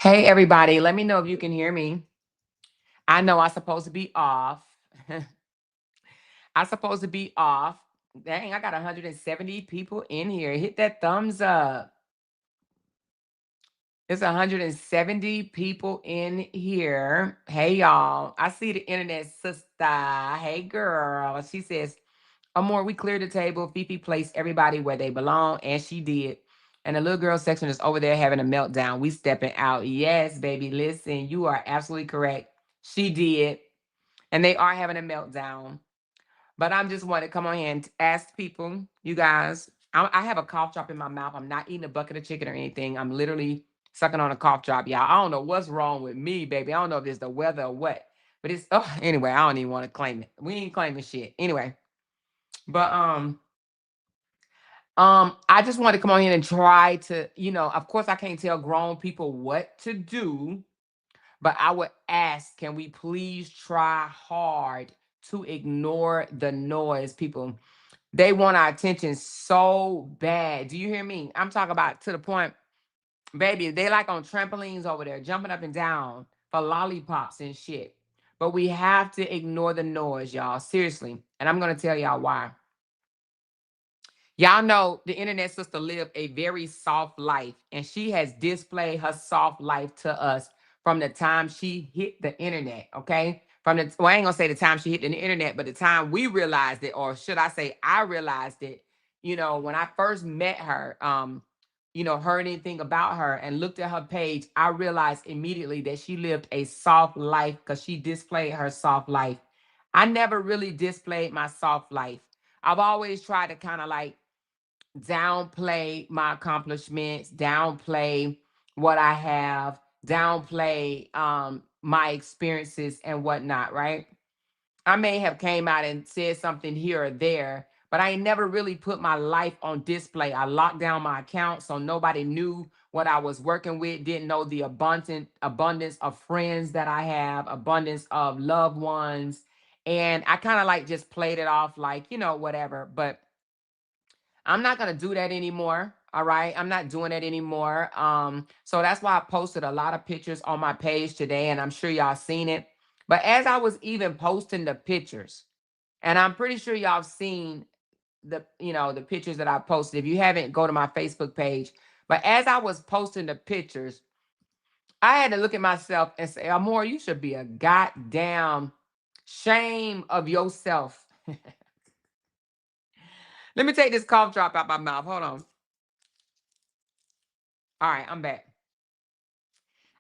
Hey everybody, let me know if you can hear me. I know I'm supposed to be off. I'm supposed to be off. Dang, I got 170 people in here. Hit that thumbs up. It's 170 people in here. Hey y'all. I see the internet sister. Hey girl. She says, Amor, we cleared the table. Fifi placed everybody where they belong, and she did. And the little girl section is over there having a meltdown. We stepping out. Yes, baby. Listen, you are absolutely correct. She did. And they are having a meltdown. But I'm just want to come on here and ask people, you guys. I have a cough drop in my mouth. I'm not eating a bucket of chicken or anything. I'm literally sucking on a cough drop, y'all. I don't know what's wrong with me, baby. I don't know if it's the weather or what. But it's anyway, I don't even want to claim it. We ain't claiming shit. Anyway. But I just want to come on here and try to, of course I can't tell grown people what to do, but I would ask, can we please try hard to ignore the noise, people? They want our attention so bad. Do you hear me? I'm talking about to the point, baby, they like on trampolines over there, jumping up and down for lollipops and shit. But we have to ignore the noise, y'all. Seriously. And I'm going to tell y'all why. Y'all know the internet sister lived a very soft life, and she has displayed her soft life to us from the time she hit the internet, okay? I ain't gonna say the time she hit the internet, but the time we realized it, or should I say I realized it, when I first met her, heard anything about her and looked at her page, I realized immediately that she lived a soft life because she displayed her soft life. I never really displayed my soft life. I've always tried to kind of like downplay my accomplishments, downplay what I have, downplay my experiences and whatnot, right? I may have came out and said something here or there, but I ain't never really put my life on display. I locked down my account so nobody knew what I was working with, didn't know the abundance of friends that I have, abundance of loved ones. And I kind of like just played it off like, whatever. But I'm not gonna do that anymore. All right. I'm not doing that anymore. So that's why I posted a lot of pictures on my page today, and I'm sure y'all seen it. But as I was even posting the pictures, and I'm pretty sure y'all seen the pictures that I posted. If you haven't, go to my Facebook page. But as I was posting the pictures, I had to look at myself and say, Amor, you should be a goddamn shame of yourself. Let me take this cough drop out my mouth. Hold on. All right, I'm back.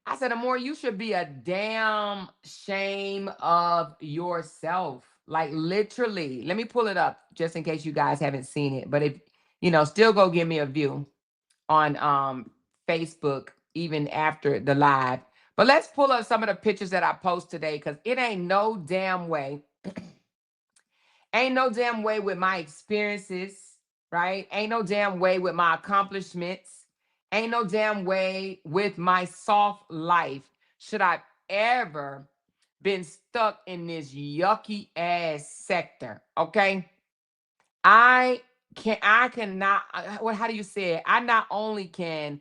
I said, Amor, you should be a damn shame of yourself. Like literally. Let me pull it up just in case you guys haven't seen it. But if still go give me a view on Facebook even after the live. But let's pull up some of the pictures that I post today because it ain't no damn way. Ain't no damn way with my experiences, right? Ain't no damn way with my accomplishments. Ain't no damn way with my soft life should I ever been stuck in this yucky ass sector, okay? I cannot how do you say it? I not only can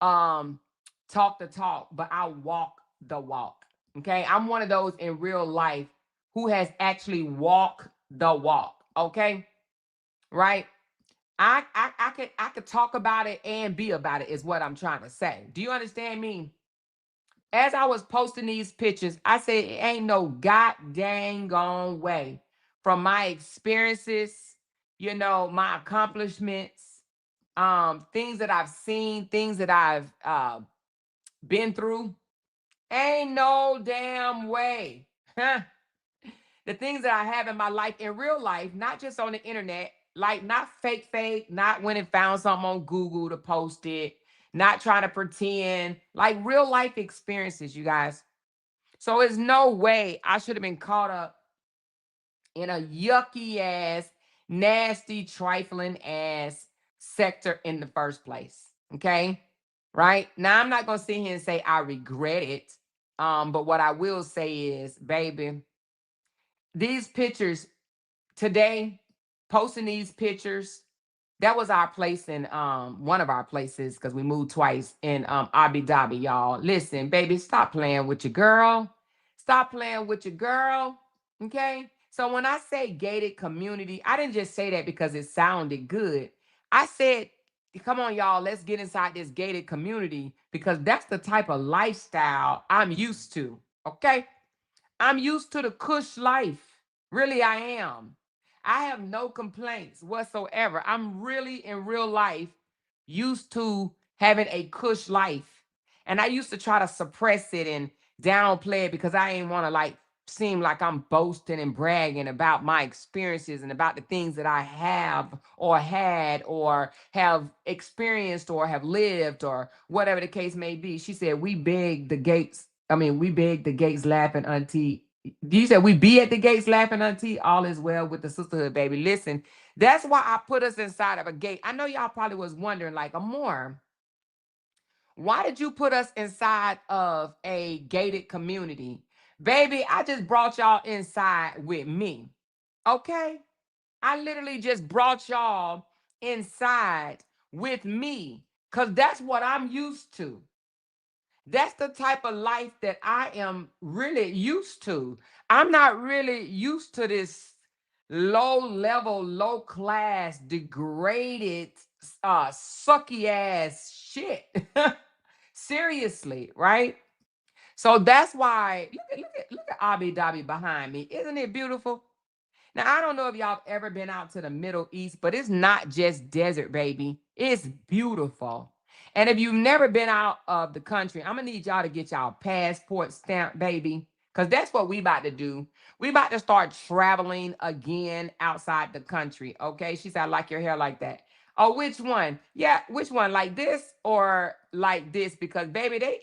um talk the talk, but I walk the walk. Okay? I'm one of those in real life who has actually walked the walk, okay? Right? I could talk about it and be about it is what I'm trying to say. Do you understand me? As I was posting these pictures, I said it ain't no god dang gone way from my experiences, my accomplishments, things that I've seen, things that I've been through. Ain't no damn way. Huh? The things that I have in my life, in real life, not just on the internet, like not fake, not when it found something on Google to post it, not trying to pretend, like real life experiences, you guys. So there's no way I should have been caught up in a yucky ass, nasty, trifling ass sector in the first place. Okay. Right now, I'm not going to sit here and say I regret it. But what I will say is, baby, these pictures today, posting these pictures. That was our place in one of our places because we moved twice in Abu Dhabi, y'all. Listen, baby, stop playing with your girl. Stop playing with your girl. Okay. So when I say gated community, I didn't just say that because it sounded good. I said, come on, y'all, let's get inside this gated community because that's the type of lifestyle I'm used to. Okay. I'm used to the cush life. Really, I am. I have no complaints whatsoever. I'm really in real life used to having a cush life. And I used to try to suppress it and downplay it because I didn't want to like seem like I'm boasting and bragging about my experiences and about the things that I have or had or have experienced or have lived or whatever the case may be. She said, we beg the gates. I mean, we beg the gates laughing, auntie. You said we be at the gates laughing, auntie. All is well with the sisterhood, baby. Listen, that's why I put us inside of a gate. I know y'all probably was wondering, like, Amor, why did you put us inside of a gated community? Baby, I just brought y'all inside with me. Okay? I literally just brought y'all inside with me because that's what I'm used to. That's the type of life that I am really used to. I'm not really used to this low level, low class, degraded, sucky ass shit. Seriously, right? So that's why look at Abu Dhabi behind me. Isn't it beautiful? Now, I don't know if y'all have ever been out to the Middle East, but it's not just desert, baby. It's beautiful. And if you've never been out of the country, I'm gonna need y'all to get y'all passport stamp, baby. Because that's what we about to do. We about to start traveling again outside the country. Okay. She said, I like your hair like that. Oh, which one? Yeah, which one? Like this or like this? Because baby, they,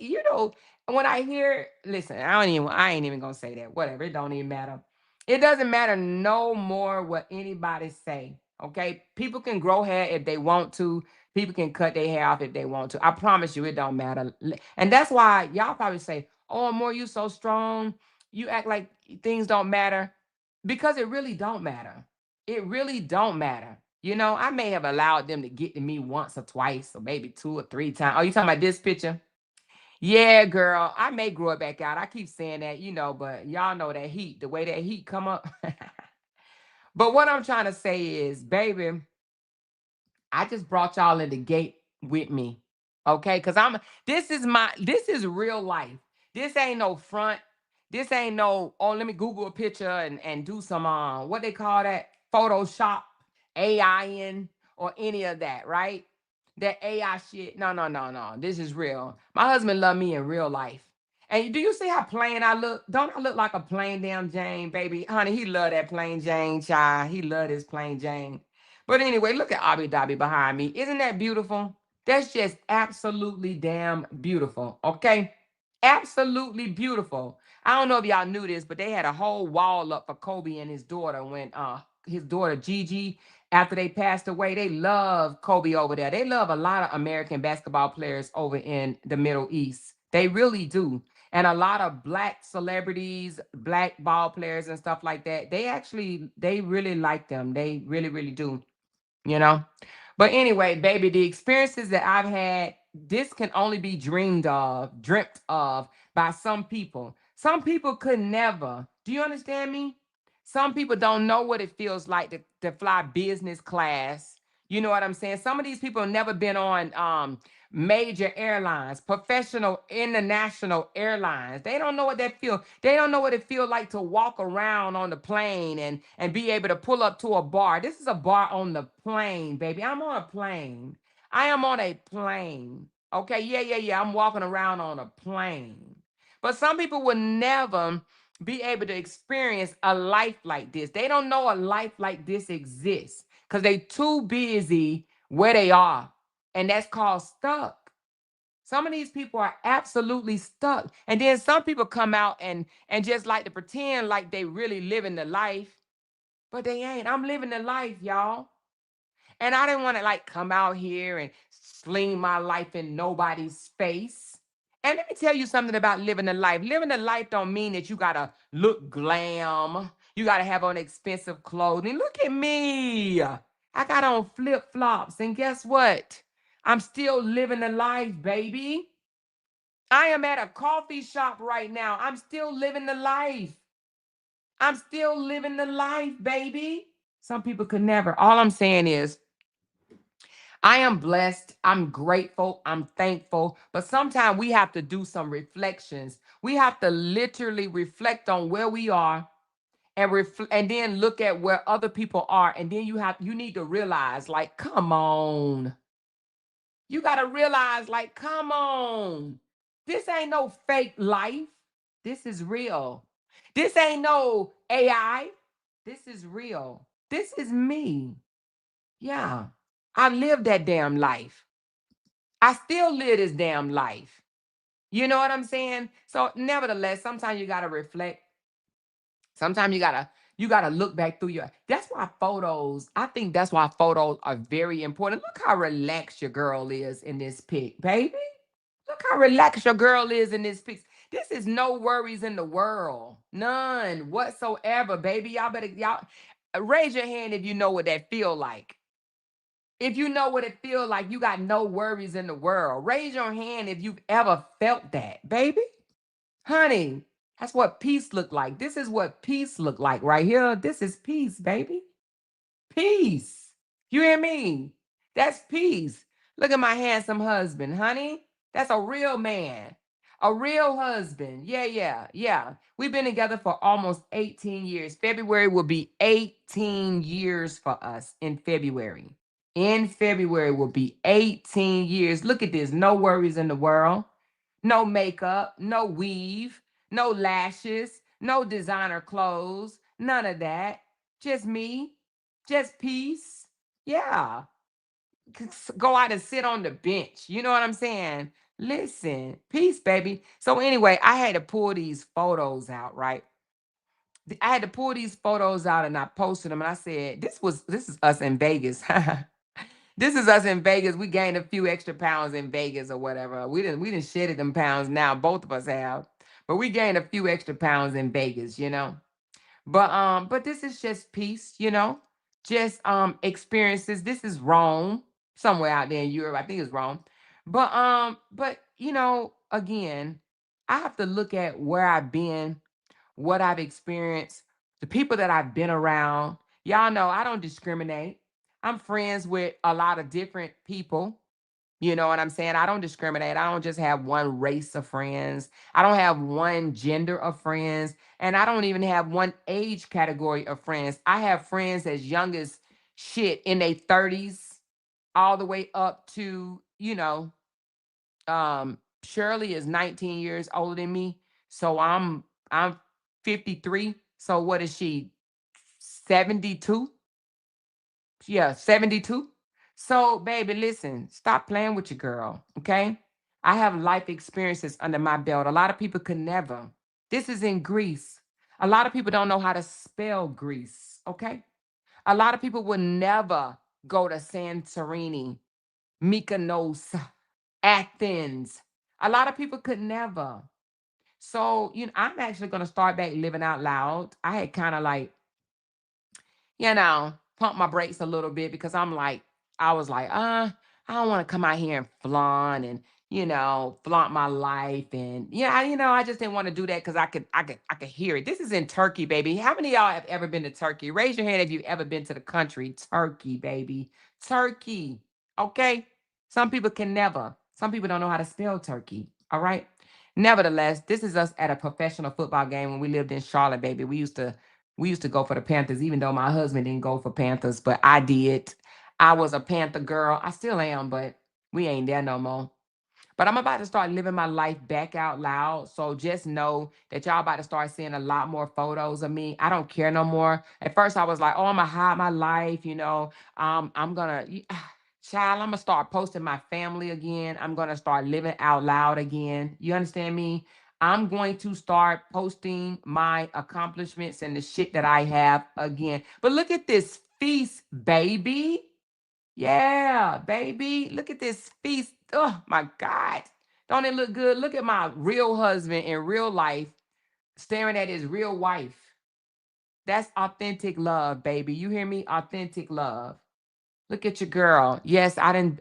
when I hear, listen, I ain't even gonna say that. Whatever, it don't even matter. It doesn't matter no more what anybody say. Okay. People can grow hair if they want to. People can cut their hair off if they want to. I promise you, it don't matter. And that's why y'all probably say, "Oh, Amor, you so strong. You act like things don't matter," because it really don't matter. It really don't matter. I may have allowed them to get to me once or twice, or maybe two or three times. Oh, you talking about this picture? Yeah, girl. I may grow it back out. I keep saying that, but y'all know that heat, the way that heat come up. But what I'm trying to say is, baby, I just brought y'all in the gate with me. Okay? Cuz this is real life. This ain't no front. This ain't no, oh, let me Google a picture and do some what they call that? Photoshop, AI in or any of that, right? That AI shit. No, no, no, no. This is real. My husband loved me in real life. And do you see how plain I look? Don't I look like a plain damn Jane, baby? Honey, he love that plain Jane child. He love his plain Jane. But anyway, look at Abu Dhabi behind me. Isn't that beautiful? That's just absolutely damn beautiful. Okay? Absolutely beautiful. I don't know if y'all knew this, but they had a whole wall up for Kobe and his daughter when his daughter Gigi, after they passed away. They love Kobe over there. They love a lot of American basketball players over in the Middle East. They really do. And a lot of black celebrities, black ball players and stuff like that. They really like them. They really, really do you know. But anyway, baby, the experiences that I've had, this can only be dreamt of by some people. Some people could never. Do you understand me? Some people don't know what it feels like to fly business class. You know what I'm saying? Some of these people have never been on major airlines, professional international airlines. They don't know what that feel. They don't know what it feel like to walk around on the plane and be able to pull up to a bar. This is a bar on the plane, baby. I'm on a plane. I am on a plane. Okay, yeah, yeah, yeah. I'm walking around on a plane. But some people will never be able to experience a life like this. They don't know a life like this exists because they too busy where they are. And that's called stuck. Some of these people are absolutely stuck. And then some people come out and just like to pretend like they really living the life, but they ain't. I'm living the life, y'all. And I didn't want to like come out here and sling my life in nobody's face. And let me tell you something about living a life. Living a life don't mean that you gotta look glam. You gotta have on expensive clothing. Look at me. I got on flip-flops, and guess what? I'm still living the life, baby. I am at a coffee shop right now. I'm still living the life. I'm still living the life, baby. Some people could never. All I'm saying is, I am blessed. I'm grateful. I'm thankful. But sometimes we have to do some reflections. We have to literally reflect on where we are and and then look at where other people are. And then you need to realize, like, come on. You got to realize, like, come on. This ain't no fake life. This is real. This ain't no AI. This is real. This is me. Yeah. I lived that damn life. I still live this damn life. You know what I'm saying? So nevertheless, sometimes you gotta reflect. Sometimes you gotta look back through your. That's why photos. I think that's why photos are very important. Look how relaxed your girl is in this pic, baby. Look how relaxed your girl is in this pic. This is no worries in the world, none whatsoever, baby. Y'all raise your hand if you know what that feel like. If you know what it feels like, you got no worries in the world. Raise your hand if you've ever felt that, baby. Honey, that's what peace look like. This is what peace look like right here. This is peace, baby. Peace. You hear me? That's peace. Look at my handsome husband, honey. That's a real man. A real husband. Yeah, yeah, yeah. We've been together for almost 18 years. February will be 18 years for us in February. In February will be 18 years. Look at this. No worries in the world. No makeup, no weave, no lashes, no designer clothes, none of that. Just me, just peace. Yeah. Go out and sit on the bench. You know what I'm saying? Listen, peace, baby. So, anyway, I had to pull these photos out, right? I had to pull these photos out and I posted them and I said, this is us in Vegas. This is us in Vegas. We gained a few extra pounds in Vegas or whatever. We didn't shed them pounds now. Both of us have. But we gained a few extra pounds in Vegas, you know. But this is just peace, you know. Just experiences. This is Rome, somewhere out there in Europe. I think it's Rome. But you know, again, I have to look at where I've been, what I've experienced, the people that I've been around. Y'all know I don't discriminate. I'm friends with a lot of different people. You know what I'm saying? I don't discriminate. I don't just have one race of friends. I don't have one gender of friends. And I don't even have one age category of friends. I have friends as young as shit in their 30s, all the way up to, Shirley is 19 years older than me. So I'm 53. So what is she? 72? Yeah, 72. So, baby, listen, stop playing with your girl, okay? I have life experiences under my belt. A lot of people could never. This is in Greece. A lot of people don't know how to spell Greece, okay? A lot of people would never go to Santorini, Mykonos, Athens. A lot of people could never. So, I'm actually going to start back living out loud. I had kind of like pump my brakes a little bit because I was like, I don't want to come out here and flaunt and, flaunt my life. And yeah, I just didn't want to do that because I could hear it. This is in Turkey, baby. How many of y'all have ever been to Turkey? Raise your hand if you've ever been to the country. Turkey, baby. Turkey. Okay. Some people can never. Some people don't know how to spell turkey. All right. Nevertheless, this is us at a professional football game when we lived in Charlotte, baby. We used to go for the Panthers, even though my husband didn't go for Panthers, but I did. I was a Panther girl. I still am, but we ain't there no more. But I'm about to start living my life back out loud. So just know that y'all about to start seeing a lot more photos of me. I don't care no more. At first, I was like, oh, I'm gonna hide my life, I'm gonna child, I'm gonna start posting my family again. I'm gonna start living out loud again. You understand me? I'm going to start posting my accomplishments and the shit that I have again. But look at this feast, baby. Yeah, baby. Look at this feast. Oh my God. Don't it look good? Look at my real husband in real life staring at his real wife. That's authentic love, baby. You hear me? Authentic love. Look at your girl. Yes, I didn't.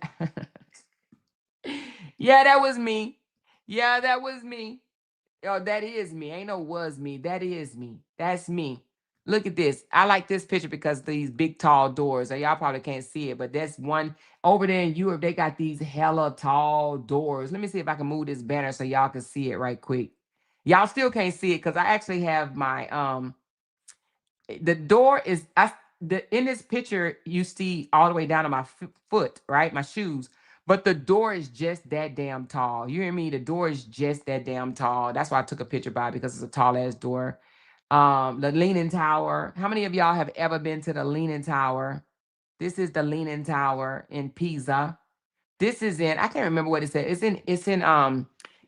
Yeah, that was me. Yeah, that was me. Oh, that is me. Ain't no was me. That is me. That's me. Look at this. I like this picture because these big tall doors. So y'all probably can't see it, but that's one over there in Europe. They got these hella tall doors. Let me see if I can move this banner so y'all can see it right quick. Y'all still can't see it because I actually have my the door is in this picture you see all the way down to my foot, right? My shoes. But the door is just that damn tall. You hear me? The door is just that damn tall. That's why I took a picture by it, because it's a tall ass door. The Leaning Tower. How many of y'all have ever been to the Leaning Tower? This is the Leaning Tower in Pisa. This is in, I can't remember what it said.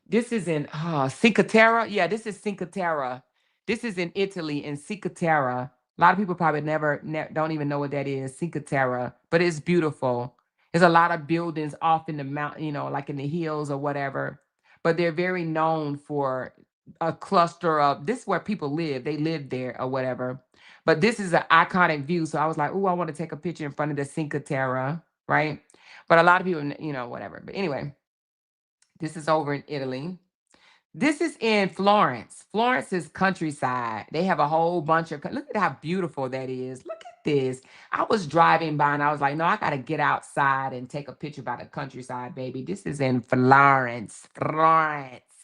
This is in Cinque Terre. Yeah, this is Cinque Terre. This is in Italy, in Cinque Terre. A lot of people probably don't even know what that is, Cinque Terre, but it's beautiful. There's a lot of buildings off in the mountain, like in the hills or whatever. But they're very known for a cluster of, this is where people live. They live there or whatever. But this is an iconic view. So I was like, oh, I want to take a picture in front of the Cinque Terre, right? But a lot of people, whatever. But anyway, this is over in Italy. This is in Florence. Florence is countryside. They have a whole bunch of, look at how beautiful that is. Look at this. I was driving by and I was like, no, I got to get outside and take a picture by the countryside, baby. This is in Florence,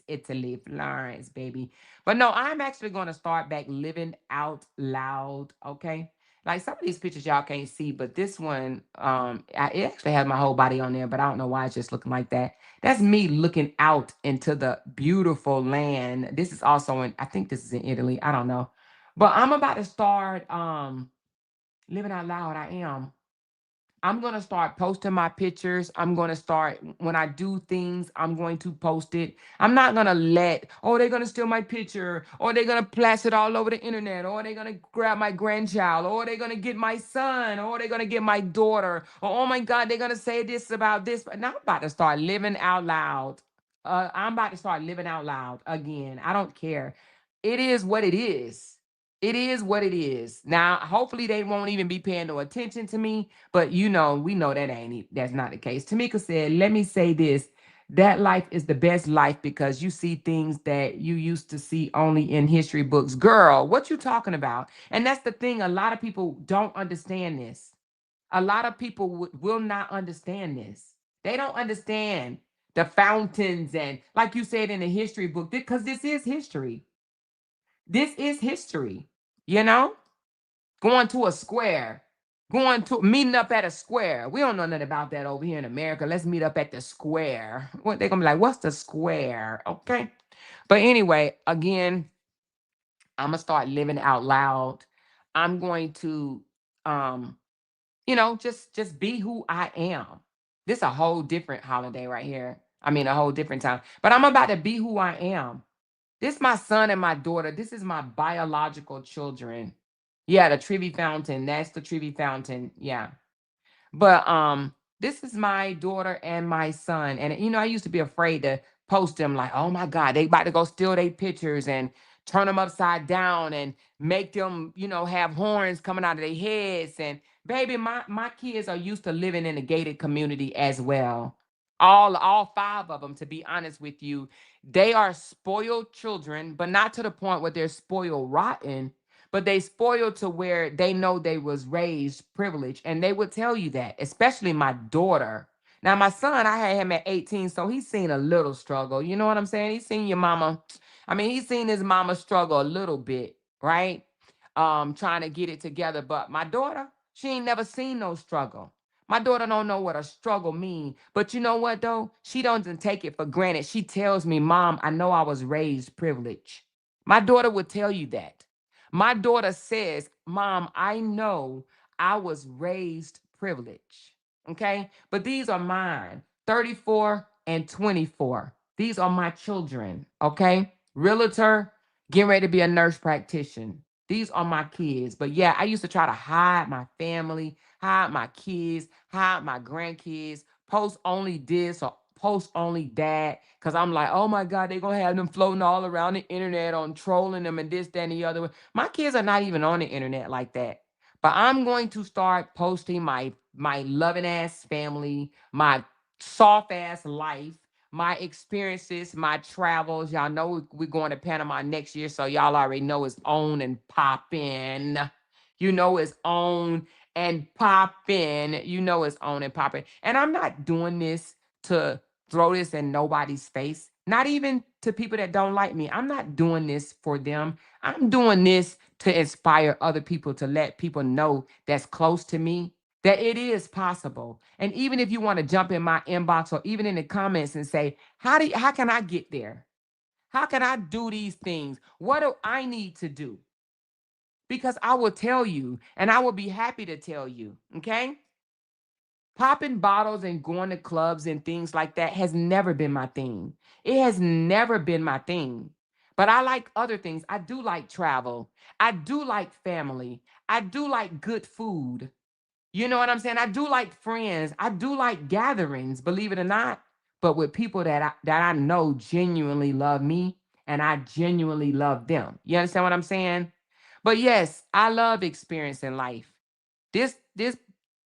Italy, Florence, baby. But no, I'm actually going to start back living out loud, okay? Like some of these pictures y'all can't see, but this one, it actually has my whole body on there, but I don't know why it's just looking like that. That's me looking out into the beautiful land. This is also in, I think this is in Italy. I don't know. But I'm about to start living out loud. I am. I'm going to start posting my pictures. I'm going to start, when I do things, I'm going to post it. I'm not going to they're going to steal my picture, or they're going to blast it all over the internet, or they're going to grab my grandchild, or they're going to get my son, or they're going to get my daughter, or oh my God, they're going to say this about this. But now I'm about to start living out loud. I'm about to start living out loud again. I don't care. It is what it is. It is what it is. Now, hopefully they won't even be paying no attention to me, but we know that's not the case. Tamika said, let me say this. That life is the best life because you see things that you used to see only in history books. Girl, what you talking about? And that's the thing. A lot of people don't understand this. A lot of people will not understand this. They don't understand the fountains and, like you said, in the history book, because this is history. This is history, you know? Going to a square, going to meeting up at a square. We don't know nothing about that over here in America. Let's meet up at the square. What they're gonna be like, what's the square? Okay. But anyway, again, I'm gonna start living out loud. I'm going to just be who I am. This a whole different holiday right here. I mean, a whole different time. But I'm about to be who I am. This my son and my daughter. This is my biological children. Yeah, the Trevi Fountain. That's the Trevi Fountain. Yeah. But this is my daughter and my son. And I used to be afraid to post them, like, oh my God, they about to go steal their pictures and turn them upside down and make them, have horns coming out of their heads. And baby, my kids are used to living in a gated community as well. All five of them, to be honest with you, they are spoiled children, but not to the point where they're spoiled rotten, but they spoiled to where they know they was raised privileged, and they would tell you that, especially my daughter. Now my son, I had him at 18, so he's seen a little struggle. You know what I'm saying? He's seen your mama. I mean, he's seen his mama struggle a little bit, right? Trying to get it together. But my daughter, she ain't never seen no struggle. My daughter don't know what a struggle mean. But you know what though? She doesn't take it for granted. She tells me, Mom, I know I was raised privileged. My daughter would tell you that. My daughter says, Mom, I know I was raised privileged. Okay. But these are mine, 34 and 24. These are my children. Okay. Realtor, getting ready to be a nurse practitioner. These are my kids. But yeah, I used to try to hide my family, hide my kids, hide my grandkids, post only this or post only that. Cause I'm like, oh my God, they're gonna have them floating all around the internet on trolling them and this, that, and the other. My kids are not even on the internet like that. But I'm going to start posting my loving ass family, my soft ass life, my experiences, my travels. Y'all know we're going to Panama next year, so y'all already know it's on and popping. You know it's on and popping. You know it's on and popping. And I'm not doing this to throw this in nobody's face, not even to people that don't like me. I'm not doing this for them. I'm doing this to inspire other people, to let people know that's close to me that it is possible. And even if you want to jump in my inbox or even in the comments and say, how can I get there? How can I do these things? What do I need to do? Because I will tell you, and I will be happy to tell you, okay? Popping bottles and going to clubs and things like that has never been my thing. It has never been my thing. But I like other things. I do like travel. I do like family. I do like good food. You know what I'm saying? I do like friends. I do like gatherings, believe it or not, but with people that I know genuinely love me and I genuinely love them. You understand what I'm saying? But yes, I love experiencing life. This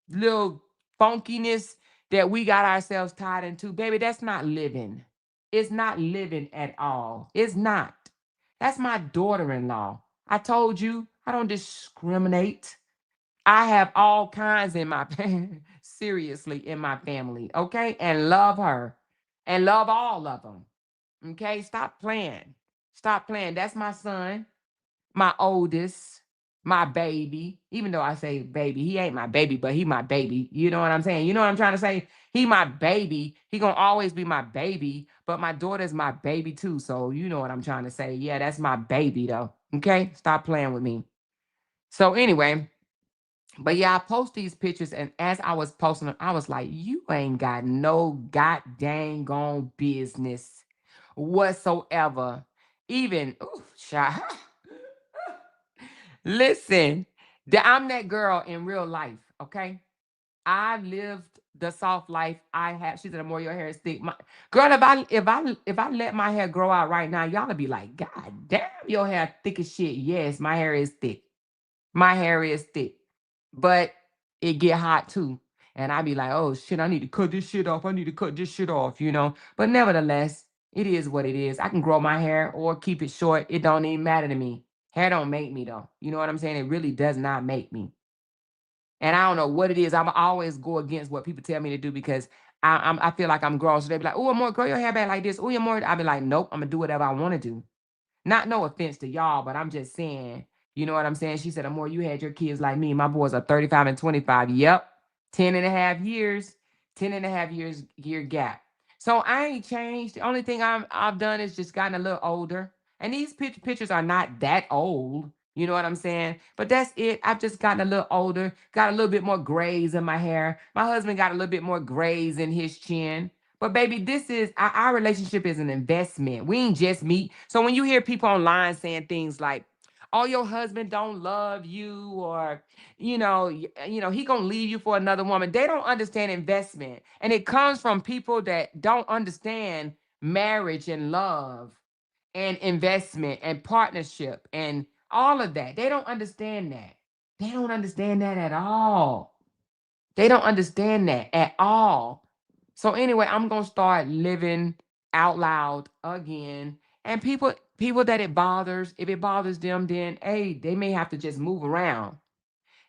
little funkiness that we got ourselves tied into, baby, that's not living. It's not living at all. It's not. That's my daughter-in-law. I told you, I don't discriminate. I have all kinds in my seriously in my family, okay? And love her and love all of them. Okay? Stop playing. Stop playing. That's my son, my oldest, my baby. Even though I say baby, he ain't my baby, but he my baby. You know what I'm saying? You know what I'm trying to say? He my baby. He gonna always be my baby, but my daughter's my baby too. So you know what I'm trying to say. Yeah, that's my baby though. Okay? Stop playing with me. So anyway, but yeah, I post these pictures, and as I was posting them, I was like, you ain't got no god dang on business whatsoever. Even, ooh, child. Listen, I'm that girl in real life, okay? I lived the soft life. I have. She said, "The more your hair is thick, girl. If I let my hair grow out right now, y'all would be like, God damn, your hair thick as shit. Yes, my hair is thick. My hair is thick, but it get hot too. And I be like, oh shit, I need to cut this shit off. I need to cut this shit off, you know. But nevertheless, it is what it is. I can grow my hair or keep it short. It don't even matter to me. Hair don't make me though. You know what I'm saying? It really does not make me. And I don't know what it is. I'm always go against what people tell me to do because I feel like I'm grown. So they be like, oh, more grow your hair back like this. Oh, you're more. I be like, nope, I'm gonna do whatever I want to do. Not no offense to y'all, but I'm just saying, you know what I'm saying? She said, the more you had your kids like me, my boys are 35 and 25. Yep. 10 and a half years, 10 and a half years year gap. So I ain't changed. The only thing I've done is just gotten a little older. And these pictures are not that old. You know what I'm saying? But that's it. I've just gotten a little older, got a little bit more grays in my hair. My husband got a little bit more grays in his chin. But baby, this is our relationship is an investment. We ain't just meet. So when you hear people online saying things like, "Oh, your husband don't love you," or he gonna leave you for another woman. They don't understand investment, and it comes from people that don't understand marriage and love and investment and partnership and all of that. They don't understand that. They don't understand that at all. They don't understand that at all. So anyway, I'm gonna start living out loud again. And people that it bothers, if it bothers them, then hey, they may have to just move around.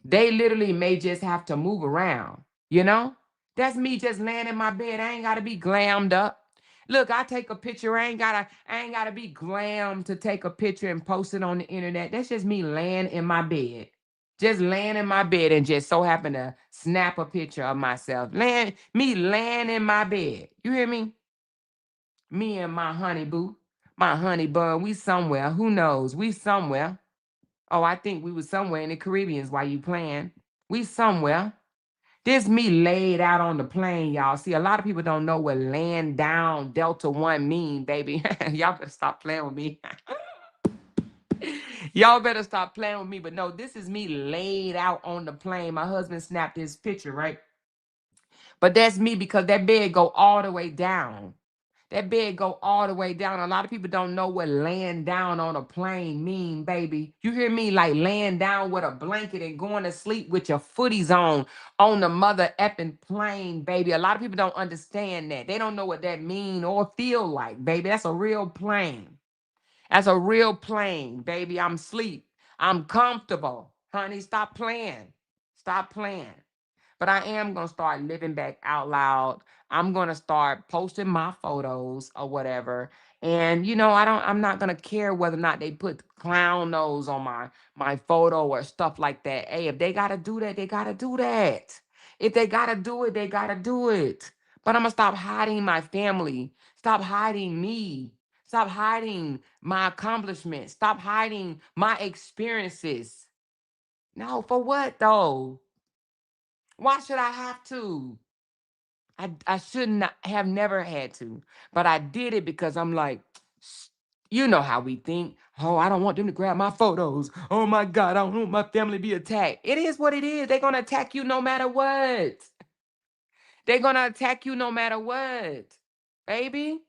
They literally may just have to move around, you know? That's me just laying in my bed. I ain't gotta be glammed up. Look, I take a picture. I ain't gotta be glammed to take a picture and post it on the internet. That's just me laying in my bed. Just laying in my bed and just so happen to snap a picture of myself. Laying in my bed. You hear me? Me and my honey boo, my honey bun. We somewhere. Who knows? We somewhere. Oh, I think we was somewhere in the Caribbeans while you playing. We somewhere. This me laid out on the plane, y'all. See, a lot of people don't know what laying down Delta One mean, baby. Y'all better stop playing with me. Y'all better stop playing with me. But no, this is me laid out on the plane. My husband snapped his picture, right? But that's me because that bed go all the way down. That bed go all the way down. A lot of people don't know what laying down on a plane mean, baby. You hear me? Like laying down with a blanket and going to sleep with your footies on the mother effing plane, baby. A lot of people don't understand that. They don't know what that mean or feel like, baby. That's a real plane. That's a real plane, baby. I'm asleep. I'm comfortable. Honey, stop playing. Stop playing. But I am gonna start living back out loud. I'm gonna start posting my photos or whatever. And I'm not gonna care whether or not they put clown nose on my photo or stuff like that. Hey, if they gotta do that, they gotta do that. If they gotta do it, they gotta do it. But I'm gonna stop hiding my family. Stop hiding me. Stop hiding my accomplishments. Stop hiding my experiences. No, for what though? Why should I have to? I should not have never had to, but I did it because I'm like, you know how we think. Oh, I don't want them to grab my photos. Oh my God, I don't want my family to be attacked. It is what it is. They're gonna attack you no matter what. They're gonna attack you no matter what, baby.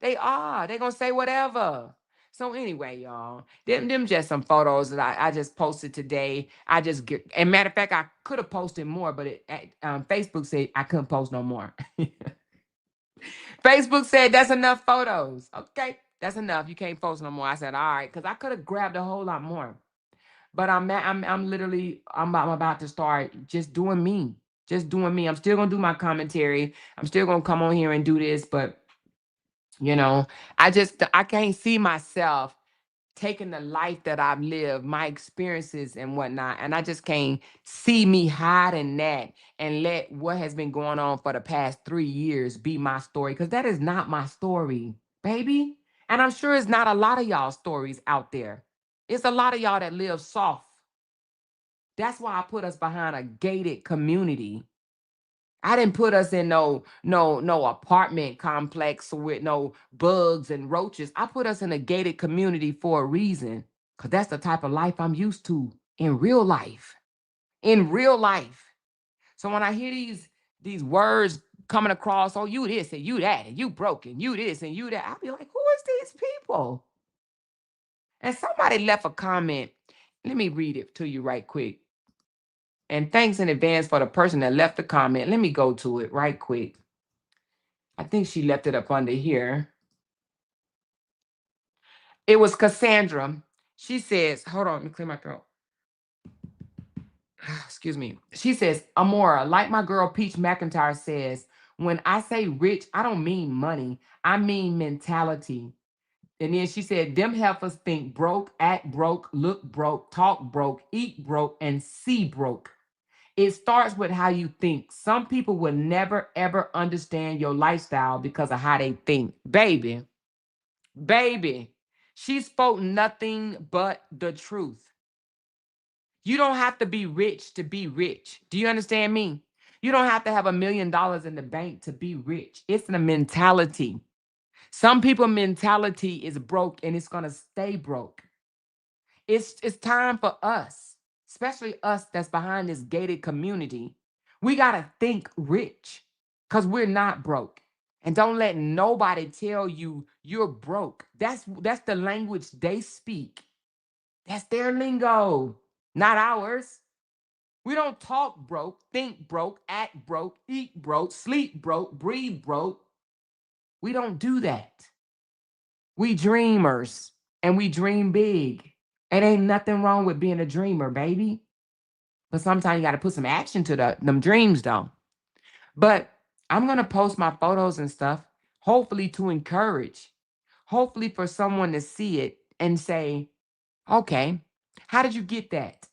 They are. They're gonna say whatever. So anyway, y'all, them just some photos that I just posted today. I just get, and matter of fact, I could have posted more, but Facebook said I couldn't post no more. Facebook said that's enough photos. Okay, that's enough. You can't post no more. I said all right, because I could have grabbed a whole lot more. But I'm literally I'm about to start just doing me, just doing me. I'm still gonna do my commentary. I'm still gonna come on here and do this, but you know, I can't see myself taking the life that I've lived, my experiences and whatnot, and I just can't see me hiding that and let what has been going on for the past 3 years be my story, because that is not my story, baby. And I'm sure it's not a lot of y'all stories out there. It's a lot of y'all that live soft. That's why I put us behind a gated community. I didn't put us in no apartment complex with no bugs and roaches. I put us in a gated community for a reason, because that's the type of life I'm used to in real life. In real life. So when I hear these words coming across, oh, you this and you that, and you broken, you this and you that, I'll be like, who is these people? And somebody left a comment. Let me read it to you right quick. And thanks in advance for the person that left the comment. Let me go to it right quick. I think she left it up under here. It was Cassandra. She says, hold on, let me clear my throat. Excuse me. She says, Amora, like my girl Peach McIntyre says, when I say rich, I don't mean money. I mean mentality. And then she said, them heifers think broke, act broke, look broke, talk broke, eat broke, and see broke. It starts with how you think. Some people will never, ever understand your lifestyle because of how they think. Baby, she spoke nothing but the truth. You don't have to be rich to be rich. Do you understand me? You don't have to have $1 million in the bank to be rich. It's the mentality. Some people mentality is broke and it's gonna stay broke. It's time for us, especially us that's behind this gated community. We gotta think rich because we're not broke. And don't let nobody tell you you're broke. That's the language they speak. That's their lingo, not ours. We don't talk broke, think broke, act broke, eat broke, sleep broke, breathe broke. We don't do that. We dreamers and we dream big. It ain't nothing wrong with being a dreamer, baby. But sometimes you got to put some action to them dreams, though. But I'm going to post my photos and stuff, hopefully to encourage, hopefully for someone to see it and say, okay, how did you get that?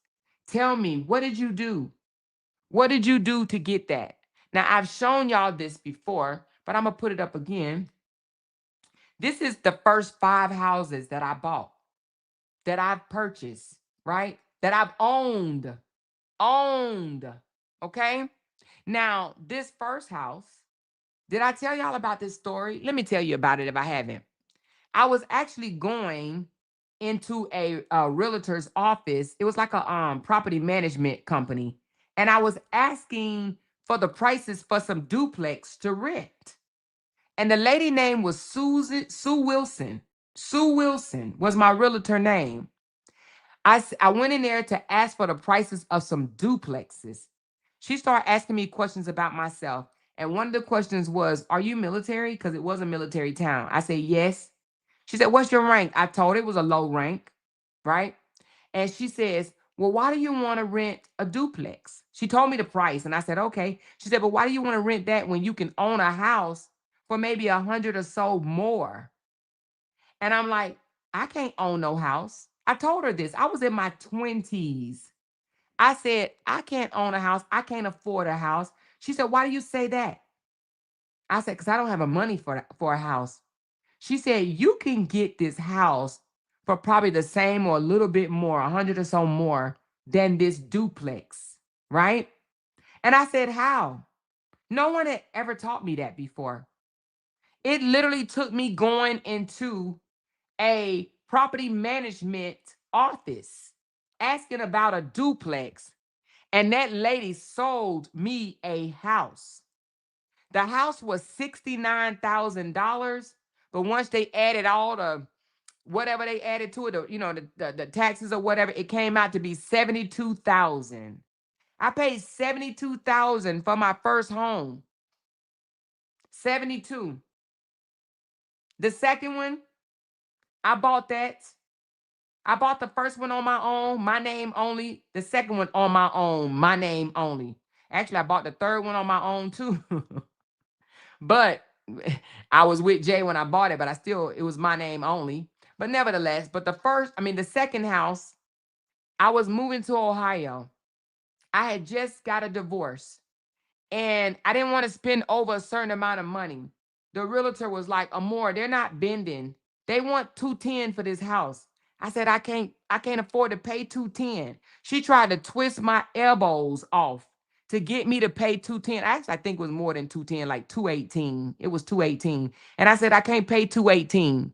Tell me, what did you do? What did you do to get that? Now, I've shown y'all this before, but I'm going to put it up again. This is the first 5 houses that I bought, that I've purchased, right? That I've owned. Owned. Okay? Now, this first house, did I tell y'all about this story? Let me tell you about it if I haven't. I was actually going into a realtor's office. It was like a property management company. And I was asking for the prices for some duplex to rent. And the lady name was Sue Wilson. Sue Wilson was my realtor name. I went in there to ask for the prices of some duplexes. She started asking me questions about myself. And one of the questions was, are you military? Because it was a military town. I said, yes. She said, what's your rank? I told her it was a low rank, right? And she says, well, why do you want to rent a duplex? She told me the price. And I said, okay. She said, but why do you want to rent that when you can own a house for maybe 100 or so more? And I'm like, I can't own no house. I told her this. I was in my 20s. I said, I can't own a house. I can't afford a house. She said, why do you say that? I said, because I don't have a money for a house. She said, you can get this house for probably the same or a little bit more, 100 or so more than this duplex, right? And I said, how? No one had ever taught me that before. It literally took me going into a property management office asking about a duplex, and that lady sold me a house. The house was $69,000, but once they added all the whatever they added to it, the taxes or whatever, it came out to be 72,000. I paid 72,000 for my first home. 72. The second one, I bought that. I bought the first one on my own, my name only. The second one on my own, my name only. Actually, I bought the third one on my own too. But I was with Jay when I bought it, but it was my name only. But nevertheless, the second house, I was moving to Ohio. I had just got a divorce and I didn't want to spend over a certain amount of money. The realtor was like, Amor, they're not bending. They want 210 for this house. I said, I can't afford to pay 210. She tried to twist my elbows off to get me to pay 210. Actually, I think it was more than 210, like 218. It was 218. And I said, I can't pay 218.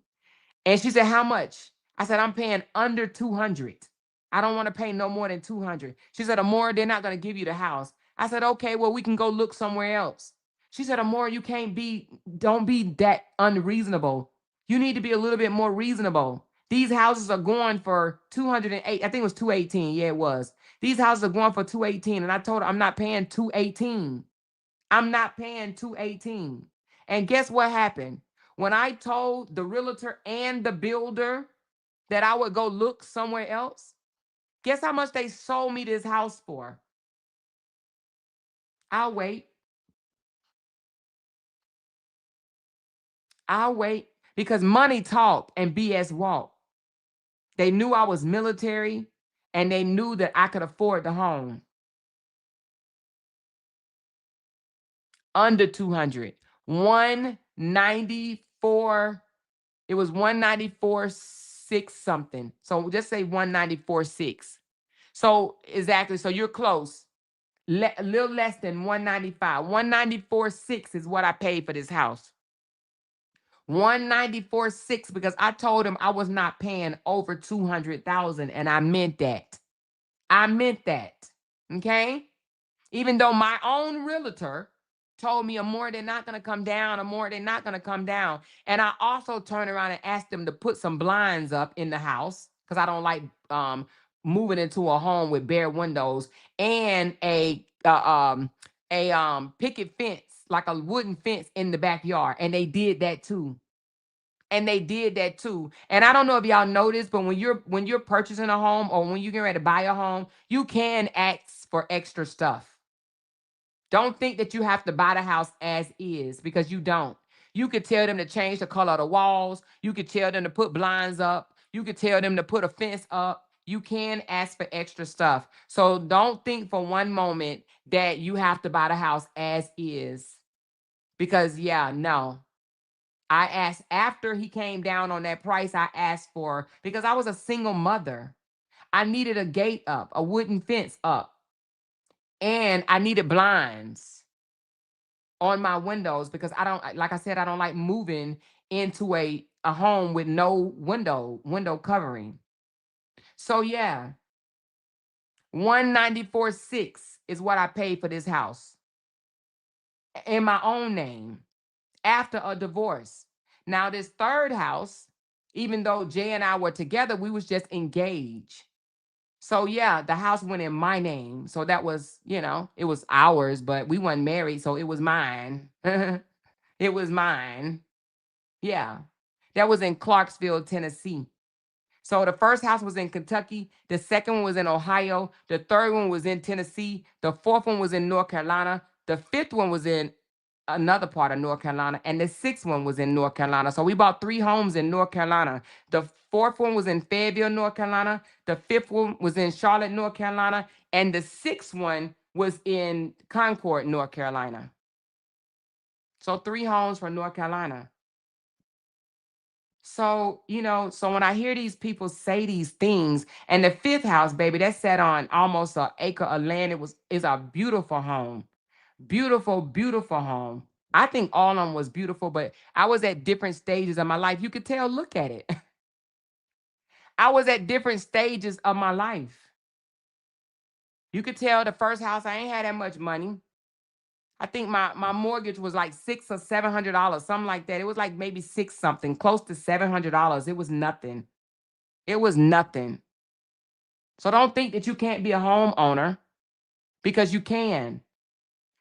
And she said, how much? I said, I'm paying under 200. I don't want to pay no more than 200. She said, Amor, they're not going to give you the house. I said, okay, well, we can go look somewhere else. She said, Amor, don't be that unreasonable. You need to be a little bit more reasonable. These houses are going for 208. I think it was 218. Yeah, it was. These houses are going for 218. And I told her, I'm not paying 218. I'm not paying 218. And guess what happened? When I told the realtor and the builder that I would go look somewhere else, guess how much they sold me this house for? I'll wait. I'll wait because money talk and BS walk. They knew I was military and they knew that I could afford the home. Under 200. 194. It was 194.6 something. So just say 194.6. So exactly. So you're close. A little less than 195. 194.6 is what I paid for this house. 194.6 because I told him I was not paying over 200,000 and I meant that. I meant that. Okay? Even though my own realtor told me Amor, they're not going to come down, Amor, they're not going to come down. And I also turned around and asked them to put some blinds up in the house because I don't like moving into a home with bare windows and a picket fence, like a wooden fence in the backyard. And they did that too. And they did that too. And I don't know if y'all know this, but when you're purchasing a home or when you're getting ready to buy a home, you can ask for extra stuff. Don't think that you have to buy the house as is because you don't. You could tell them to change the color of the walls. You could tell them to put blinds up. You could tell them to put a fence up. You can ask for extra stuff. So don't think for one moment that you have to buy the house as is. Because, yeah, no. I asked after he came down on that price, I asked for, because I was a single mother. I needed a gate up, a wooden fence up, and I needed blinds on my windows because like I said, I don't like moving into a home with no window covering. So yeah, 194.6 is what I paid for this house in my own name. after a divorce. Now, this third house, even though Jay and I were together, we was just engaged. So yeah, the house went in my name. So that was, it was ours, but we weren't married, so it was mine. It was mine. Yeah. That was in Clarksville, Tennessee. So the first house was in Kentucky, the second one was in Ohio, the third one was in Tennessee, the fourth one was in North Carolina, the fifth one was in another part of North Carolina, and the sixth one was in North Carolina. So we bought 3 homes in North Carolina. The fourth one was in Fayetteville, North Carolina, the fifth one was in Charlotte, North Carolina, and the sixth one was in Concord, North Carolina. So 3 homes for North Carolina. So, so when I hear these people say these things, and the fifth house, baby, that sat on almost an acre of land. Is a beautiful home. Beautiful, beautiful home. I think all of them was beautiful, but I was at different stages of my life. You could tell, look at it. I was at different stages of my life. You could tell the first house, I ain't had that much money. I think my mortgage was like $600 or $700, something like that. It was like maybe six something, close to $700. It was nothing. It was nothing. So don't think that you can't be a homeowner, because you can.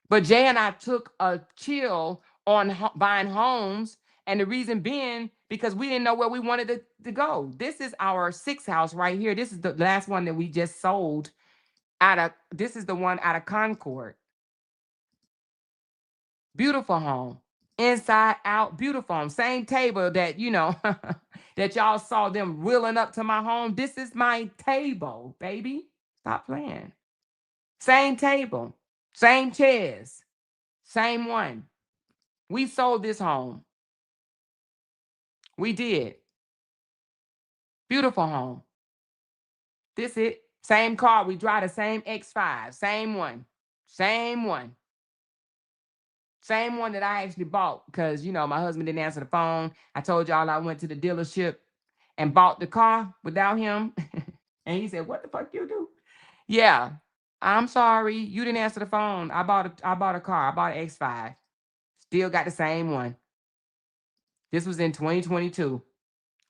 But Jay and I took a chill on buying homes. And the reason being, because we didn't know where we wanted to go. This is our sixth house right here. This is the last one that we just sold this is the one out of Concord. Beautiful home. Inside out, beautiful home. Same table that, that y'all saw them wheeling up to my home. This is my table, baby. Stop playing. Same table, same chairs, same one. We sold this home. We did. Beautiful home. This it. Same car. We drive the same X5. Same one. Same one. Same one that I actually bought because, my husband didn't answer the phone. I told y'all I went to the dealership and bought the car without him. And he said, "What the fuck you do?" Yeah. I'm sorry. You didn't answer the phone. I bought a car. I bought an X5. Still got the same one. This was in 2022.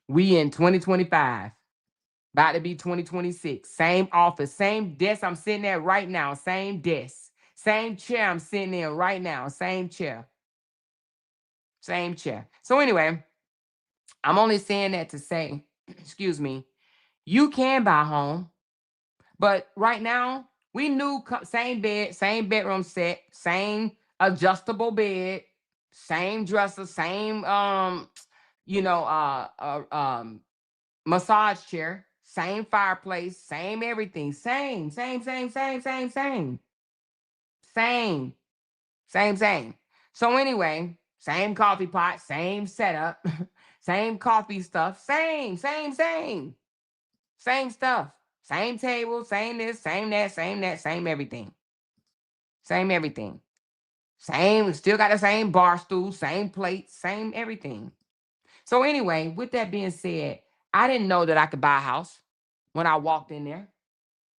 We in 2025. About to be 2026. Same office, same desk I'm sitting at right now. Same desk. Same chair I'm sitting in right now. Same chair. Same chair. So anyway, I'm only saying that to say, excuse me, you can buy a home. But right now, we knew same bed, same bedroom set, same adjustable bed, same dresser, same you know, massage chair, same fireplace, same everything, same, same, same, same, same, same, same, same, same. So anyway, same coffee pot, same setup, same coffee stuff, same stuff, same table, same this, same that, same that, same everything, same everything, same. Still got the same bar stool, same plates, same everything. So anyway, with that being said, I didn't know that I could buy a house when I walked in there.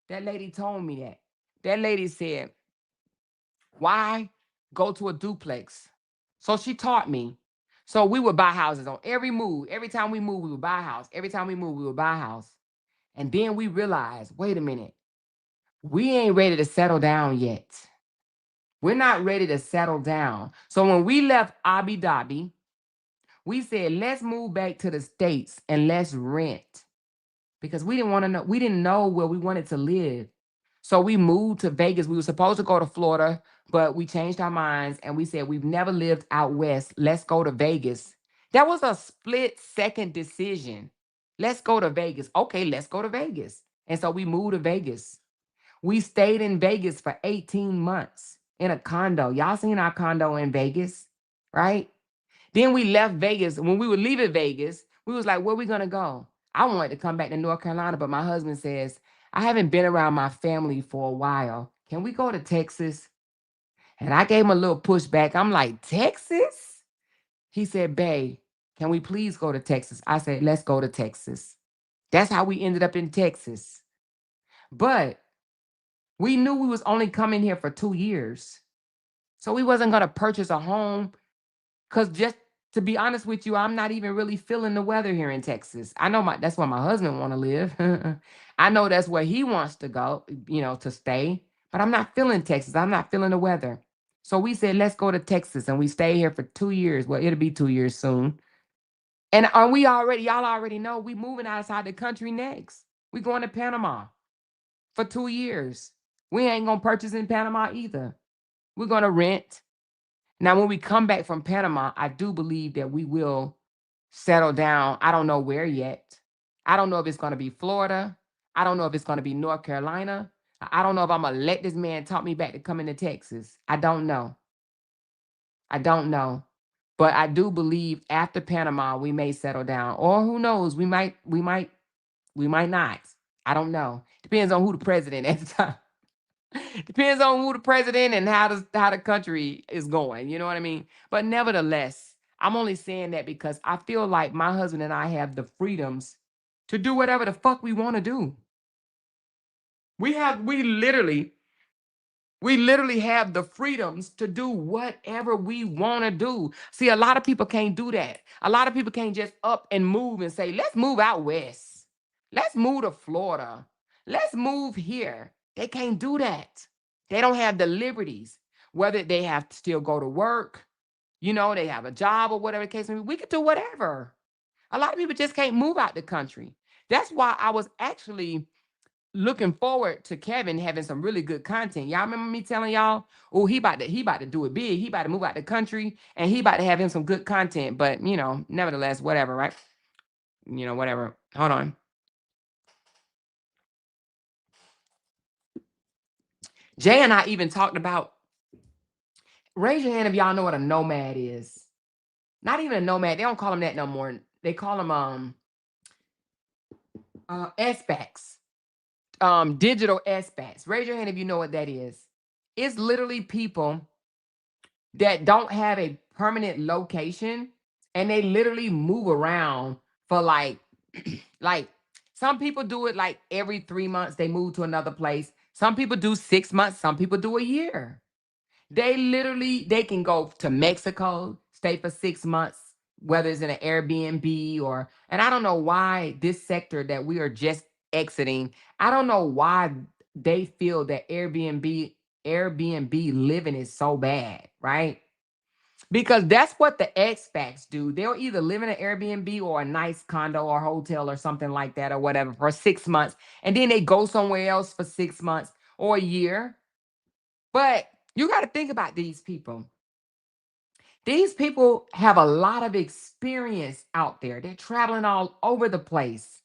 That lady told me that. That lady said, "Why go to a duplex?" So she taught me. So we would buy houses on every move. Every time we move, we would buy a house. Every time we move, we would buy a house. And then we realized, wait a minute, we ain't ready to settle down yet. We're not ready to settle down. So when we left Abu Dhabi, we said, let's move back to the States and let's rent, because we didn't know where we wanted to live. So we moved to Vegas. We were supposed to go to Florida, but we changed our minds and we said, we've never lived out west. Let's go to Vegas. That was a split second decision. Let's go to Vegas. Okay, let's go to Vegas. And so we moved to Vegas. We stayed in Vegas for 18 months in a condo. Y'all seen our condo in Vegas, right? Then we left Vegas. When we were leaving Vegas, we was like, where we gonna go? I wanted to come back to North Carolina, but my husband says, I haven't been around my family for a while. Can we go to Texas? And I gave him a little pushback. I'm like, Texas? He said, babe, can we please go to Texas? I said, let's go to Texas. That's how we ended up in Texas. But we knew we was only coming here for 2 years. So we wasn't gonna purchase a home Because just to be honest with you, I'm not even really feeling the weather here in Texas. I know that's where my husband want to live. I know that's where he wants to go, to stay. But I'm not feeling Texas. I'm not feeling the weather. So we said, let's go to Texas. And we stay here for 2 years. Well, it'll be 2 years soon. And y'all already know we moving outside the country next. We going to Panama for 2 years. We ain't gonna purchase in Panama either. We're gonna rent. Now, when we come back from Panama, I do believe that we will settle down. I don't know where yet. I don't know if it's gonna be Florida. I don't know if it's gonna be North Carolina. I don't know if I'm gonna let this man talk me back to coming to Texas. I don't know. I don't know. But I do believe after Panama we may settle down. Or who knows? We might not. I don't know. Depends on who the president at the time. Depends on who the president and how the country is going. You know what I mean? But nevertheless, I'm only saying that because I feel like my husband and I have the freedoms to do whatever the fuck we want to do. We literally have the freedoms to do whatever we want to do. See, a lot of people can't do that. A lot of people can't just up and move and say, let's move out west. Let's move to Florida. Let's move here. They can't do that. They don't have the liberties, whether they have to still go to work, they have a job or whatever the case may be. We could do whatever. A lot of people just can't move out the country. That's why I was actually looking forward to Kevin having some really good content. Y'all remember me telling y'all, oh, he about to do it big. He about to move out the country and he about to have him some good content. But nevertheless, whatever, right? Whatever. Hold on. Jay and I even talked about, raise your hand if y'all know what a nomad is. Not even a nomad. They don't call them that no more. They call them expats. Digital expats. Raise your hand if you know what that is. It's literally people that don't have a permanent location and they literally move around for like some people do it like every 3 months they move to another place. Some people do 6 months, some people do a year. They can go to Mexico, stay for 6 months, whether it's in an Airbnb and I don't know why this sector that we are just exiting, I don't know why they feel that Airbnb living is so bad, right? Because that's what the expats do. They'll either live in an Airbnb or a nice condo or hotel or something like that or whatever for 6 months. And then they go somewhere else for 6 months or a year. But you got to think about these people. These people have a lot of experience out there. They're traveling all over the place.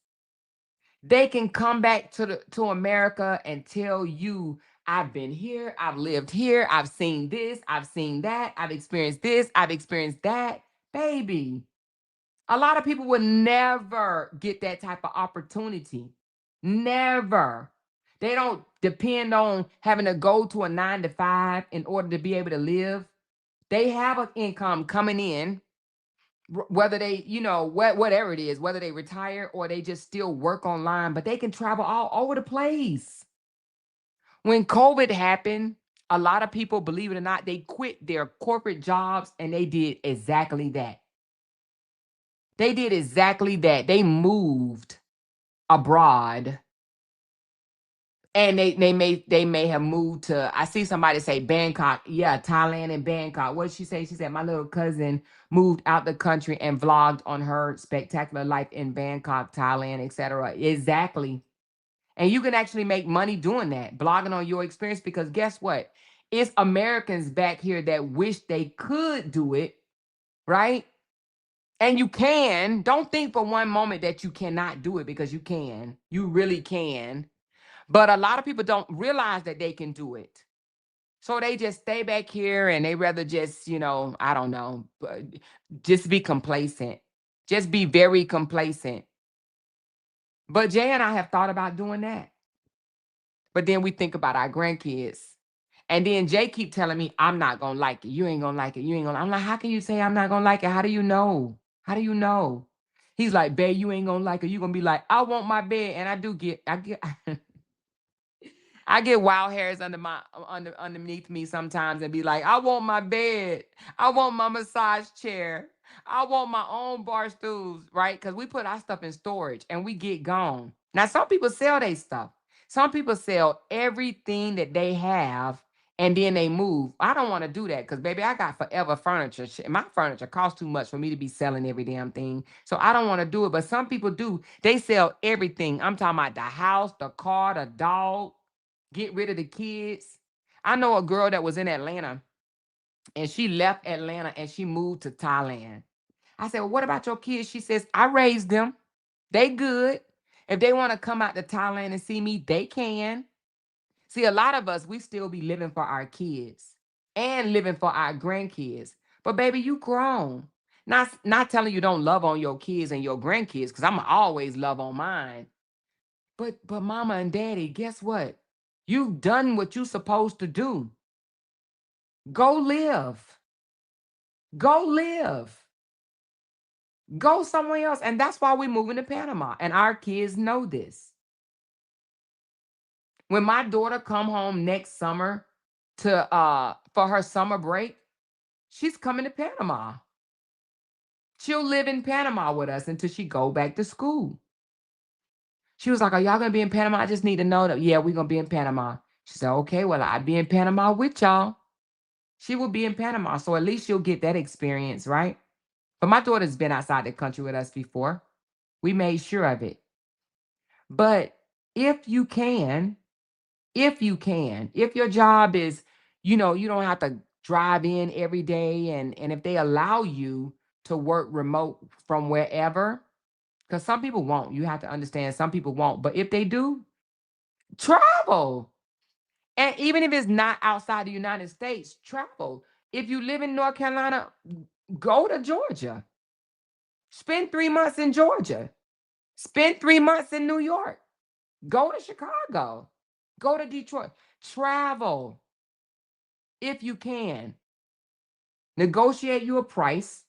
They can come back to America and tell you, I've been here, I've lived here, I've seen this, I've seen that, I've experienced this, I've experienced that. Baby, a lot of people would never get that type of opportunity. Never. They don't depend on having to go to a 9 to 5 in order to be able to live. They have an income coming in, whether they, whatever it is, whether they retire or they just still work online, but they can travel all over the place. When COVID happened, a lot of people, believe it or not, they quit their corporate jobs and they did exactly that. They did exactly that. They moved abroad. And they may have moved to, I see somebody say Bangkok. Yeah, Thailand and Bangkok. What did she say? She said, my little cousin moved out the country and vlogged on her spectacular life in Bangkok, Thailand, etc. Exactly. And you can actually make money doing that, blogging on your experience, because guess what? It's Americans back here that wish they could do it, right? And you can. Don't think for one moment that you cannot do it, because you can. You really can. But a lot of people don't realize that they can do it. So they just stay back here and they rather just, I don't know, just be complacent. Just be very complacent. But Jay and I have thought about doing that. But then we think about our grandkids. And then Jay keep telling me, I'm not going to like it. You ain't going to like it. You ain't going to. I'm like, how can you say I'm not going to like it? How do you know? How do you know? He's like, babe, you ain't going to like it. You going to be like, I want my bed. And I get, I get wild hairs underneath me sometimes and be like, I want my bed. I want my massage chair. I want my own bar stools, right? Because we put our stuff in storage and we get gone. Now, some people sell their stuff. Some people sell everything that they have and then they move. I don't want to do that because, baby, I got forever furniture. My furniture costs too much for me to be selling every damn thing. So I don't want to do it. But some people do. They sell everything. I'm talking about the house, the car, the dog, get rid of the kids. I know a girl that was in Atlanta and she left Atlanta and she moved to Thailand. I said, well, what about your kids? She says, I raised them. They good. If they want to come out to Thailand and see me, they can. See, a lot of us, we still be living for our kids and living for our grandkids. But baby, you grown. Not telling you don't love on your kids and your grandkids, because I'm always love on mine. But mama and daddy, guess what? You've done what you're supposed to do. Go live. Go live. Go somewhere else. And that's why we're moving to Panama. And our kids know this. When my daughter come home next summer to for her summer break, she's coming to Panama. She'll live in Panama with us until she go back to school. She was like, are y'all gonna be in Panama? I just need to know that, yeah, we're gonna be in Panama. She said, okay, well, I'll be in Panama with y'all. She will be in Panama, so at least she'll get that experience, right? But my daughter's been outside the country with us before. We made sure of it. But if you can, if your job is, you don't have to drive in every day, and if they allow you to work remote from wherever, because some people won't. You have to understand, some people won't. But if they do, travel. And even if it's not outside the United States, travel. If you live in North Carolina, go to Georgia. Spend 3 months in Georgia. Spend 3 months in New York. Go to Chicago. Go to Detroit. Travel if you can. Negotiate you a price,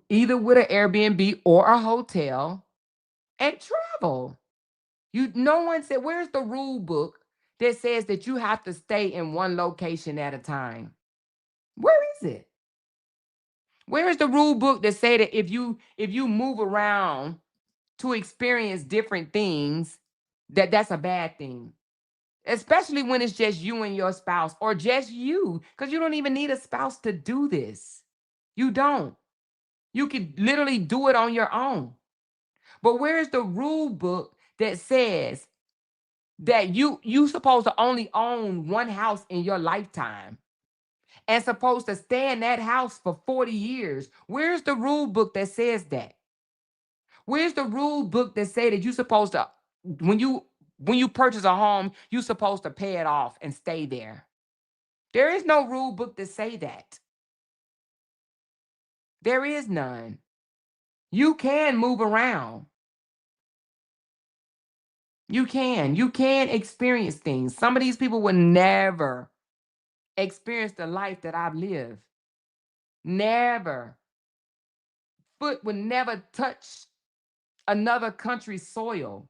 either with an Airbnb or a hotel, and travel. No one said, where's the rule book that says that you have to stay in one location at a time? Where is it? Where is the rule book that say that if you move around to experience different things, that's a bad thing? Especially when it's just you and your spouse, or just you, because you don't even need a spouse to do this. You don't. You could literally do it on your own. But where is the rule book that says that you supposed to only own one house in your lifetime and supposed to stay in that house for 40 years? Where's the rule book that says that? Where's the rule book that say that you supposed to, when you purchase a home, you supposed to pay it off and stay there? There is no rule book to say that. There is none. You can move around. You can. You can experience things. Some of these people will never experience the life that I've lived. Never. Foot would never touch another country's soil.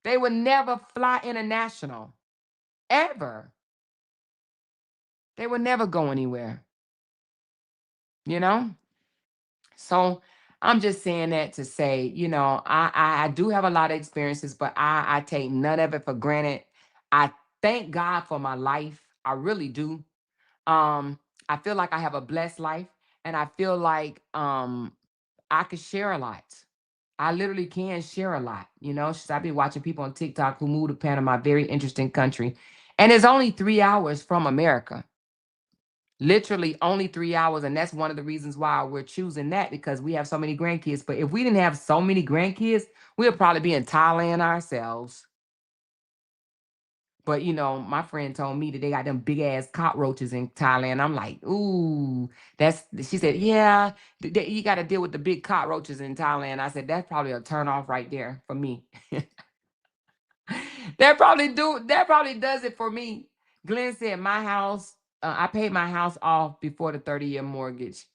They would never fly international. Ever. They would never go anywhere. You know? So I'm just saying that to say, I do have a lot of experiences, but I take none of it for granted. I thank God for my life. I really do. I feel like I have a blessed life, and I feel like I could share a lot. I literally can share a lot. I've been watching people on TikTok who moved to Panama, very interesting country. And it's only 3 hours from America. Literally only 3 hours. And that's one of the reasons why we're choosing that, because we have so many grandkids. But if we didn't have so many grandkids, we'd probably be in Thailand ourselves. But my friend told me that they got them big ass cockroaches in Thailand. I'm like, ooh, she said, yeah, you got to deal with the big cockroaches in Thailand. I said, that's probably a turn off right there for me. That probably does it for me. Glenn said, my house, I paid my house off before the 30-year mortgage.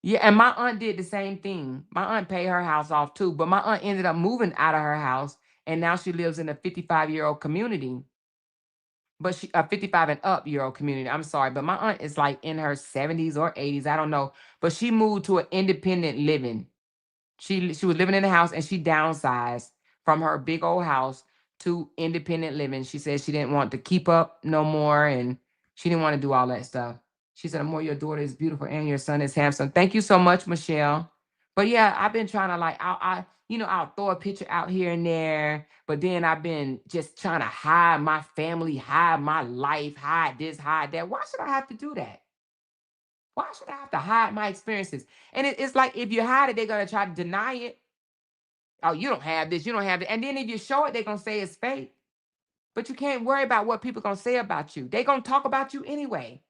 Yeah, and my aunt did the same thing. My aunt paid her house off too, but my aunt ended up moving out of her house, and now she lives in a 55-year-old community. but she 55 and up year old community. I'm sorry, but my aunt is like in her 70s or 80s. I don't know. But she moved to an independent living. She was living in a house and she downsized from her big old house to independent living. She said she didn't want to keep up no more and she didn't want to do all that stuff. She said, "Amor, your daughter is beautiful and your son is handsome." Thank you so much, Michelle. But yeah, I've been trying to like I'll throw a picture out here and there, but then I've been just trying to hide my family, hide my life, hide this, hide that. Why should I have to do that? Why should I have to hide my experiences? And it's like if you hide it, they're gonna try to deny it. Oh, you don't have this, you don't have it. And then if you show it, they're gonna say it's fake. But you can't worry about what people gonna say about you. They're gonna talk about you anyway.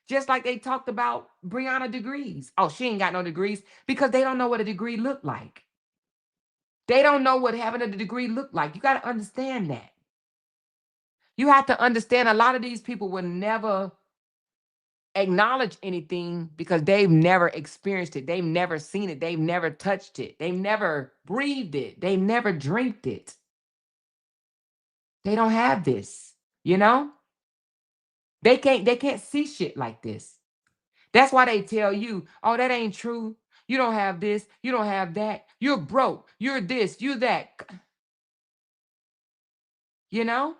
Just like they talked about Brianna degrees. Oh, she ain't got no degrees because they don't know what a degree looked like. They don't know what having a degree looked like. You got to understand that. You have to understand a lot of these people will never acknowledge anything because they've never experienced it. They've never seen it. They've never touched it. They've never breathed it. They've never drank it. They don't have this, you know? They can't see shit like this. That's why they tell you, "Oh, that ain't true. You don't have this. You don't have that. You're broke. You're this, you that." You know?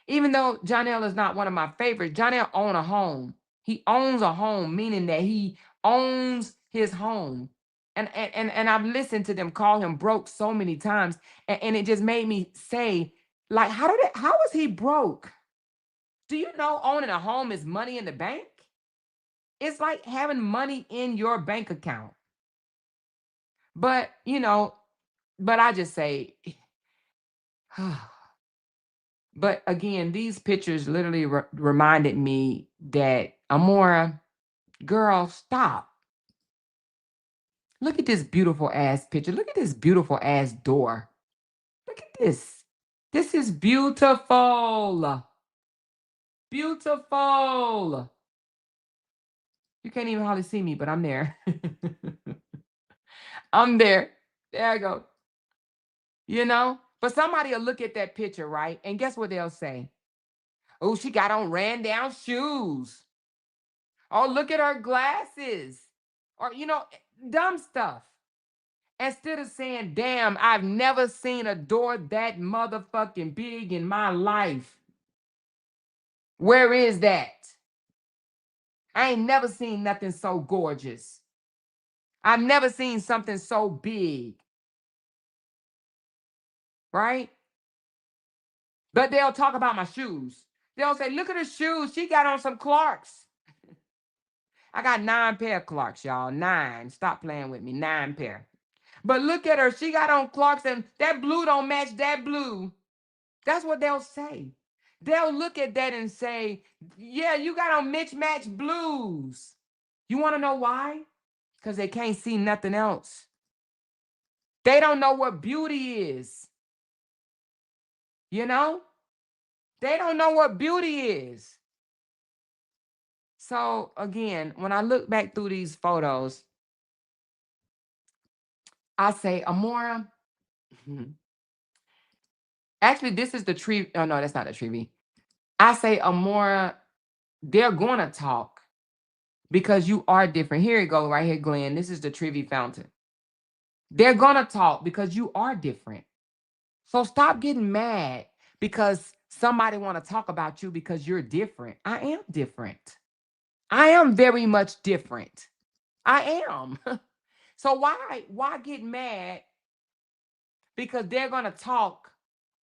Even though Jonell is not one of my favorites, Jonell owns a home. He owns a home, meaning that he owns his home. And I've listened to them call him broke so many times, and it just made me say, like, how is he broke? Do you know owning a home is money in the bank? It's like having money in your bank account. But but I just say, but again, these pictures literally reminded me that Amora, girl, stop. Look at this beautiful ass picture. Look at this beautiful ass door. Look at this. This is beautiful. Beautiful. You can't even hardly see me, but I'm there. I'm there. There I go. But somebody will look at that picture, right? And guess what they'll say? "Oh, she got on ran down shoes. Oh, look at her glasses." Or, dumb stuff. Instead of saying, "Damn, I've never seen a door that motherfucking big in my life. Where is that? I ain't never seen nothing so gorgeous. I've never seen something so big." Right? But they'll talk about my shoes. They'll say, "Look at her shoes. She got on some Clarks." I got 9 pair of Clarks, y'all. 9. Stop playing with me. 9 pair. But look at her. She got on Clarks and that blue don't match that blue. That's what they'll say. They'll look at that and say, "Yeah, you got on mismatched blues." You want to know why? Because they can't see nothing else. They don't know what beauty is. You know? They don't know what beauty is. So again, when I look back through these photos, I say, Amora, actually, this is the tree. Oh, no, that's not the tree. I say, Amora, they're going to talk because you are different. Here you go, right here, Glenn. This is the Trivy fountain. They're going to talk because you are different. So stop getting mad because somebody want to talk about you because you're different. I am different. I am very much different. I am. So why get mad because they're going to talk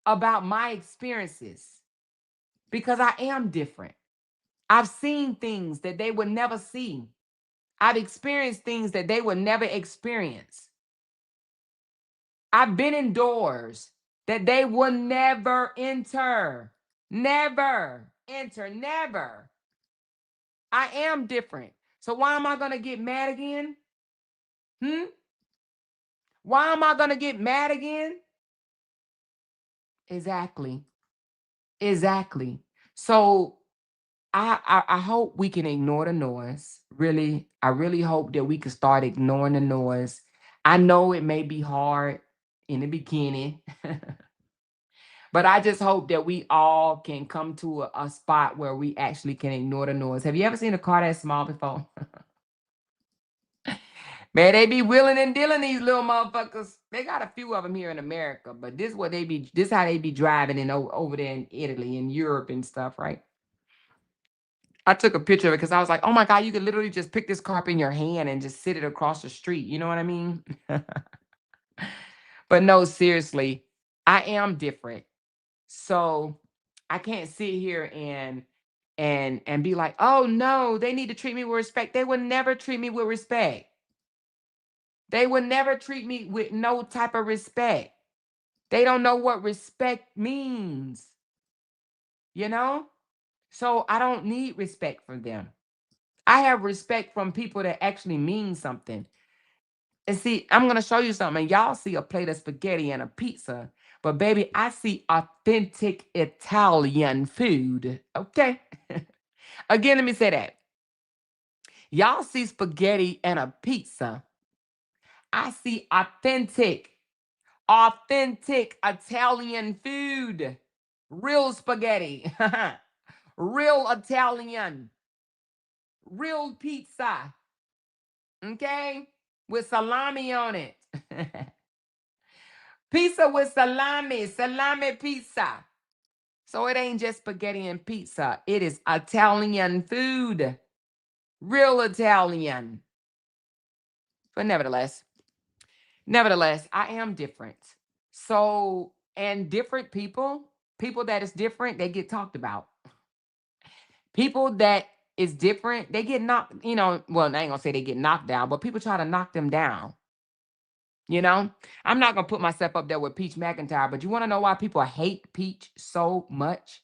about my experiences? Because I am different. I've seen things that they would never see. I've experienced things that they would never experience. I've been in doors that they will never enter. Never enter. Never. I am different. So why am I going to get mad again? Why am I going to get mad again? Exactly. Exactly. So I hope we can ignore the noise. Really, I really hope that we can start ignoring the noise. I know it may be hard in the beginning, But I just hope that we all can come to a spot where we actually can ignore the noise. Have you ever seen a car that small before? Man, they be wheeling and dealing these little motherfuckers. They got a few of them here in America, but this how they be driving in over there in Italy and Europe and stuff, right? I took a picture of it because I was like, oh my God, you could literally just pick this car up in your hand and just sit it across the street. You know what I mean? But no, seriously, I am different. So I can't sit here and be like, oh no, they need to treat me with respect. They would never treat me with respect. They would never treat me with no type of respect. They don't know what respect means, you know? So I don't need respect from them. I have respect from people that actually mean something. And see, I'm going to show you something. Y'all see a plate of spaghetti and a pizza. But baby, I see authentic Italian food. Okay? Again, let me say that. Y'all see spaghetti and a pizza. I see authentic Italian food. Real spaghetti. Real Italian. Real pizza. Okay? With salami on it. Pizza with salami pizza. So it ain't just spaghetti and pizza. It is Italian food. Real Italian. But nevertheless, I am different. So, and different people that is different, they get talked about. People that is different, they get knocked, well, I ain't gonna say they get knocked down, but people try to knock them down. You know, I'm not gonna put myself up there with Peach McIntyre, but you want to know why people hate Peach so much?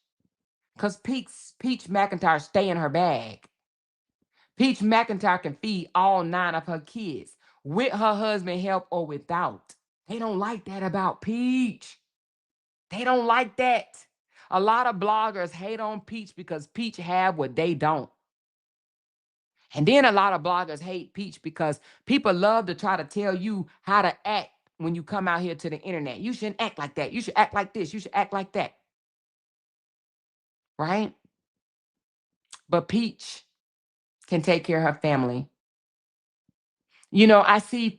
Because Peach McIntyre stay in her bag. Peach McIntyre can feed all 9 of her kids with her husband help or without. They don't like that about Peach. They don't like that. A lot of bloggers hate on Peach because Peach have what they don't. And then a lot of bloggers hate Peach because people love to try to tell you how to act when you come out here to the internet. You shouldn't act like that. You should act like this. You should act like that. Right? But Peach can take care of her family. I see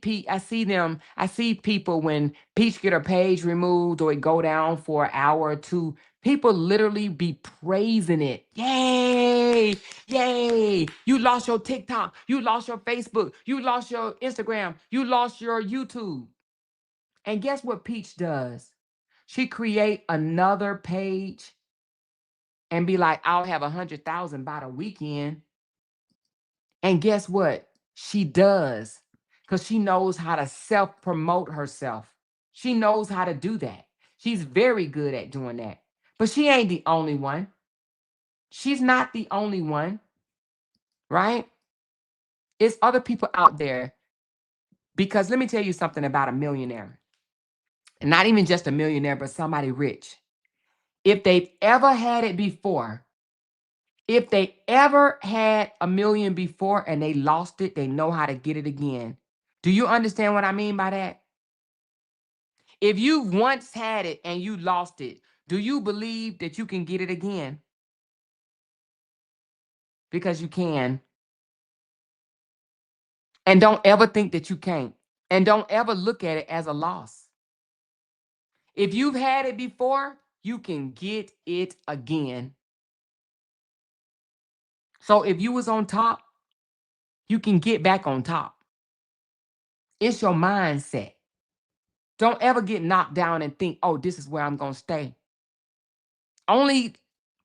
people when Peach get her page removed or it go down for an hour or two, people literally be praising it. Yay! Yay! You lost your TikTok, you lost your Facebook, you lost your Instagram, you lost your YouTube. And guess what Peach does? She create another page and be like, I'll have 100,000 by the weekend. And guess what? She does because she knows how to self promote herself. She knows how to do that. She's very good at doing that. But she ain't the only one. She's not the only one, right? It's other people out there. Because let me tell you something about a millionaire. And not even just a millionaire, but somebody rich. If they've ever had it before, if they ever had a million before and they lost it, they know how to get it again. Do you understand what I mean by that? If you once had it and you lost it, do you believe that you can get it again? Because you can. And don't ever think that you can't. And don't ever look at it as a loss. If you've had it before, you can get it again. So if you was on top, you can get back on top. It's your mindset. Don't ever get knocked down and think, oh, this is where I'm going to stay. Only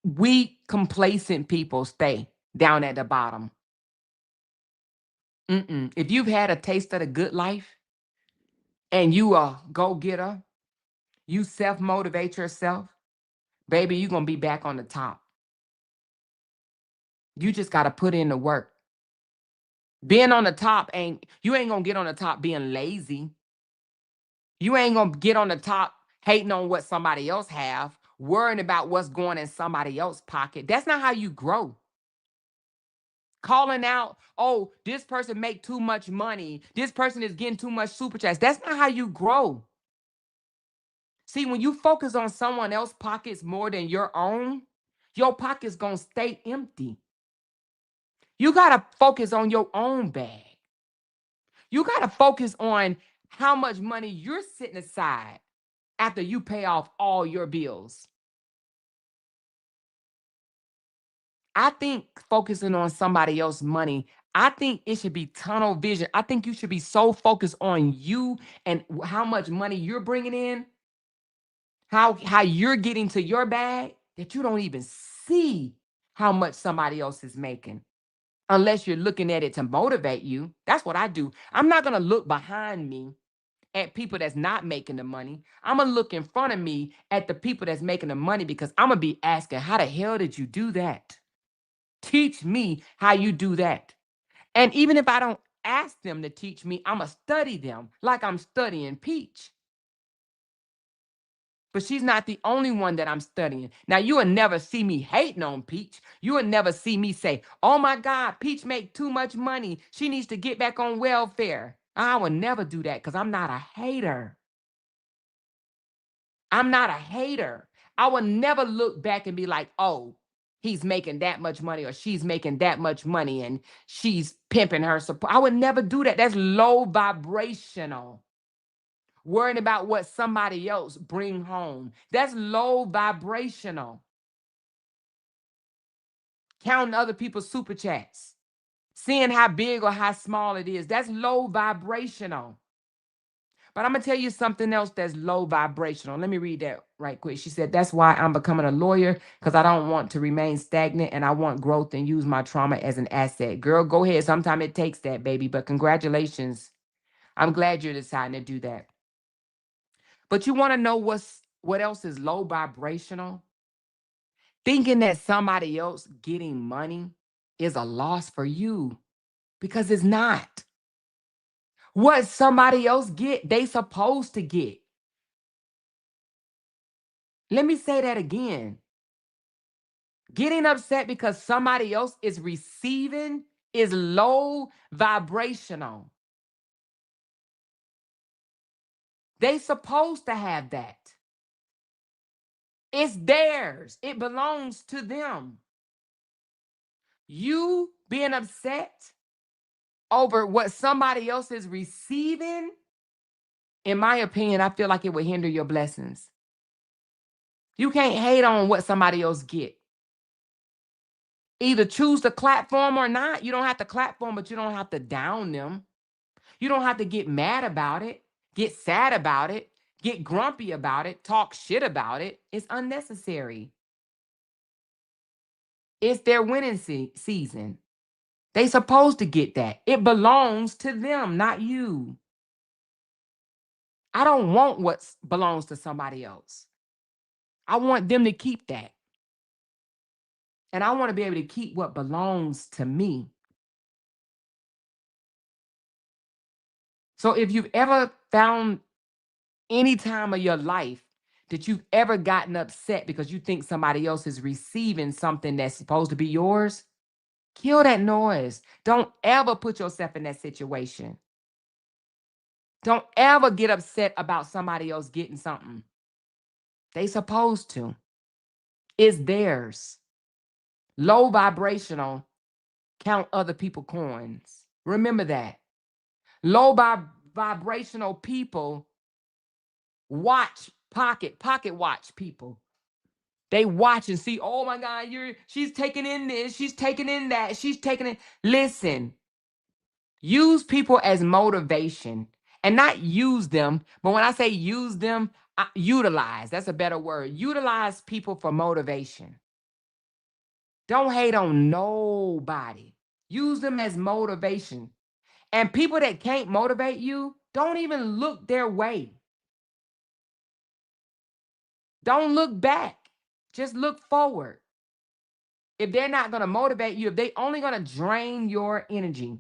weak, complacent people stay down at the bottom. If you've had a taste of the good life and you a go-getter, you self-motivate yourself, baby, you're going to be back on the top. You just got to put in the work. Being on the top you ain't going to get on the top being lazy. You ain't going to get on the top hating on what somebody else have, worrying about what's going in somebody else's pocket. That's not how you grow. Calling out, oh, this person make too much money. This person is getting too much super chats. That's not how you grow. See, when you focus on someone else's pockets more than your own, your pocket's going to stay empty. You got to focus on your own bag. You got to focus on how much money you're sitting aside after you pay off all your bills. I think focusing on somebody else's money, I think it should be tunnel vision. I think you should be so focused on you and how much money you're bringing in, how you're getting to your bag, that you don't even see how much somebody else is making. Unless you're looking at it to motivate you. That's what I do. I'm not going to look behind me at people that's not making the money. I'm going to look in front of me at the people that's making the money, because I'm going to be asking, how the hell did you do that? Teach me how you do that. And even if I don't ask them to teach me, I'm going to study them like I'm studying Peach. But she's not the only one that I'm studying. Now, you will never see me hating on Peach. You will never see me say, oh my God, Peach make too much money. She needs to get back on welfare. I will never do that, because I'm not a hater. I'm not a hater. I will never look back and be like, oh, he's making that much money, or she's making that much money and she's pimping her support. I would never do that. That's low vibrational. Worrying about what somebody else bring home. That's low vibrational. Counting other people's super chats. Seeing how big or how small it is. That's low vibrational. But I'm going to tell you something else that's low vibrational. Let me read that right quick. She said, that's why I'm becoming a lawyer, because I don't want to remain stagnant and I want growth and use my trauma as an asset. Girl, go ahead. Sometimes it takes that, baby. But congratulations. I'm glad you're deciding to do that. But you want to know what else is low vibrational? Thinking that somebody else getting money is a loss for you, because it's not. What somebody else get, they supposed to get. Let me say that again. Getting upset because somebody else is receiving is low vibrational. They supposed to have that. It's theirs. It belongs to them. You being upset over what somebody else is receiving, in my opinion, I feel like it would hinder your blessings. You can't hate on what somebody else get. Either choose to clap for them or not. You don't have to clap for them, but you don't have to down them. You don't have to get mad about it, get sad about it, get grumpy about it, talk shit about it. It's unnecessary. It's their winning season. They supposed to get that. It belongs to them, not you. I don't want what belongs to somebody else. I want them to keep that. And I want to be able to keep what belongs to me. So if you've ever found any time of your life that you've ever gotten upset because you think somebody else is receiving something that's supposed to be yours, kill that noise. Don't ever put yourself in that situation. Don't ever get upset about somebody else getting something. They supposed to. It's theirs. Low vibrational, count other people's coins. Remember that. Low vibrational people watch pocket watch people. They watch and see, oh my God, she's taking in this, she's taking in that, she's taking it. Listen, use people as motivation, and not use them. But when I say use them, utilize. That's a better word. Utilize people for motivation. Don't hate on nobody. Use them as motivation. And people that can't motivate you, don't even look their way. Don't look back. Just look forward. If they're not going to motivate you, if they only going to drain your energy,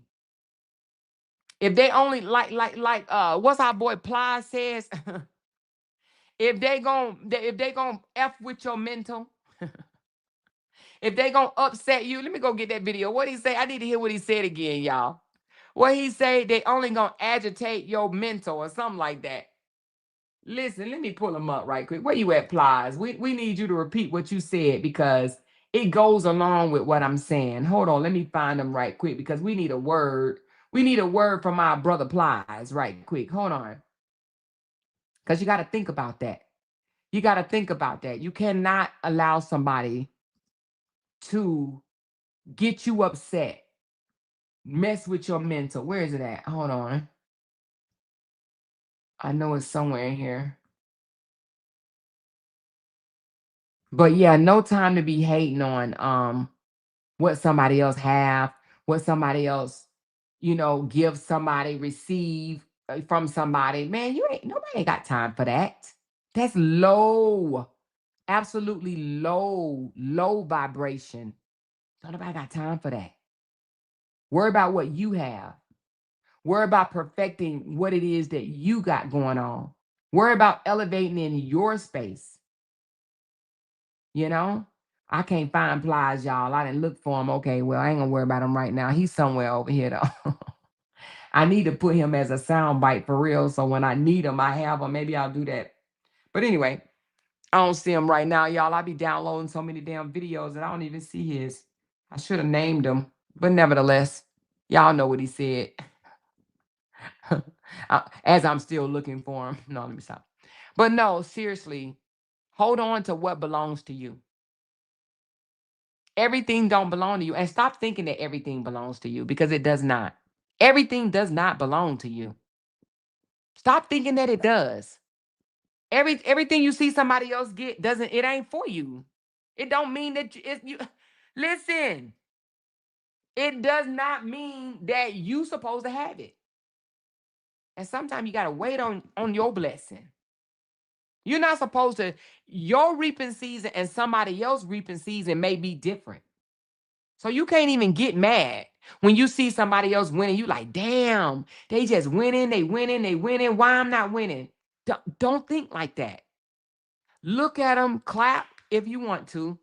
if they only like what's our boy Ply says, if they gonna F with your mental, if they gonna upset you, let me go get that video. What he say? I need to hear what he said again, y'all. What he say? They only gonna agitate your mental or something like that. Listen, let me pull them up right quick. Where you at, Plies? We need you to repeat what you said because it goes along with what I'm saying. Hold on, let me find them right quick because we need a word. We need a word from our brother Plies right quick. Hold on. Because you got to think about that. You got to think about that. You cannot allow somebody to get you upset, mess with your mental. Where is it at? Hold on. I know it's somewhere in here. But yeah, no time to be hating on what somebody else have, what somebody else, give somebody, receive from somebody. Man, nobody ain't got time for that. That's low, absolutely low vibration. Don't nobody got time for that. Worry about what you have. Worry about perfecting what it is that you got going on. Worry about elevating in your space. You know, I can't find Plies, y'all. I didn't look for him. Okay, well, I ain't gonna worry about him right now. He's somewhere over here, though. I need to put him as a sound bite for real. So when I need him, I have him. Maybe I'll do that. But anyway, I don't see him right now, y'all. I be downloading so many damn videos that I don't even see his. I should have named him. But nevertheless, y'all know what he said. As I'm still looking for him. No, let me stop. But no, seriously, hold on to what belongs to you. Everything don't belong to you. And stop thinking that everything belongs to you because it does not. Everything does not belong to you. Stop thinking that it does. Everything you see somebody else get it ain't for you. It don't mean that you listen. It does not mean that you supposed to have it. And sometimes you gotta wait on your blessing. You're not supposed to, your reaping season and somebody else reaping season may be different. So you can't even get mad when you see somebody else winning. You like, damn, they just winning, they winning, they winning. Why I'm not winning? Don't think like that. Look at them, clap if you want to,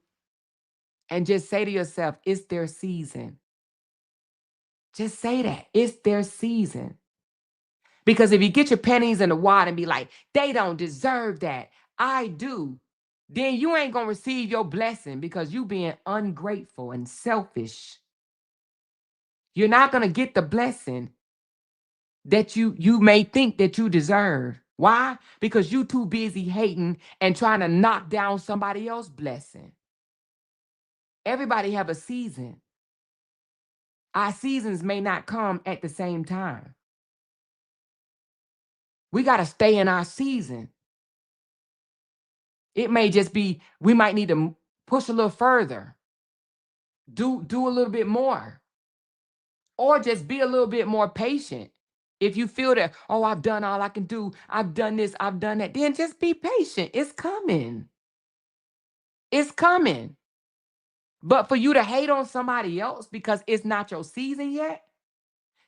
and just say to yourself, it's their season. Just say that. It's their season. Because if you get your pennies in the wad and be like, they don't deserve that, I do, then you ain't going to receive your blessing because you being ungrateful and selfish. You're not going to get the blessing that you may think that you deserve. Why? Because you too busy hating and trying to knock down somebody else's blessing. Everybody have a season. Our seasons may not come at the same time. We got to stay in our season. It may just be, we might need to push a little further. Do a little bit more. Or just be a little bit more patient. If you feel that, oh, I've done all I can do, I've done this, I've done that, then just be patient. It's coming. It's coming. But for you to hate on somebody else because it's not your season yet,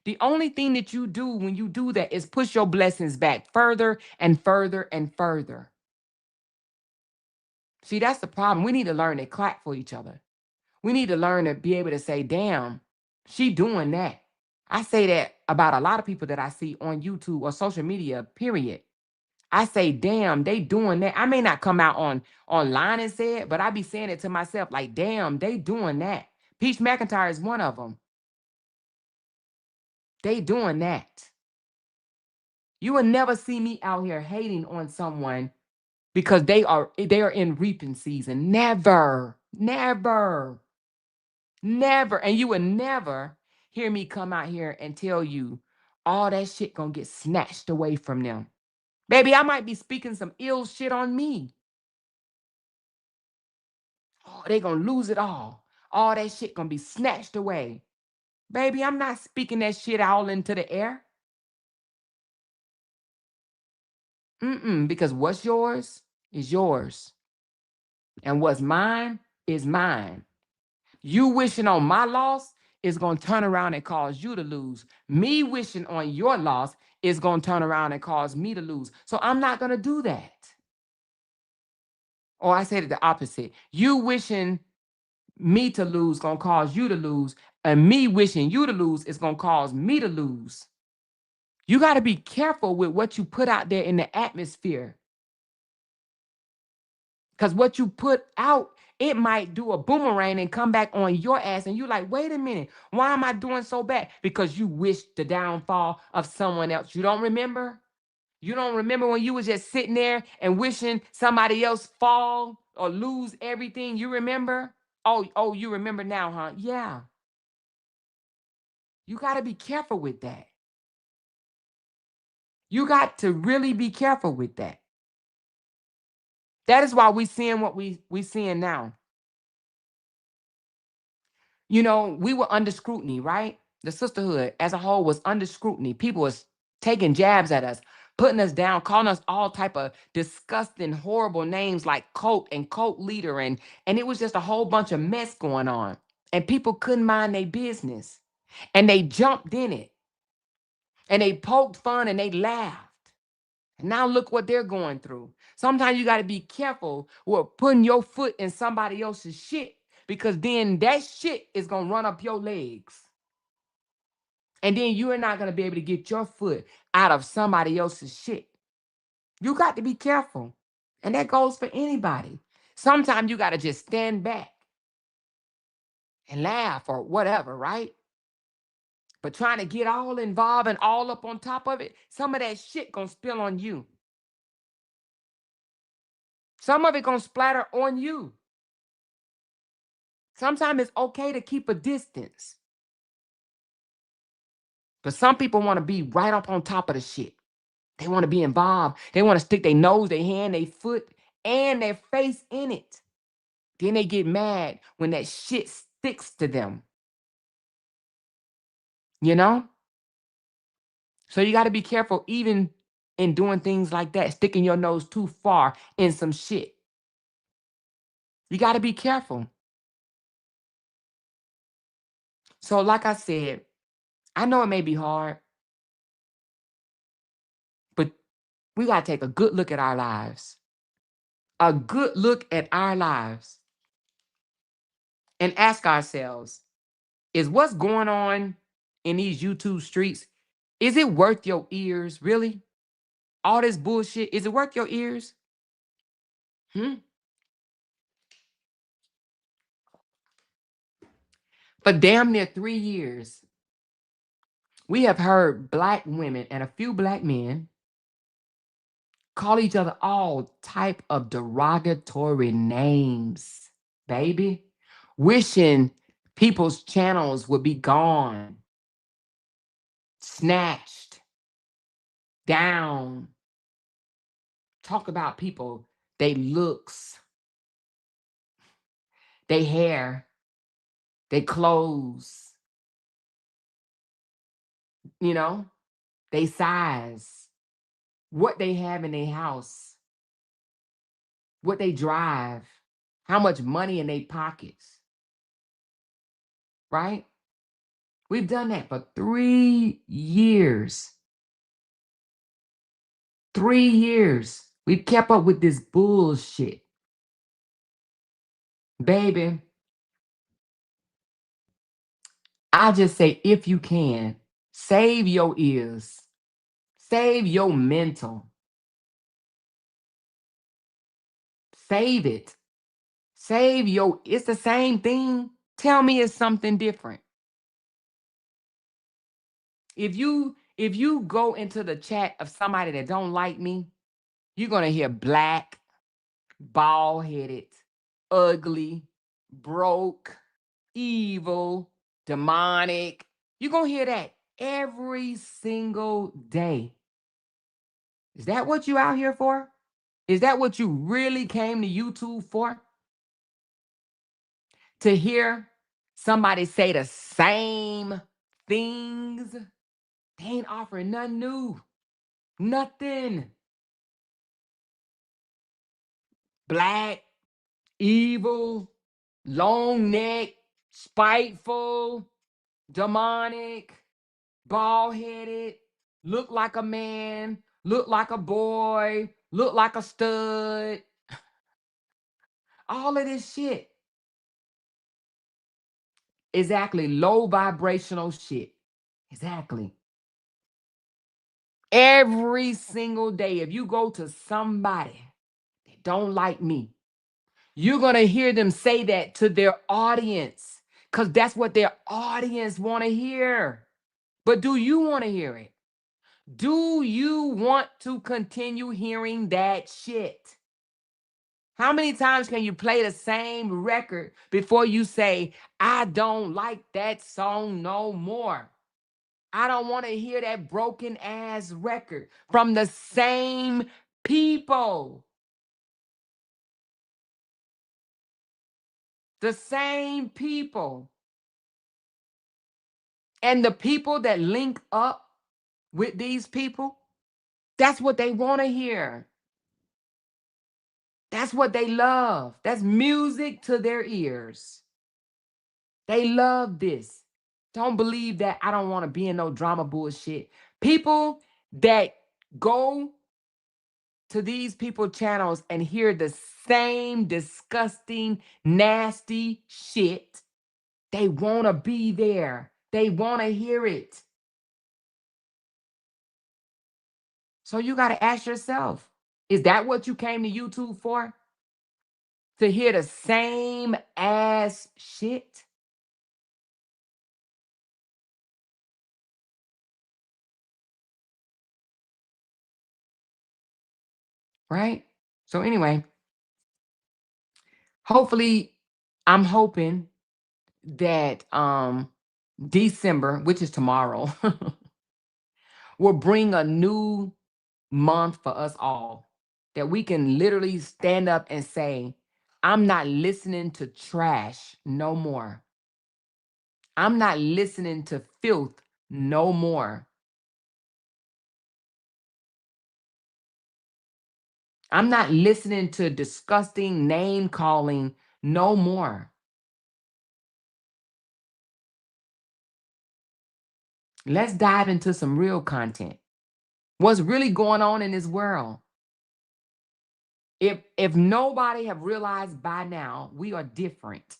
the only thing that you do when you do that is push your blessings back further and further and further. See, that's the problem. We need to learn to clap for each other. We need to learn to be able to say, damn, she doing that. I say that about a lot of people that I see on YouTube or social media, period. I say, damn, they doing that. I may not come out online and say it, but I be saying it to myself like, damn, they doing that. Peach McIntyre is one of them. They doing that. You will never see me out here hating on someone because they are in reaping season. Never, never, never. And you will never hear me come out here and tell you all that shit gonna get snatched away from them. Baby, I might be speaking some ill shit on me. Oh, they gonna lose it all. All that shit gonna be snatched away. Baby, I'm not speaking that shit all into the air. Because what's yours is yours. And what's mine is mine. You wishing on my loss is going to turn around and cause you to lose. Me wishing on your loss is going to turn around and cause me to lose. So I'm not going to do that. Or I said it the opposite. You wishing me to lose going to cause you to lose. And me wishing you to lose is going to cause me to lose. You got to be careful with what you put out there in the atmosphere. Because what you put out, it might do a boomerang and come back on your ass. And you're like, wait a minute, why am I doing so bad? Because you wish the downfall of someone else. You don't remember? You don't remember when you was just sitting there and wishing somebody else fall or lose everything? You remember? Oh, you remember now, huh? Yeah. You got to be careful with that. You got to really be careful with that. That is why we seeing what we seeing now. You know, we were under scrutiny, right? The sisterhood as a whole was under scrutiny. People was taking jabs at us, putting us down, calling us all type of disgusting, horrible names like cult and cult leader, and it was just a whole bunch of mess going on. And people couldn't mind their business. And they jumped in it. And they poked fun and they laughed. And now look what they're going through. Sometimes you got to be careful with putting your foot in somebody else's shit, because then that shit is going to run up your legs. And then you are not going to be able to get your foot out of somebody else's shit. You got to be careful. And that goes for anybody. Sometimes you got to just stand back and laugh or whatever, right? But trying to get all involved and all up on top of it, some of that shit going to spill on you. Some of it going to splatter on you. Sometimes it's okay to keep a distance. But some people want to be right up on top of the shit. They want to be involved. They want to stick their nose, their hand, their foot, and their face in it. Then they get mad when that shit sticks to them. You know? So you got to be careful even in doing things like that, sticking your nose too far in some shit. You got to be careful. So like I said, I know it may be hard, but we got to take a good look at our lives. A good look at our lives and ask ourselves, is what's going on in these YouTube streets, is it worth your ears, really? All this bullshit, is it worth your ears? For damn near 3 years, we have heard Black women and a few Black men call each other all type of derogatory names, baby. Wishing people's channels would be gone, snatched, down. Talk about people, they looks, they hair, they clothes, you know, they size, what they have in their house, what they drive, how much money in their pockets, right? We've done that for 3 years. 3 years. We've kept up with this bullshit. Baby, I just say, if you can, save your ears, save your mental, save it. Save your, it's the same thing. Tell me it's something different. If you go into the chat of somebody that don't like me, you're gonna hear black, bald-headed, ugly, broke, evil, demonic. You're gonna hear that every single day. Is that what you out here for? Is that what you really came to YouTube for? To hear somebody say the same things? They ain't offering nothing new. Nothing. Black, evil, long neck, spiteful, demonic, bald headed, look like a man, look like a boy, look like a stud. All of this shit. Exactly. Low vibrational shit. Exactly. Every single day, if you go to somebody that don't like me, You're going to hear them say that to their audience because that's what their audience want to hear. But do you want to hear it? Do you want to continue hearing that shit? How many times can you play the same record before you say, I don't like that song no more? I don't want to hear that broken ass record from the same people. The same people. And the people that link up with these people, that's what they want to hear. That's what they love. That's music to their ears. They love this. Don't believe that I don't want to be in no drama bullshit. People that go to these people channels and hear the same disgusting, nasty shit, they want to be there. They want to hear it. So you got to ask yourself, is that what you came to YouTube for? To hear the same ass shit? Right? So anyway, hopefully, I'm hoping that December, which is tomorrow, will bring a new month for us all. That we can literally stand up and say, I'm not listening to trash no more. I'm not listening to filth no more. I'm not listening to disgusting name calling no more. Let's dive into some real content. What's really going on in this world? If nobody have realized by now, we are different.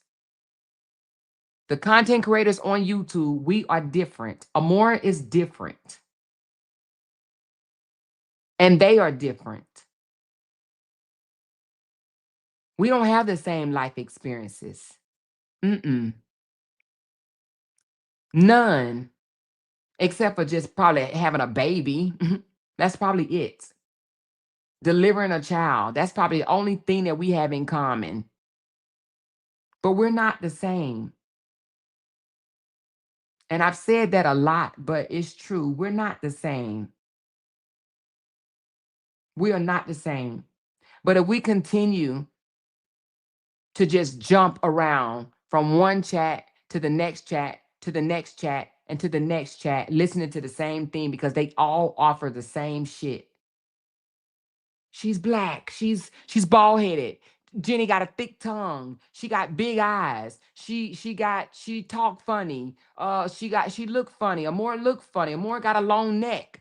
The content creators on YouTube, we are different. Amora is different. And they are different. We don't have the same life experiences. Mm-mm. None. Except for just probably having a baby. That's probably it. Delivering a child. That's probably the only thing that we have in common. But we're not the same. And I've said that a lot, but it's true. We're not the same. We are not the same. But if we continue to just jump around from one chat to the next chat to the next chat and to the next chat, listening to the same thing because they all offer the same shit. She's black. She's bald-headed. Jenny got a thick tongue. She got big eyes. She talk funny. She look funny. Amore look funny. Amore got a long neck.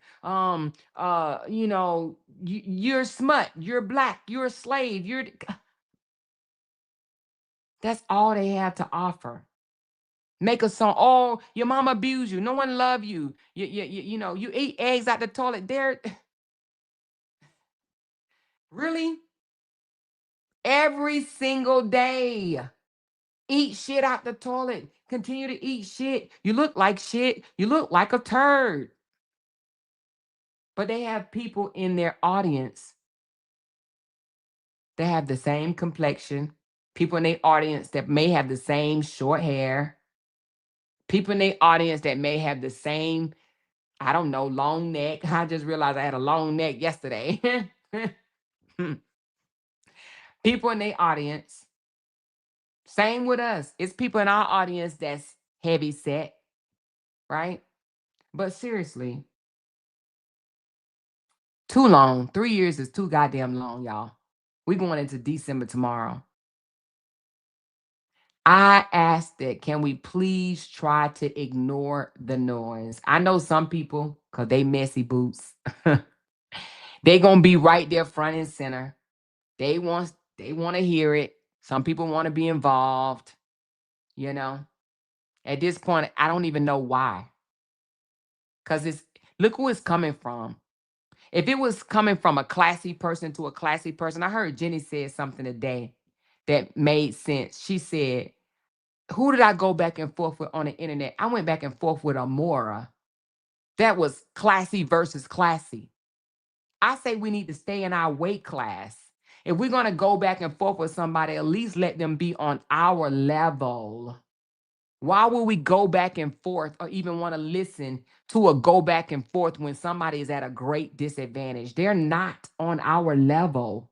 You're smut. You're black. You're a slave. That's all they have to offer. Make a song. Oh, your mama abused you. No one love you. You eat eggs out the toilet. There, really? Every single day. Eat shit out the toilet. Continue to eat shit. You look like shit. You look like a turd. But they have people in their audience that have the same complexion. People in their audience that may have the same short hair. People in their audience that may have the same, I don't know, long neck. I just realized I had a long neck yesterday. People in their audience. Same with us. It's people in our audience that's heavy set, right? But seriously, too long. 3 years is too goddamn long, y'all. We going into December tomorrow. I asked that, can we please try to ignore the noise? I know some people, because they messy boots, they going to be right there front and center. They want to hear it. Some people want to be involved, you know. At this point, I don't even know why. Because look who it's coming from. If it was coming from a classy person to a classy person, I heard Jenny said something today that made sense. She said, who did I go back and forth with on the internet? I went back and forth with Amora. That was classy versus classy. I say we need to stay in our weight class. If we're going to go back and forth with somebody, at least let them be on our level. Why would we go back and forth or even want to listen to a go back and forth when somebody is at a great disadvantage? They're not on our level.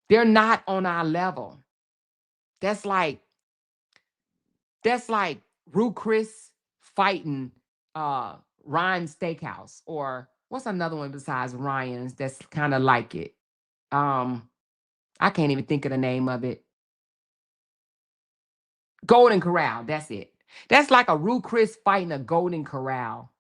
They're not on our level. That's like Ruth Chris fighting Ryan Steakhouse, or what's another one besides Ryan's that's kind of like it. I can't even think of the name of it. Golden Corral, that's it. That's like a Ruth Chris fighting a Golden Corral.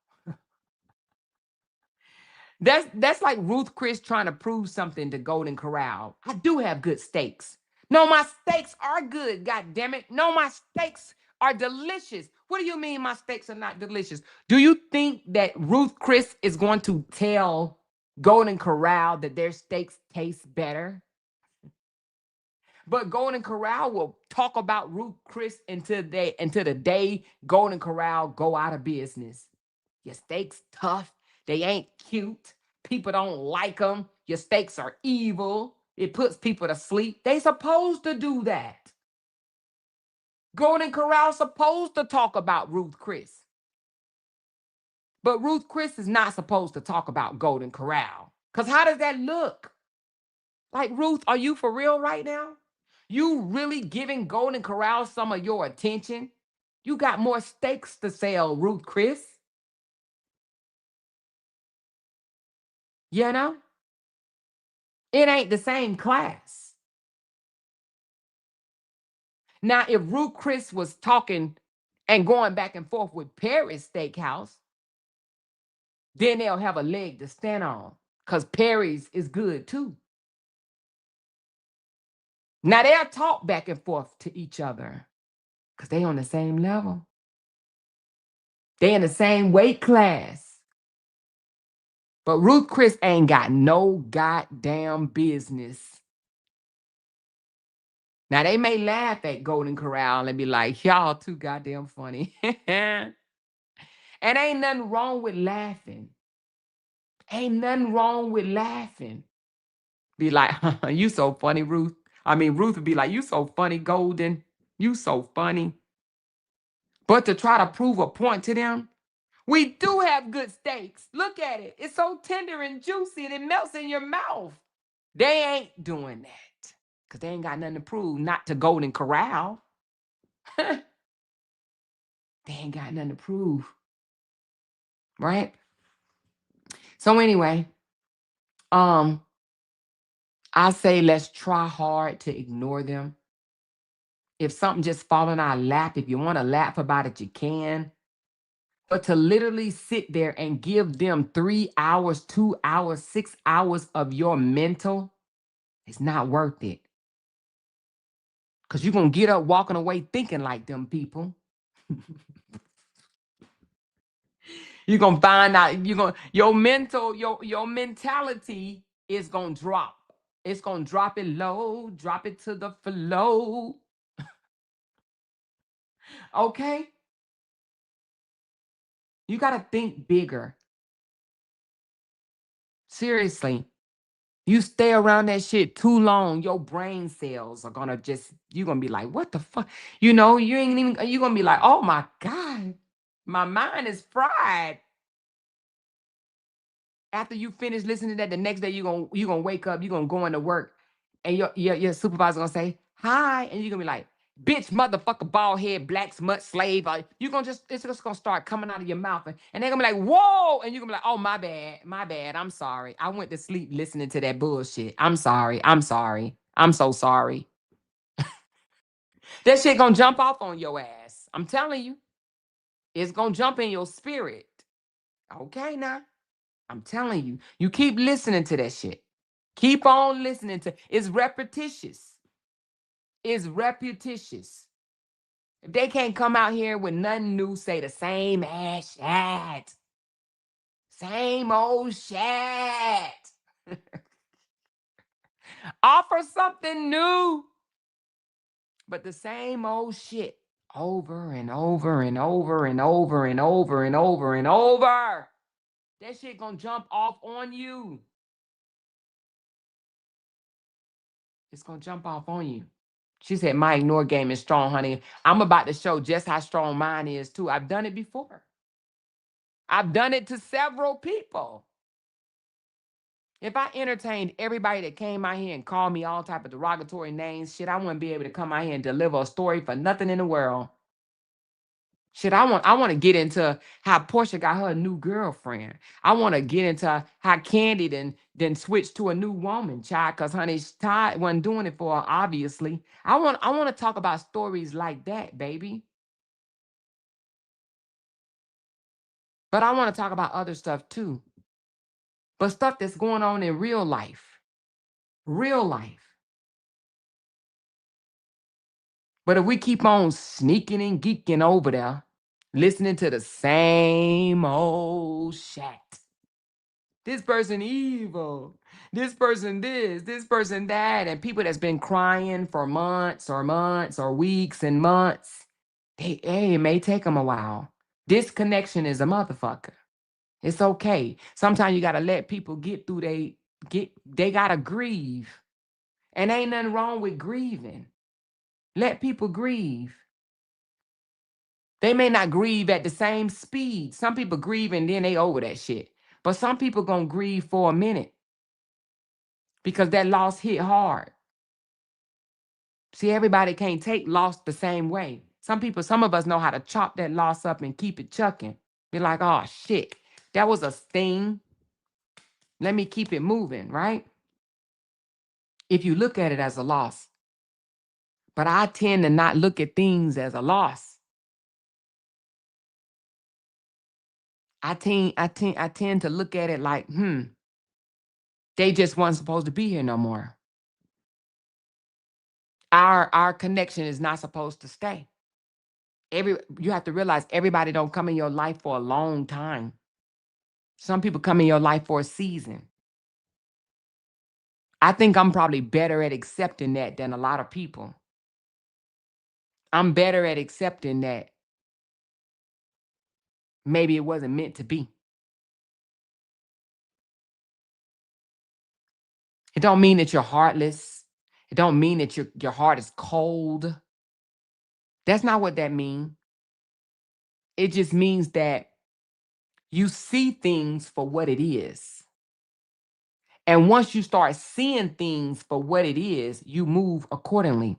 That's like Ruth Chris trying to prove something to Golden Corral. I do have good steaks. No, my steaks are good, god damn it. No, my steaks are delicious. What do you mean my steaks are not delicious? Do you think that Ruth Chris is going to tell Golden Corral that their steaks taste better? But Golden Corral will talk about Ruth Chris until the day Golden Corral go out of business. Your steaks tough. They ain't cute. People don't like them. Your steaks are evil. It puts people to sleep. They supposed to do that. Golden Corral supposed to talk about Ruth Chris. But Ruth Chris is not supposed to talk about Golden Corral. Because how does that look? Like, Ruth, are you for real right now? You really giving Golden Corral some of your attention? You got more steaks to sell, Ruth Chris. You know? It ain't the same class. Now, if Ruth Chris was talking and going back and forth with Perry's Steakhouse, then they'll have a leg to stand on. Because Perry's is good too. Now they'll talk back and forth to each other because they on the same level. They in the same weight class. But Ruth Chris ain't got no goddamn business. Now they may laugh at Golden Corral and be like, y'all too goddamn funny. And ain't nothing wrong with laughing. Ain't nothing wrong with laughing. Be like, you so funny, Ruth. I mean, Ruth would be like, you so funny, Golden. You so funny. But to try to prove a point to them, we do have good steaks. Look at it. It's so tender and juicy and it melts in your mouth. They ain't doing that because they ain't got nothing to prove, not to Golden Corral. They ain't got nothing to prove. Right? So anyway, I say let's try hard to ignore them. If something just fall in our lap, if you want to laugh about it, you can. But to literally sit there and give them 3 hours, 2 hours, 6 hours of your mental, it's not worth it. Because you're going to get up walking away thinking like them people. You're going to find out, your mentality is going to drop. It's going to drop it low, drop it to the flow. Okay? You got to think bigger. Seriously. You stay around that shit too long, your brain cells are gonna you're gonna be like, what the fuck? You ain't even, you're gonna be like, oh my God, my mind is fried. After you finish listening to that, the next day you're gonna wake up, you're gonna go into work, and your supervisor gonna say, hi, and you're gonna be like, bitch, motherfucker, bald head, black smut slave. It's just gonna start coming out of your mouth, and they're gonna be like, whoa, and you're gonna be like, oh, my bad, I'm sorry. I went to sleep listening to that bullshit. I'm sorry, I'm so sorry. That shit gonna jump off on your ass. I'm telling you, it's gonna jump in your spirit. Okay, now, I'm telling you, you keep listening to that shit. Keep on listening to it's repetitious. It's repetitious. If they can't come out here with nothing new, say the same ass shit. Same old shit. Offer something new. But the same old shit over and over and over and over and over and over and over. That shit gonna jump off on you. It's gonna jump off on you. She said, my ignore game is strong, honey. I'm about to show just how strong mine is, too. I've done it before. I've done it to several people. If I entertained everybody that came out here and called me all type of derogatory names, shit, I wouldn't be able to come out here and deliver a story for nothing in the world. Shit, I want to get into how Portia got her a new girlfriend. I want to get into how Candy then switched to a new woman, child, because honey, Todd wasn't doing it for her, obviously. I want to talk about stories like that, baby. But I want to talk about other stuff too. But stuff that's going on in real life. Real life. But if we keep on sneaking and geeking over there, listening to the same old shit. This person evil. This person this person that. And people that's been crying for months or weeks and months. It may take them a while. Disconnection is a motherfucker. It's okay. Sometimes you gotta let people get through they gotta grieve. And ain't nothing wrong with grieving. Let people grieve. They may not grieve at the same speed. Some people grieve and then they over that shit. But some people gonna grieve for a minute because that loss hit hard. See, everybody can't take loss the same way. Some of us know how to chop that loss up and keep it chucking. Be like, oh shit, that was a sting. Let me keep it moving, right? If you look at it as a loss. But I tend to not look at things as a loss. I tend to look at it like, they just weren't supposed to be here no more. Our connection is not supposed to stay. You have to realize everybody don't come in your life for a long time. Some people come in your life for a season. I think I'm probably better at accepting that than a lot of people. I'm better at accepting that maybe it wasn't meant to be. It don't mean that you're heartless. It don't mean that your heart is cold. That's not what that means. It just means that you see things for what it is. And once you start seeing things for what it is, you move accordingly.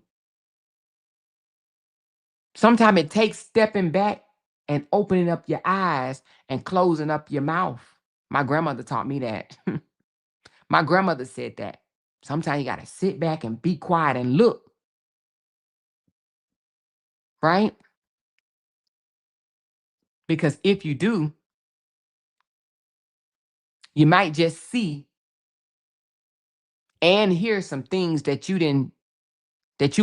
Sometimes it takes stepping back and opening up your eyes and closing up your mouth. My grandmother taught me that. My grandmother said that. Sometimes you got to sit back and be quiet and look. Right? Because if you do, you might just see and hear some things that you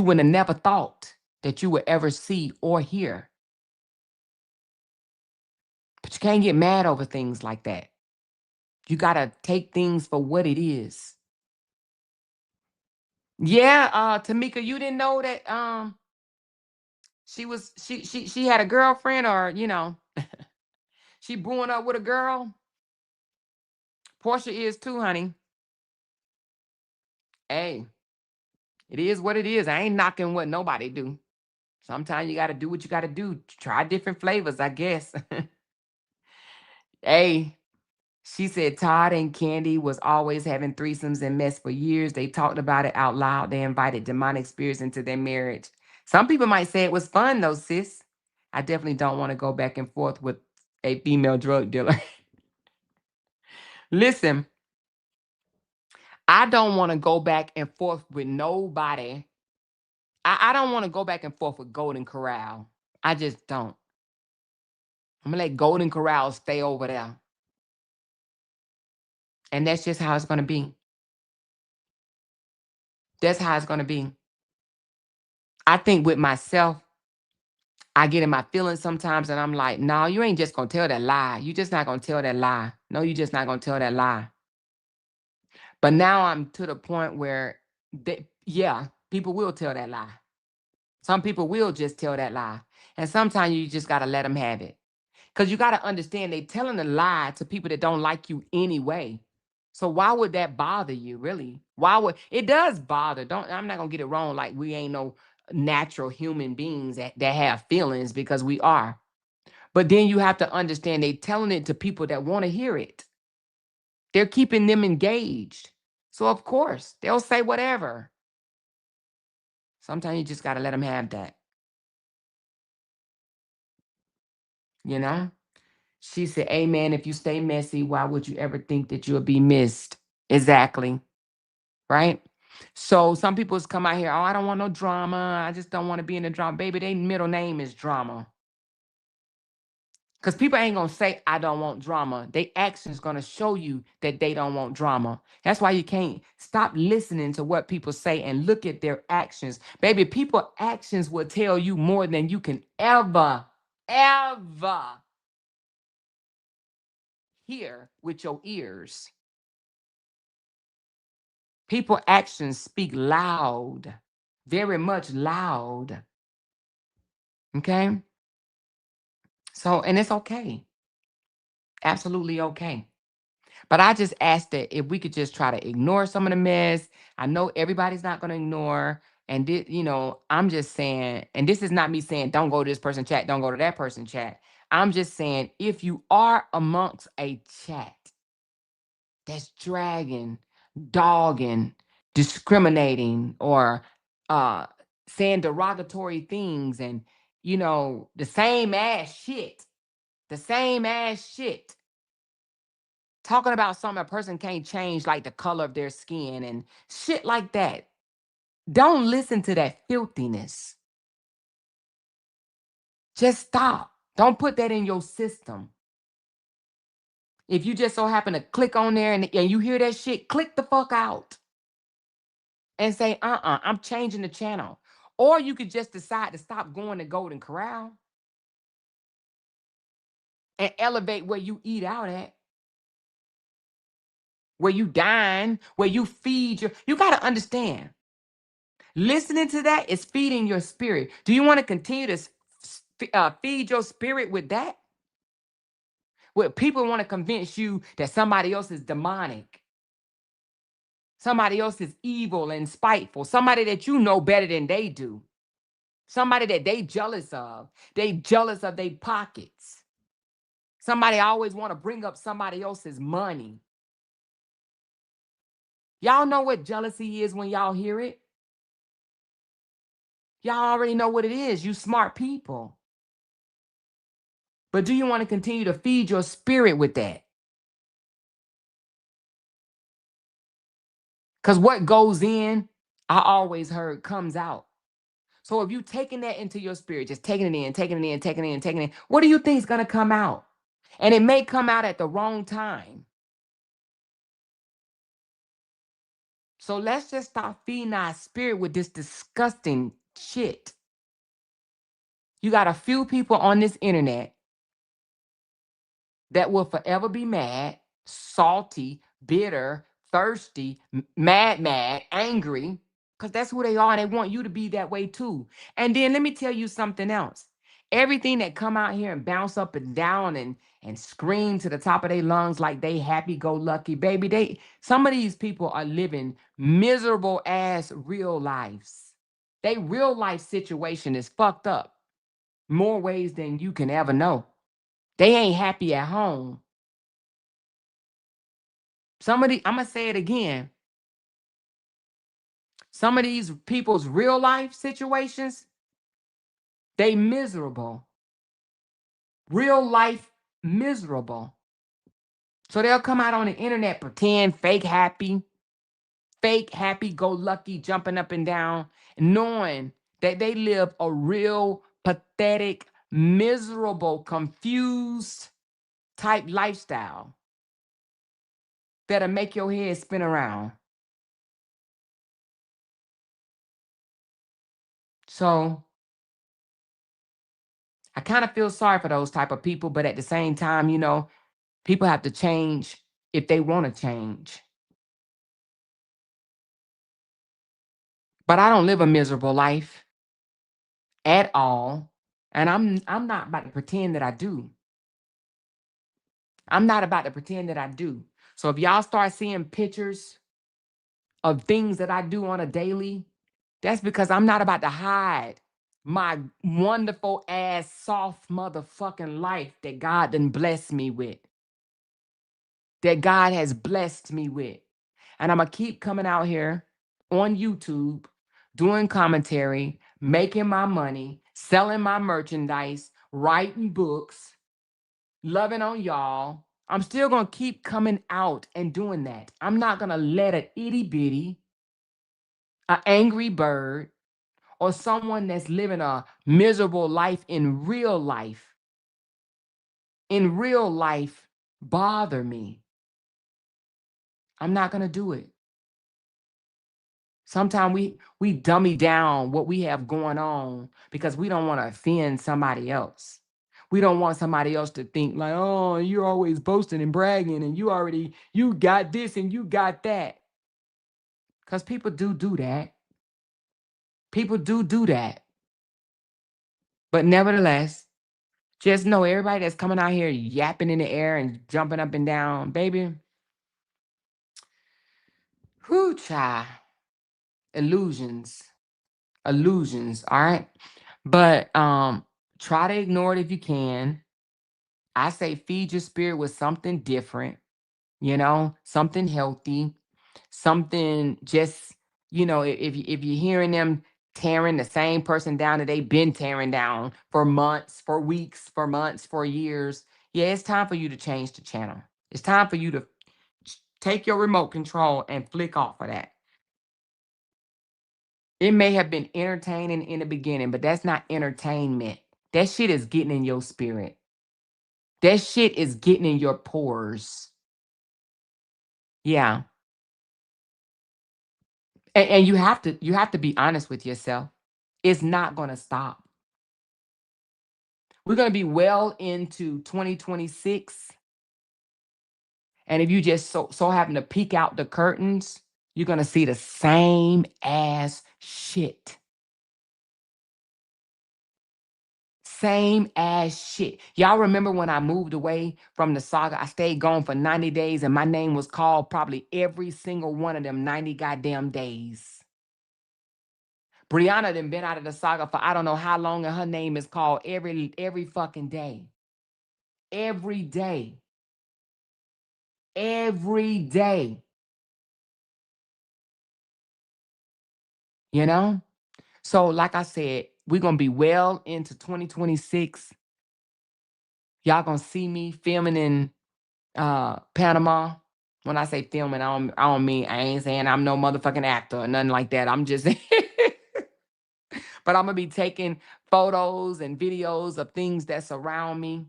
would have never thought that you would ever see or hear. But you can't get mad over things like that. You got to take things for what it is. Yeah, Tamika, you didn't know that she had a girlfriend, or she brewing up with a girl. Portia is too, honey. Hey, it is what it is. I ain't knocking what nobody do. Sometimes you got to do what you got to do. Try different flavors, I guess. Hey, she said Todd and Candy was always having threesomes and mess for years. They talked about it out loud. They invited demonic spirits into their marriage. Some people might say it was fun, though, sis. I definitely don't want to go back and forth with a female drug dealer. Listen, I don't want to go back and forth with nobody. I don't want to go back and forth with Golden Corral. I just don't. I'm going to let Golden Corral stay over there. And that's just how it's going to be. That's how it's going to be. I think with myself, I get in my feelings sometimes and I'm like, no, you ain't just going to tell that lie. You just not going to tell that lie. No, you just not going to tell that lie. But now I'm to the point where Yeah, people will tell that lie. Some people will just tell that lie. And sometimes you just got to let them have it. Because you got to understand they telling a lie to people that don't like you anyway. So why would that bother you, really? Why would it does bother? Don't I'm not gonna get it wrong. Like we ain't no natural human beings that have feelings because we are. But then you have to understand they telling it to people that want to hear it. They're keeping them engaged. So of course they'll say whatever. Sometimes you just gotta let them have that, you know? She said, Amen. If you stay messy, why would you ever think that you'll be missed? Exactly. Right? So some people come out here, oh, I don't want no drama. I just don't want to be in the drama. Baby, their middle name is drama. Because people ain't gonna say I don't want drama. Their actions gonna show you that they don't want drama. That's why you can't stop listening to what people say and look at their actions. Baby, people actions will tell you more than you can ever hear with your ears. People actions speak loud, very much loud. Okay? So, and it's okay. Absolutely okay. But I just asked that if we could just try to ignore some of the mess. I know everybody's not going to ignore. And, I'm just saying, and this is not me saying, don't go to this person chat, don't go to that person chat. I'm just saying, if you are amongst a chat that's dragging, dogging, discriminating, or uh saying derogatory things and the same ass shit, the same ass shit. Talking about something a person can't change, like the color of their skin and shit like that. Don't listen to that filthiness. Just stop. Don't put that in your system. If you just so happen to click on there and you hear that shit, click the fuck out. And say, I'm changing the channel. Or you could just decide to stop going to Golden Corral and elevate where you eat out at, where you dine, where you feed you got to understand. Listening to that is feeding your spirit. Do you want to continue to feed your spirit with that? Where people want to convince you that somebody else is demonic, somebody else is evil and spiteful, somebody that you know better than they do. Somebody that they jealous of. They jealous of their pockets. Somebody always want to bring up somebody else's money. Y'all know what jealousy is when y'all hear it? Y'all already know what it is. You smart people. But do you want to continue to feed your spirit with that? Because what goes in, I always heard, comes out. So if you taking that into your spirit, just taking it in, taking it in, taking it in, taking it in, what do you think is going to come out? And it may come out at the wrong time. So let's just stop feeding our spirit with this disgusting shit. You got a few people on this internet that will forever be mad, salty, bitter, thirsty, mad, angry, because that's who they are. And they want you to be that way too. And then let me tell you something else. Everything that come out here and bounce up and down and scream to the top of their lungs like they happy go lucky, baby. Some of these people are living miserable ass real lives. They real life situation is fucked up more ways than you can ever know. They ain't happy at home. I'm gonna say it again. Some of these people's real life situations, they miserable. Real life miserable. So they'll come out on the internet, pretend fake happy go lucky, jumping up and down, knowing that they live a real pathetic, miserable, confused type lifestyle that'll make your head spin around. So I kind of feel sorry for those type of people, but at the same time, people have to change if they want to change. But I don't live a miserable life at all. And I'm not about to pretend that I do. I'm not about to pretend that I do. So if y'all start seeing pictures of things that I do on a daily, that's because I'm not about to hide my wonderful ass soft motherfucking life that God done blessed me with. That God has blessed me with. And I'm going to keep coming out here on YouTube, doing commentary, making my money, selling my merchandise, writing books, loving on y'all. I'm still going to keep coming out and doing that. I'm not going to let an itty bitty, an angry bird, or someone that's living a miserable life in real life, bother me. I'm not going to do it. Sometimes we dummy down what we have going on because we don't want to offend somebody else. We don't want somebody else to think like, oh, you're always boasting and bragging and you got this and you got that. Because people do that. People do that. But nevertheless, just know everybody that's coming out here yapping in the air and jumping up and down, baby. Whoo, child. Illusions. Illusions, all right? But try to ignore it if you can. I say feed your spirit with something different, something healthy, something just, if you're hearing them tearing the same person down that they've been tearing down for months, for weeks, for months, for years, yeah, it's time for you to change the channel. It's time for you to take your remote control and flick off of that. It may have been entertaining in the beginning, but that's not entertainment. That shit is getting in your spirit. That shit is getting in your pores. Yeah. And you have to be honest with yourself. It's not going to stop. We're going to be well into 2026. And if you just so happen to peek out the curtains, you're going to see the same ass shit. Same ass shit. Y'all remember when I moved away from the saga? I stayed gone for 90 days and my name was called probably every single one of them 90 goddamn days. Brianna done been out of the saga for I don't know how long, and her name is called every fucking day. Every day. Every day. You know? So, like I said, we're gonna be well into 2026. Y'all gonna see me filming in Panama. When I say filming, I don't mean I ain't saying I'm no motherfucking actor or nothing like that. I'm just but I'm gonna be taking photos and videos of things that surround me.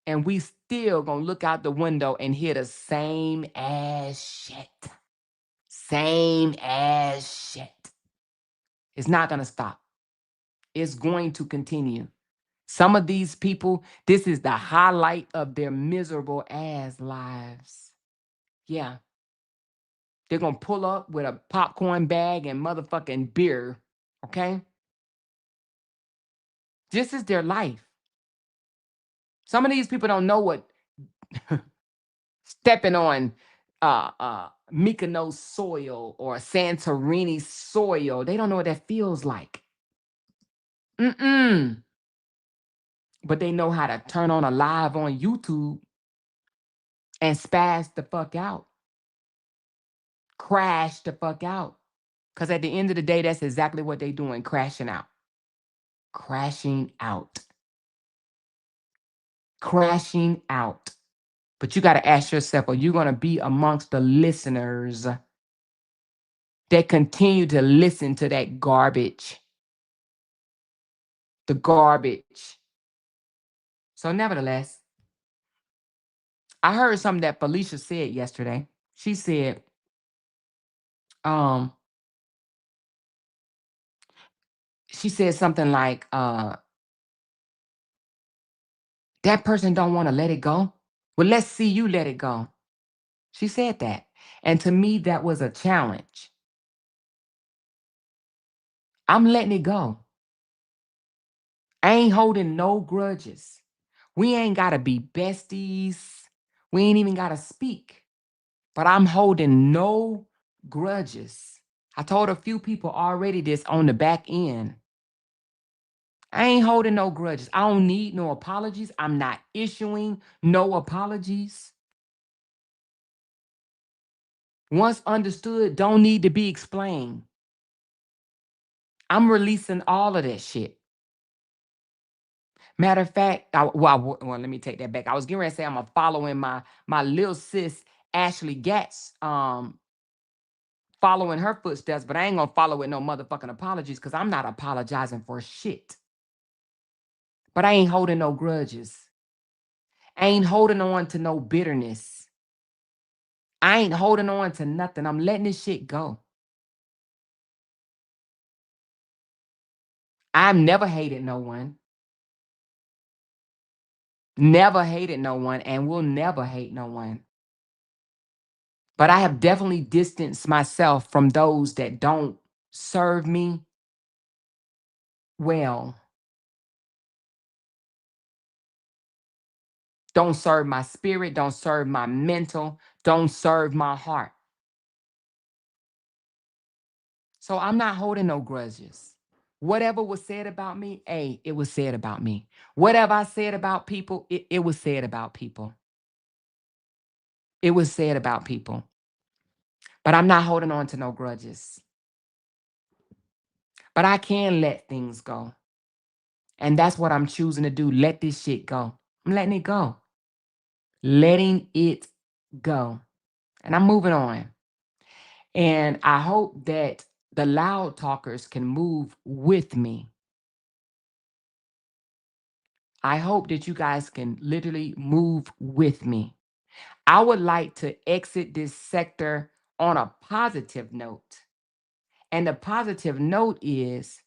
And we still gonna look out the window and hear the same ass shit. Same ass shit. It's not gonna stop. It's going to continue. Some of these people, this is the highlight of their miserable ass lives. Yeah. They're gonna pull up with a popcorn bag and motherfucking beer. Okay? This is their life. Some of these people don't know what stepping on Mykonos soil or Santorini soil. They don't know what that feels like. Mm-mm. But they know how to turn on a live on YouTube and spaz the fuck out. Crash the fuck out. Because at the end of the day, that's exactly what they're doing, crashing out. Crashing out. Crashing out. But you got to ask yourself, are you going to be amongst the listeners that continue to listen to that garbage? The garbage. So nevertheless, I heard something that Felicia said yesterday. She said, um, something like, that person don't want to let it go. Well, let's see you let it go. She said that. And to me, that was a challenge. I'm letting it go. I ain't holding no grudges. We ain't got to be besties. We ain't even got to speak. But I'm holding no grudges. I told a few people already this on the back end. I ain't holding no grudges. I don't need no apologies. I'm not issuing no apologies. Once understood, don't need to be explained. I'm releasing all of that shit. Matter of fact, well, let me take that back. I was getting ready to say I'm following my little sis Ashley Gatz, following her footsteps, but I ain't gonna follow with no motherfucking apologies because I'm not apologizing for shit. But I ain't holding no grudges. I ain't holding on to no bitterness. I ain't holding on to nothing. I'm letting this shit go. I've never hated no one. Never hated no one and will never hate no one. But I have definitely distanced myself from those that don't serve me well, don't serve my spirit, don't serve my mental, don't serve my heart. So I'm not holding no grudges. Whatever was said about me, hey, it was said about me. Whatever I said about people, it was said about people. It was said about people. But I'm not holding on to no grudges. But I can let things go. And that's what I'm choosing to do. Let this shit go. I'm letting it go. Letting it go. And I'm moving on. And I hope that the loud talkers can move with me. I hope that you guys can literally move with me. I would like to exit this sector on a positive note. And the positive note is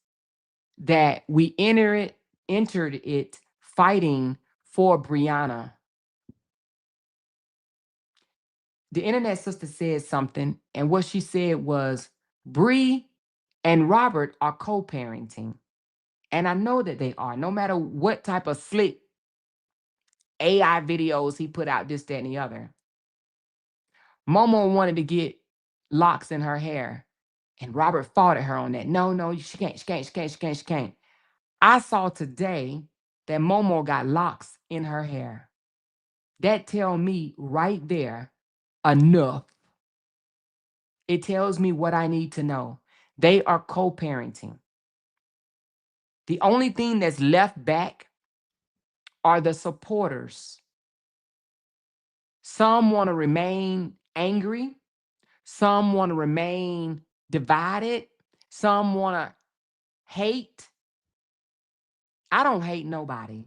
that we entered it fighting for Brianna. The internet sister said something, and what she said was, Bree and Robert are co-parenting. And I know that they are, no matter what type of slick AI videos he put out, this, that, and the other. Momo wanted to get locks in her hair, and Robert fought at her on that. No, she can't. I saw today that Momo got locks in her hair. That tell me right there enough. It tells me what I need to know. They are co-parenting. The only thing that's left back are the supporters. Some want to remain angry. Some want to remain divided. Some want to hate. I don't hate nobody.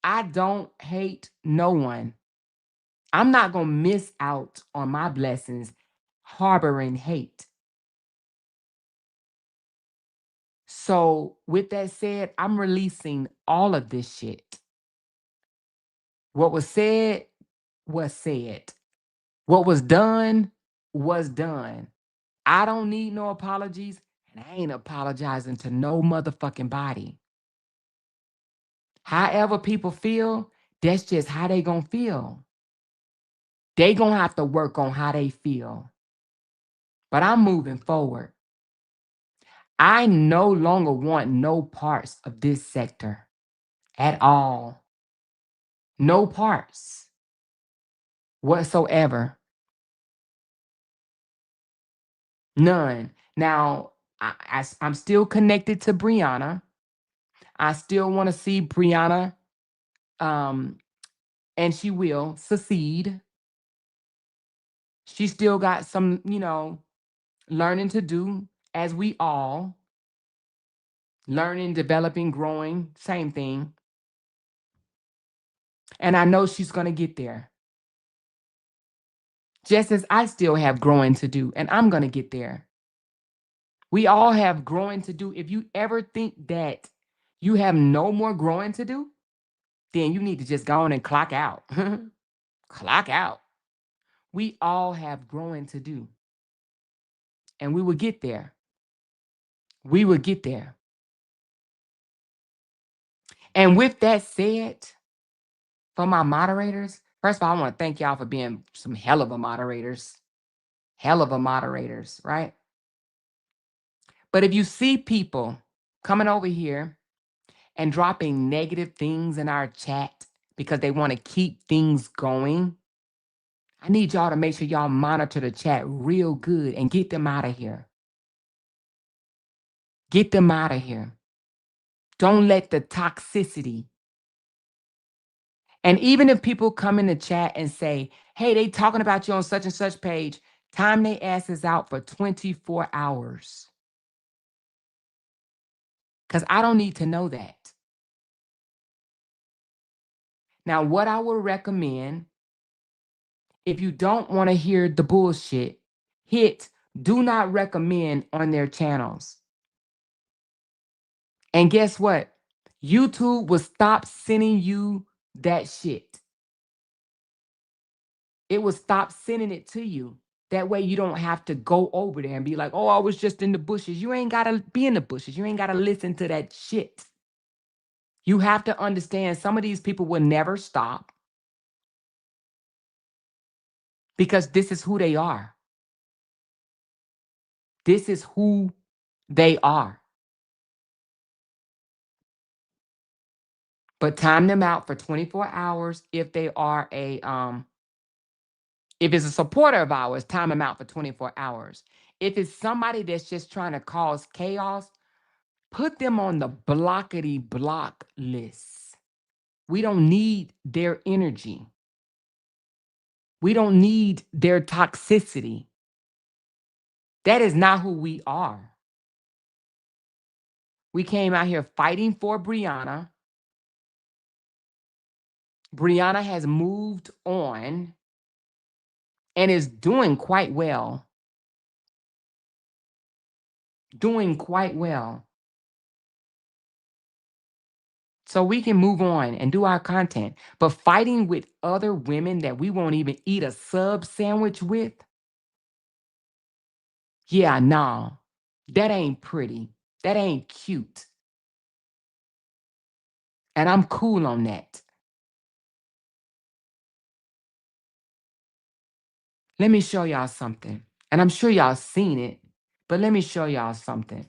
I don't hate no one. I'm not going to miss out on my blessings harboring hate. So, with that said, I'm releasing all of this shit. What was said was said. What was done was done. I don't need no apologies, and I ain't apologizing to no motherfucking body. However people feel, that's just how they gonna feel. They gonna have to work on how they feel. But I'm moving forward. I no longer want no parts of this sector at all. No parts whatsoever. None. Now, I'm still connected to Brianna. I still want to see Brianna, and she will succeed. She still got some, learning to do, as we all learning, developing, growing, same thing. And I know she's going to get there. Just as I still have growing to do, and I'm going to get there. We all have growing to do. If you ever think that you have no more growing to do, then you need to just go on and clock out. Clock out. We all have growing to do, and we will get there. we will get there. And with that said, for my moderators, first of all, I want to thank y'all for being some hell of a moderators. Hell of a moderators, right? But if you see people coming over here and dropping negative things in our chat because they want to keep things going, I need y'all to make sure y'all monitor the chat real good and get them out of here. Get them out of here. Don't let the toxicity. And even if people come in the chat and say, hey, they talking about you on such and such page, time they asses out for 24 hours. Because I don't need to know that. Now, what I would recommend, if you don't want to hear the bullshit, hit do not recommend on their channels. And guess what? YouTube will stop sending you that shit. It will stop sending it to you. That way you don't have to go over there and be like, oh, I was just in the bushes. You ain't got to be in the bushes. You ain't got to listen to that shit. You have to understand some of these people will never stop because this is who they are. This is who they are. But time them out for 24 hours if they are if it's a supporter of ours, time them out for 24 hours. If it's somebody that's just trying to cause chaos, put them on the blockety block list. We don't need their energy. We don't need their toxicity. That is not who we are. We came out here fighting for Brianna. Brianna has moved on and is doing quite well. Doing quite well. So we can move on and do our content. But fighting with other women that we won't even eat a sub sandwich with, yeah, no, that ain't pretty. That ain't cute. And I'm cool on that. Let me show y'all something. And I'm sure y'all seen it, but let me show y'all something.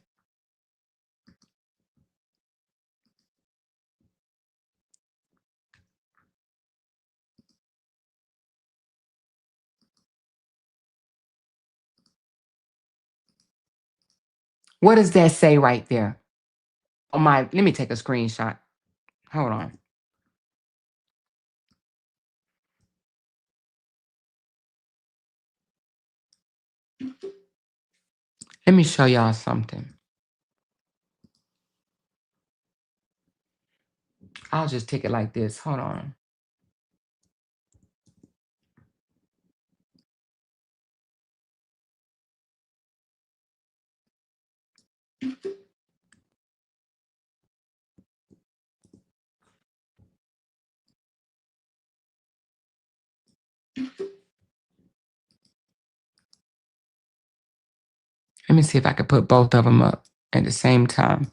What does that say right there? Oh my, let me take a screenshot. Hold on. Let me show y'all something. I'll just take it like this. Hold on. Let me see if I can put both of them up at the same time.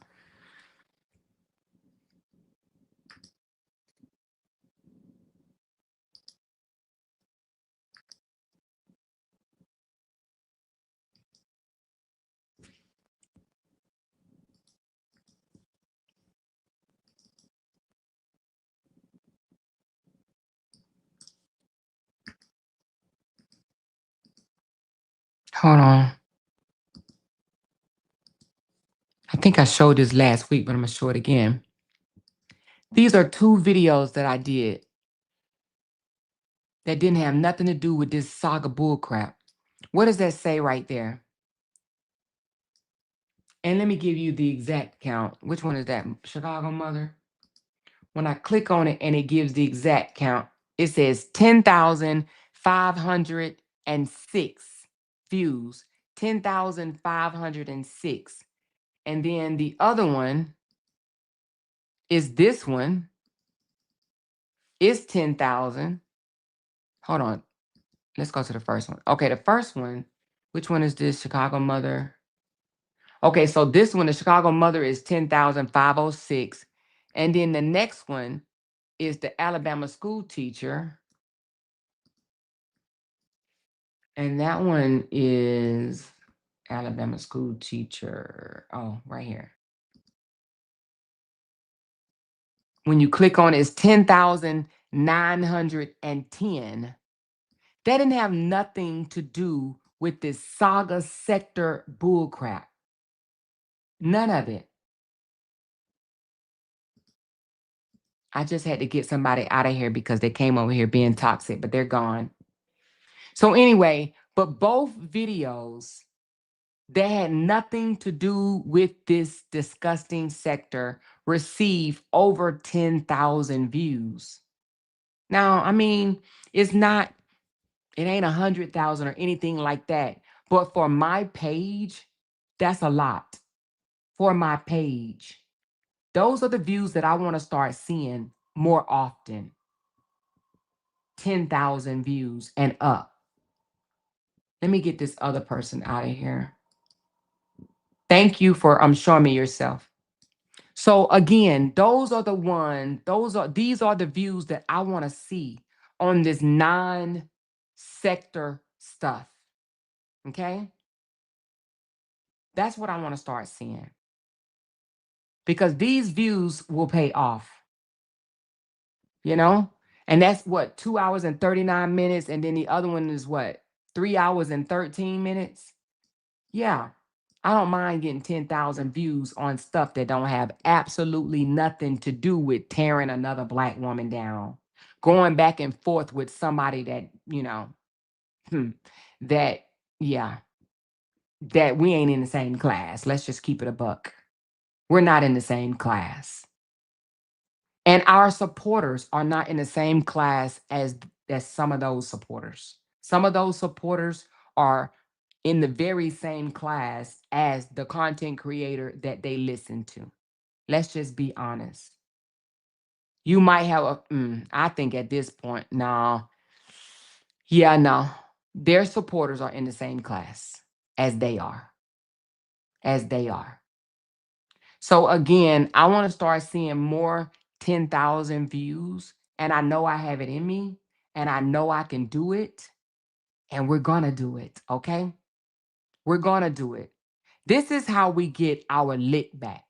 Hold on. I think I showed this last week, but I'm going to show it again. These are 2 videos that I did that didn't have nothing to do with this saga bullcrap. What does that say right there? And let me give you the exact count. Which one is that? Chicago Mother? When I click on it and it gives the exact count, it says 10,506 views. 10,506. And then the other one is this one. It's 10,000. Hold on. Let's go to the first one. Okay, the first one, which one is this? Chicago Mother. Okay, so this one, the Chicago Mother, is 10,506. And then the next one is the Alabama School Teacher. And that one is Alabama School Teacher. Oh, right here. When you click on it, it's 10,910. That didn't have nothing to do with this saga sector bullcrap. None of it. I just had to get somebody out of here because they came over here being toxic, but they're gone. So anyway, but both videos, they had nothing to do with this disgusting sector, receive over 10,000 views. Now, I mean, it's not, it ain't 100,000 or anything like that. But for my page, that's a lot. For my page, those are the views that I want to start seeing more often. 10,000 views and up. Let me get this other person out of here. Thank you for showing me yourself. So again, these are the views that I want to see on this non-sector stuff. Okay? That's what I want to start seeing. Because these views will pay off. You know? And that's what, 2 hours and 39 minutes. And then the other one is what, 3 hours and 13 minutes? Yeah. I don't mind getting 10,000 views on stuff that don't have absolutely nothing to do with tearing another Black woman down, going back and forth with somebody that, that, yeah, that we ain't in the same class. Let's just keep it a buck. We're not in the same class. And our supporters are not in the same class as some of those supporters. Some of those supporters are in the very same class as the content creator that they listen to. Let's just be honest. You might have I think at this point, no. Yeah, no. Their supporters are in the same class as they are. As they are. So again, I want to start seeing more 10,000 views. And I know I have it in me. And I know I can do it. And we're going to do it. Okay? We're going to do it. This is how we get our lick back.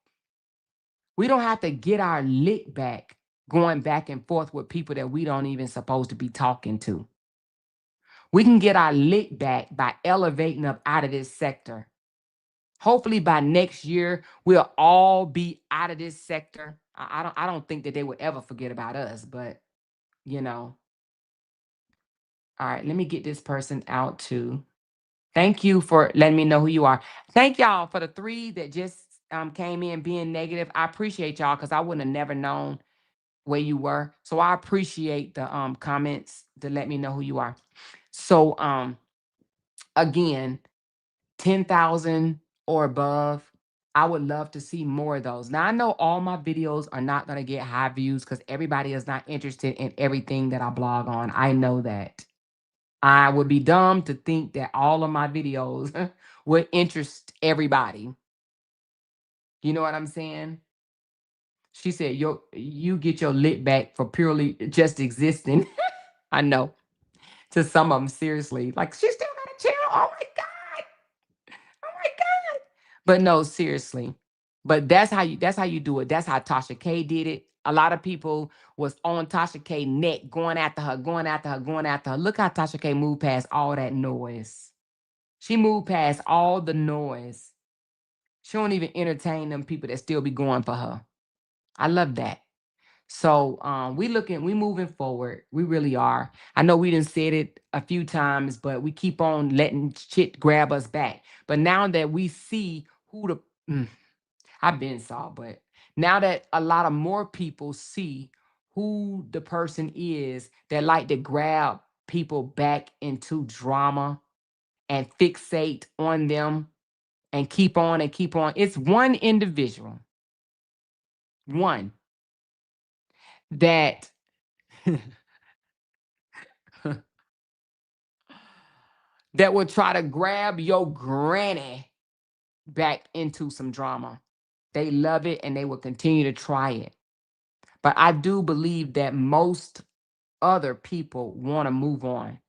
We don't have to get our lick back going back and forth with people that we don't even supposed to be talking to. We can get our lick back by elevating up out of this sector. Hopefully by next year, we'll all be out of this sector. I don't think that they would ever forget about us, but you know. All right, let me get this person out too. Thank you for letting me know who you are. Thank y'all for the 3 that just came in being negative. I appreciate y'all because I wouldn't have never known where you were. So I appreciate the comments to let me know who you are. So again, 10,000 or above. I would love to see more of those. Now I know all my videos are not going to get high views because everybody is not interested in everything that I blog on. I know that. I would be dumb to think that all of my videos would interest everybody. You know what I'm saying? She said, you get your lit back for purely just existing. I know. To some of them, seriously. Like, she still got a channel. Oh my God. Oh my God. But no, seriously. But that's how you do it. That's how Tasha K did it. A lot of people was on Tasha K neck, going after her, going after her, going after her. Look how Tasha K moved past all that noise. She moved past all the noise. She don't even entertain them people that still be going for her. I love that. So we moving forward. We really are. I know we done said it a few times, but we keep on letting shit grab us back. But now that we see who I've been saw, but now that a lot of more people see who the person is that like to grab people back into drama and fixate on them and keep on and keep on. It's one individual, one that that will try to grab your granny back into some drama. They love it and they will continue to try it. But I do believe that most other people want to move on.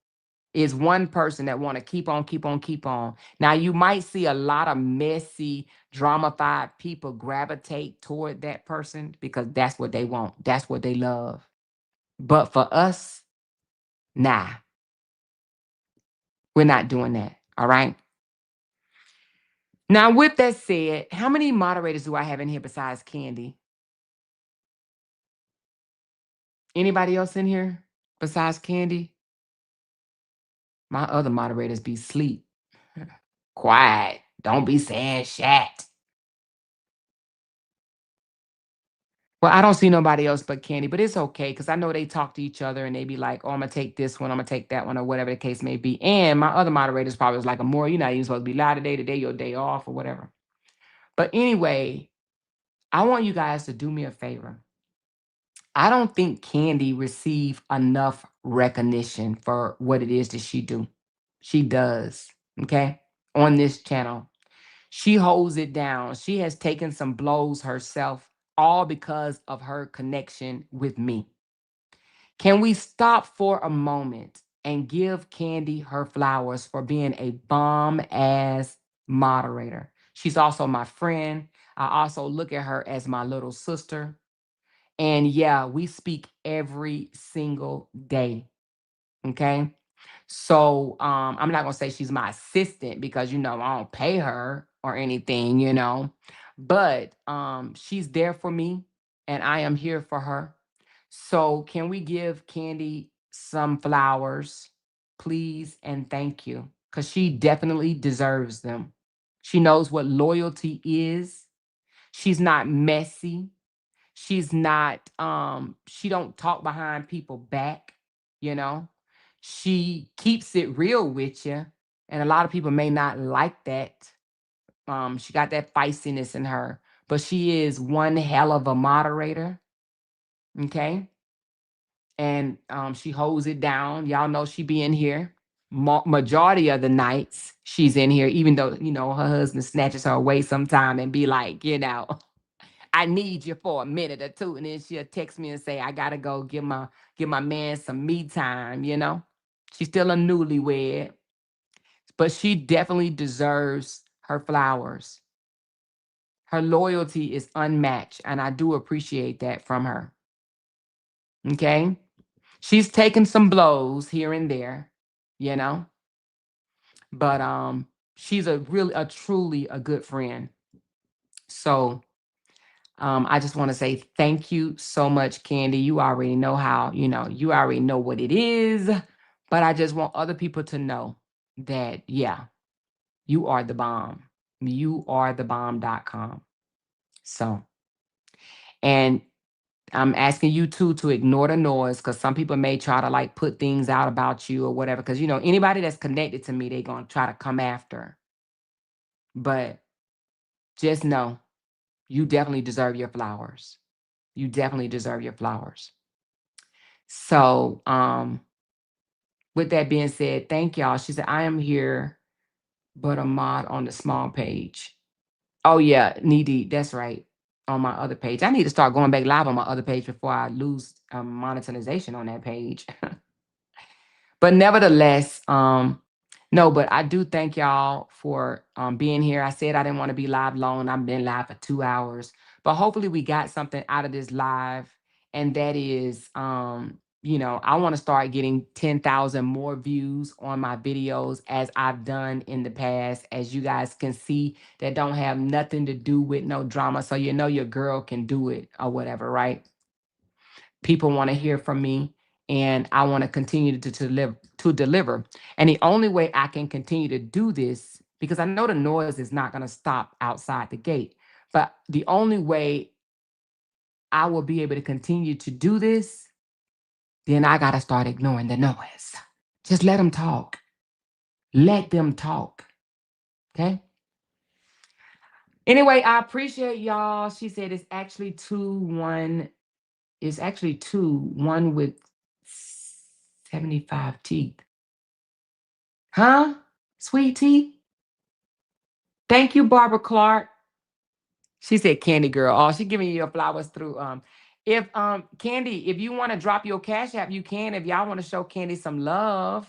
Is one person that want to keep on, keep on, keep on. Now you might see a lot of messy, drama-fied people gravitate toward that person because that's what they want. That's what they love. But for us, nah, we're not doing that. All right. Now, with that said, how many moderators do I have in here besides Candy? Anybody else in here besides Candy? My other moderators be sleep. Quiet. Don't be saying shit. Well, I don't see nobody else but Candy, but it's okay because I know they talk to each other and they be like, oh, I'm going to take this one, I'm going to take that one, or whatever the case may be. And my other moderators probably was like, Amore, you're not even supposed to be loud today your day off, or whatever. But anyway, I want you guys to do me a favor. I don't think Candy received enough recognition for what it is that she do. She does, okay, on this channel. She holds it down. She has taken some blows herself, all because of her connection with me. Can we stop for a moment and give Candy her flowers for being a bomb ass moderator? She's also my friend. I also look at her as my little sister. And yeah, we speak every single day. Okay. So I'm not gonna say she's my assistant because I don't pay her or anything, but she's there for me and I am here for her. So can we give Candy some flowers, please, and thank you? Because she definitely deserves them. She knows what loyalty is. She's not messy. She's not she don't talk behind people back, you know. She keeps it real with you, and a lot of people may not like that. She got that feistiness in her, but she is one hell of a moderator, okay? And she holds it down. Y'all know she be in here majority of the nights. She's in here, even though her husband snatches her away sometime and be like, I need you for a minute or two. And then she'll text me and say, I gotta go give my man some me time. She's still a newlywed, but she definitely deserves her flowers. Her loyalty is unmatched, and I do appreciate that from her. Okay? She's taken some blows here and there, you know, but she's a truly a good friend. So I just want to say thank you so much, Candy. You already know how, you already know what it is. But I just want other people to know that, yeah, you are the bomb. You are the bomb.com. So, and I'm asking you too to ignore the noise because some people may try to like put things out about you or whatever. Because, anybody that's connected to me, they're going to try to come after. But just know you definitely deserve your flowers. You definitely deserve your flowers. So, with that being said, thank y'all. She said, I am here, but a mod on the small page. Oh, yeah, Needy, that's right. On my other page. I need to start going back live on my other page before I lose monetization on that page. But nevertheless, no, but I do thank y'all for being here. I said I didn't want to be live long. I've been live for 2 hours, but hopefully we got something out of this live. And that is, I want to start getting 10,000 more views on my videos as I've done in the past, as you guys can see, that don't have nothing to do with no drama. So your girl can do it or whatever, right? People want to hear from me, and I want to continue to deliver. And the only way I can continue to do this, because I know the noise is not going to stop outside the gate, but the only way I will be able to continue to do this, then I got to start ignoring the noise. Just let them talk. Let them talk. Okay? Anyway, I appreciate y'all. She said it's actually 2-1. It's actually 2-1 with 75 teeth. Huh? Sweet tea? Thank you, Barbara Clark. She said, "Candy girl." Oh, she giving you your flowers through. If Candy, if you want to drop your cash app, you can. If y'all want to show Candy some love,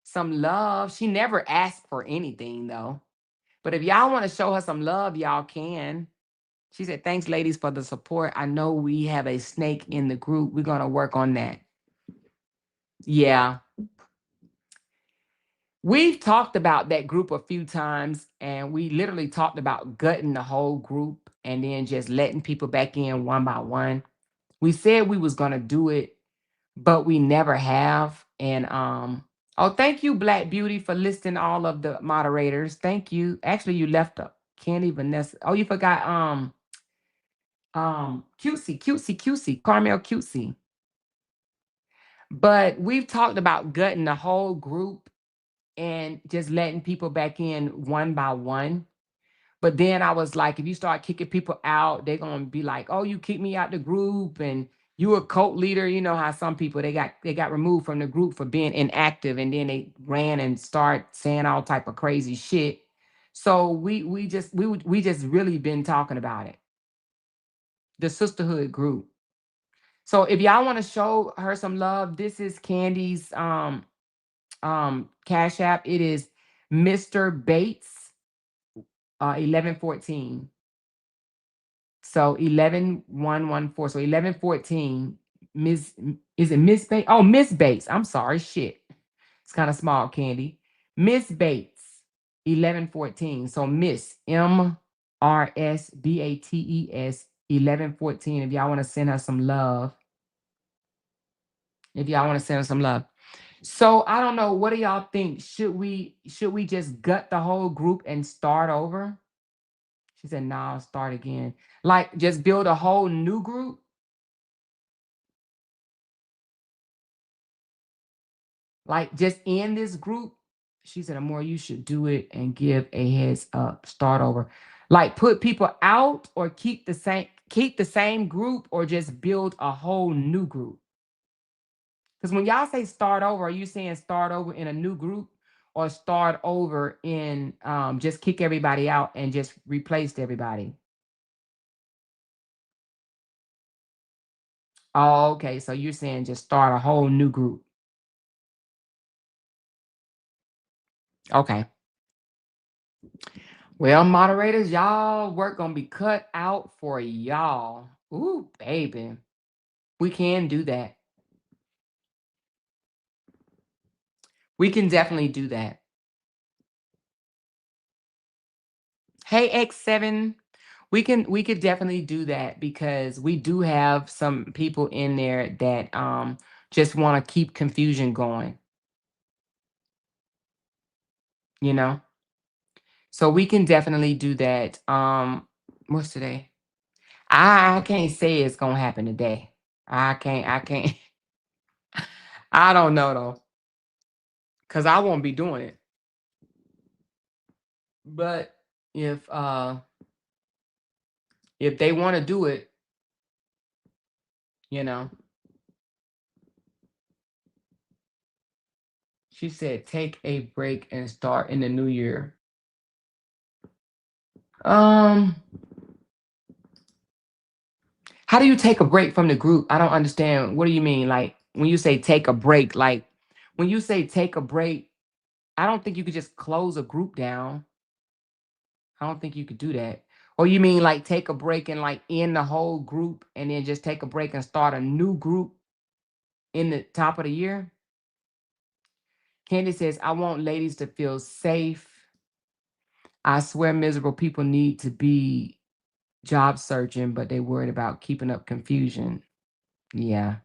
some love. She never asked for anything though. But if y'all want to show her some love, y'all can. She said, "Thanks, ladies, for the support. I know we have a snake in the group. We're gonna work on that." Yeah. We've talked about that group a few times, and we literally talked about gutting the whole group and then just letting people back in one by one. We said we was gonna do it, but we never have. And oh, thank you, Black Beauty, for listing all of the moderators. Thank you. Actually, you left up Candy Vanessa. Oh, you forgot cutesy, Carmel cutesy. But we've talked about gutting the whole group and just letting people back in one by one. But then I was like, if you start kicking people out, they're gonna be like, "Oh, you kicked me out the group, and you a cult leader." You know how some people they got removed from the group for being inactive, and then they ran and start saying all type of crazy shit. So we just really been talking about it, the sisterhood group. So if y'all want to show her some love, this is Candy's Cash App. It is Mr. Bates 1114. So 11114. So 1114. Miss is it Miss Bates? Oh, Miss Bates. I'm sorry. Shit. It's kind of small, Candy. Miss Bates 1114. So Miss MRSBATES 1114. If y'all want to send her some love. If y'all want to send her some love. So I don't know. What do y'all think? Should we just gut the whole group and start over? She said, "Nah, start again." Like just build a whole new group. Like just in this group. She said, "Amore, you should do it and give a heads up. Start over. Like put people out or keep the same group or just build a whole new group." Because when y'all say start over, are you saying start over in a new group or start over in just kick everybody out and just replace everybody? Oh, okay. So you're saying just start a whole new group. Okay. Well, moderators, y'all work gonna be cut out for y'all. Ooh, baby. We can do that. We can definitely do that. Hey, X7, we could definitely do that because we do have some people in there that just want to keep confusion going, you know? So we can definitely do that. What's today? I can't say it's gonna happen today. I can't I don't know though, because I won't be doing it. But if uh if they want to do it, you know, she said take a break and start in the new year. Um, how do you take a break from the group? I don't understand. What do you mean? Like when you say take a break, like when you say take a break, I don't think you could just close a group down. I don't think you could do that. Or you mean like take a break and like end the whole group and then just take a break and start a new group in the top of the year? Candy says, "I want ladies to feel safe. I swear miserable people need to be job searching, but they worried about keeping up confusion." Yeah,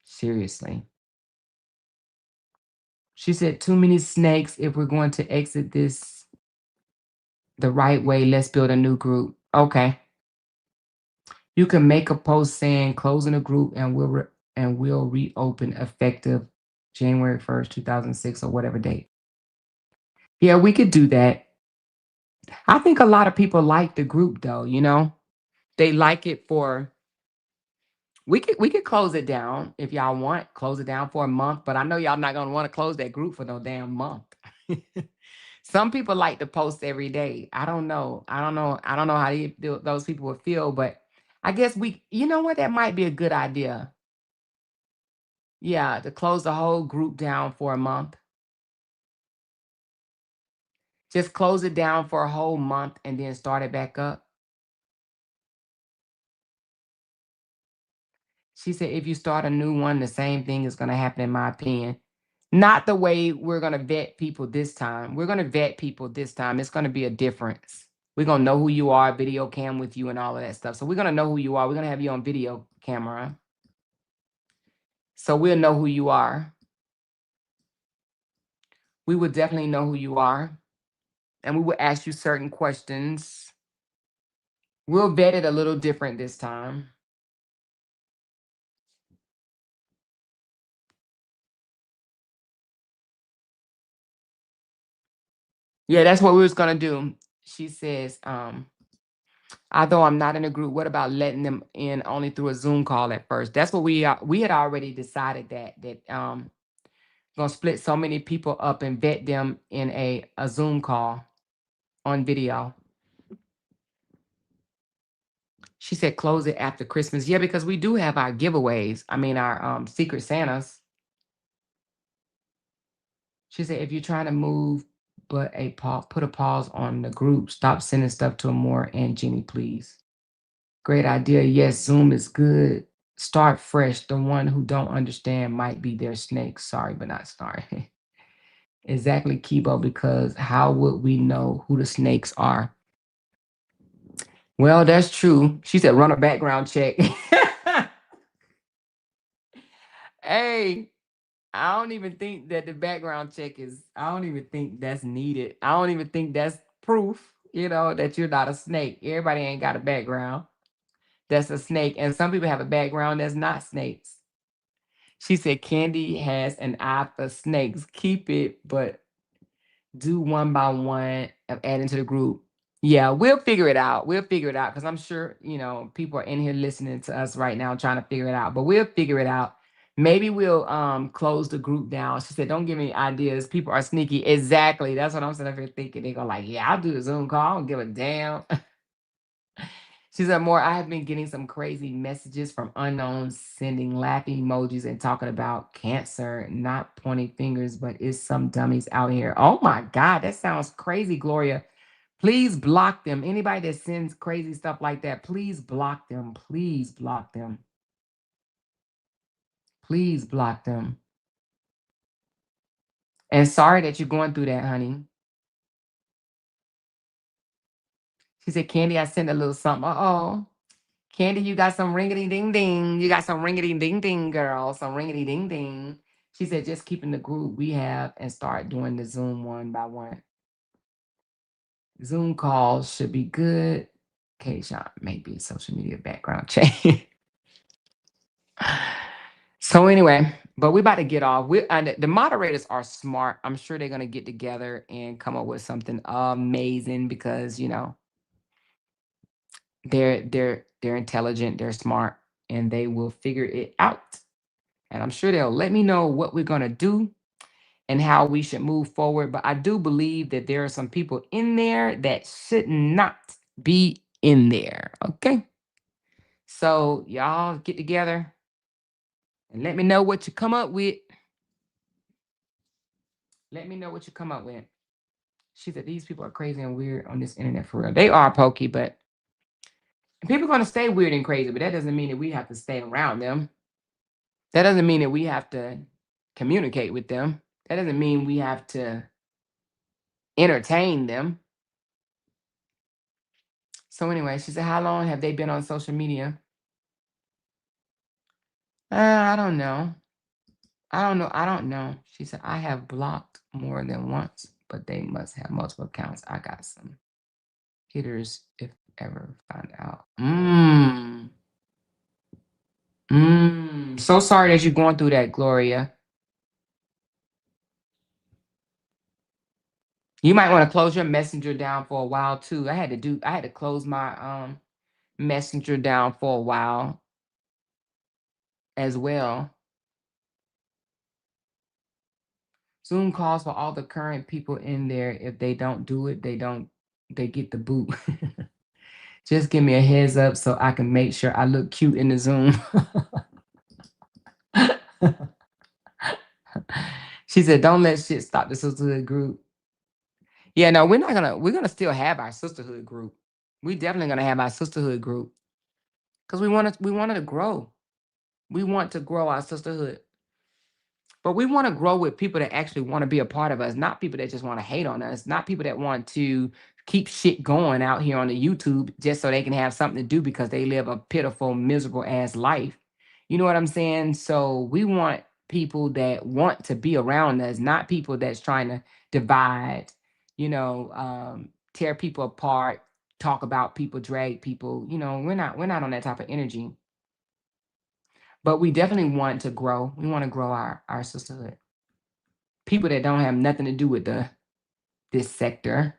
seriously. She said, "Too many snakes. If we're going to exit this the right way, let's build a new group." Okay. You can make a post saying closing the group and we'll reopen effective January 1st, 2006 or whatever date. Yeah, we could do that. I think a lot of people like the group though, you know? They like it for we could close it down if y'all want. Close it down for a month, but I know y'all not gonna want to close that group for no damn month. Some people like to post every day. I don't know. I don't know how those people would feel, but I guess you know what? That might be a good idea. Yeah, to close the whole group down for a month. Just close it down for a whole month and then start it back up. She said, if you start a new one, the same thing is going to happen, in my opinion. Not the way we're going to vet people this time. We're going to vet people this time. It's going to be a difference. We're going to know who you are, video cam with you and all of that stuff. So we're going to know who you are. We're going to have you on video camera. So we'll know who you are. We would definitely know who you are. And we will ask you certain questions. We'll vet it a little different this time. Yeah, that's what we was gonna do. She says, although I'm not in a group, what about letting them in only through a Zoom call at first? That's what we had already decided that gonna split so many people up and vet them in a Zoom call on video. She said close it after Christmas. Yeah, because we do have our giveaways. I mean our Secret Santas. She said if you're trying to move, but put a pause on the group. Stop sending stuff to more and Jenny, please. Great idea. Yes, Zoom is good. Start fresh. The one who don't understand might be their snake. Sorry, but not sorry. Exactly, Kibo, because how would we know who the snakes are? Well, that's true. She said run a background check. Hey, I don't even think that the background check I don't even think that's needed. I don't even think that's proof, that you're not a snake. Everybody ain't got a background that's a snake. And some people have a background that's not snakes. She said Candy has an eye for snakes. Keep it, but do one by one of adding to the group. Yeah, we'll figure it out. We'll figure it out because I'm sure, people are in here listening to us right now trying to figure it out. But we'll figure it out. Maybe we'll close the group down. She said, don't give me ideas. People are sneaky. Exactly. That's what I'm sitting up here thinking. They go like, yeah, I'll do the Zoom call. I don't give a damn. She said, more, I have been getting some crazy messages from unknowns, sending laughing emojis and talking about cancer, not pointing fingers, but it's some dummies out here. Oh my God, that sounds crazy, Gloria. Please block them. Anybody that sends crazy stuff like that, please block them. Please block them. Please block them. And sorry that you're going through that, honey. She said, Candy, I sent a little something. Uh-oh. Candy, you got some ringity ding ding. You got some ringity ding ding, girl. Some ringity ding ding. She said, just keeping the group we have and start doing the Zoom one by one. Zoom calls should be good. Okay, Sean, maybe social media background check. So anyway, but we about to get off. And the moderators are smart. I'm sure they're gonna get together and come up with something amazing because they're intelligent, they're smart, and they will figure it out. And I'm sure they'll let me know what we're gonna do and how we should move forward. But I do believe that there are some people in there that should not be in there. Okay. So y'all get together and let me know what you come up with. Let me know what you come up with. She said these people are crazy and weird on this internet for real. They are Pokey, but people are gonna stay weird and crazy, but that doesn't mean that we have to stay around them. That doesn't mean that we have to communicate with them. That doesn't mean we have to entertain them. So anyway, she said, how long have they been on social media? I don't know. I don't know. I don't know. She said, I have blocked more than once, but they must have multiple accounts. I got some hitters if ever find out. So sorry that you're going through that, Gloria. You might want to close your messenger down for a while too. I had to close my messenger down for a while as well. Zoom calls for all the current people in there. If they don't do it, they get the boot. Just give me a heads up so I can make sure I look cute in the Zoom. She said, "Don't let shit stop the sisterhood group." Yeah, no, we're gonna still have our sisterhood group. We definitely gonna have our sisterhood group because we wanted to grow. We want to grow our sisterhood. But we want to grow with people that actually want to be a part of us, not people that just want to hate on us, not people that want to keep shit going out here on the YouTube just so they can have something to do because they live a pitiful, miserable ass life. You know what I'm saying? So we want people that want to be around us, not people that's trying to divide, tear people apart, talk about people, drag people. We're not on that type of energy. But we definitely want to grow. We want to grow our sisterhood. People that don't have nothing to do with this sector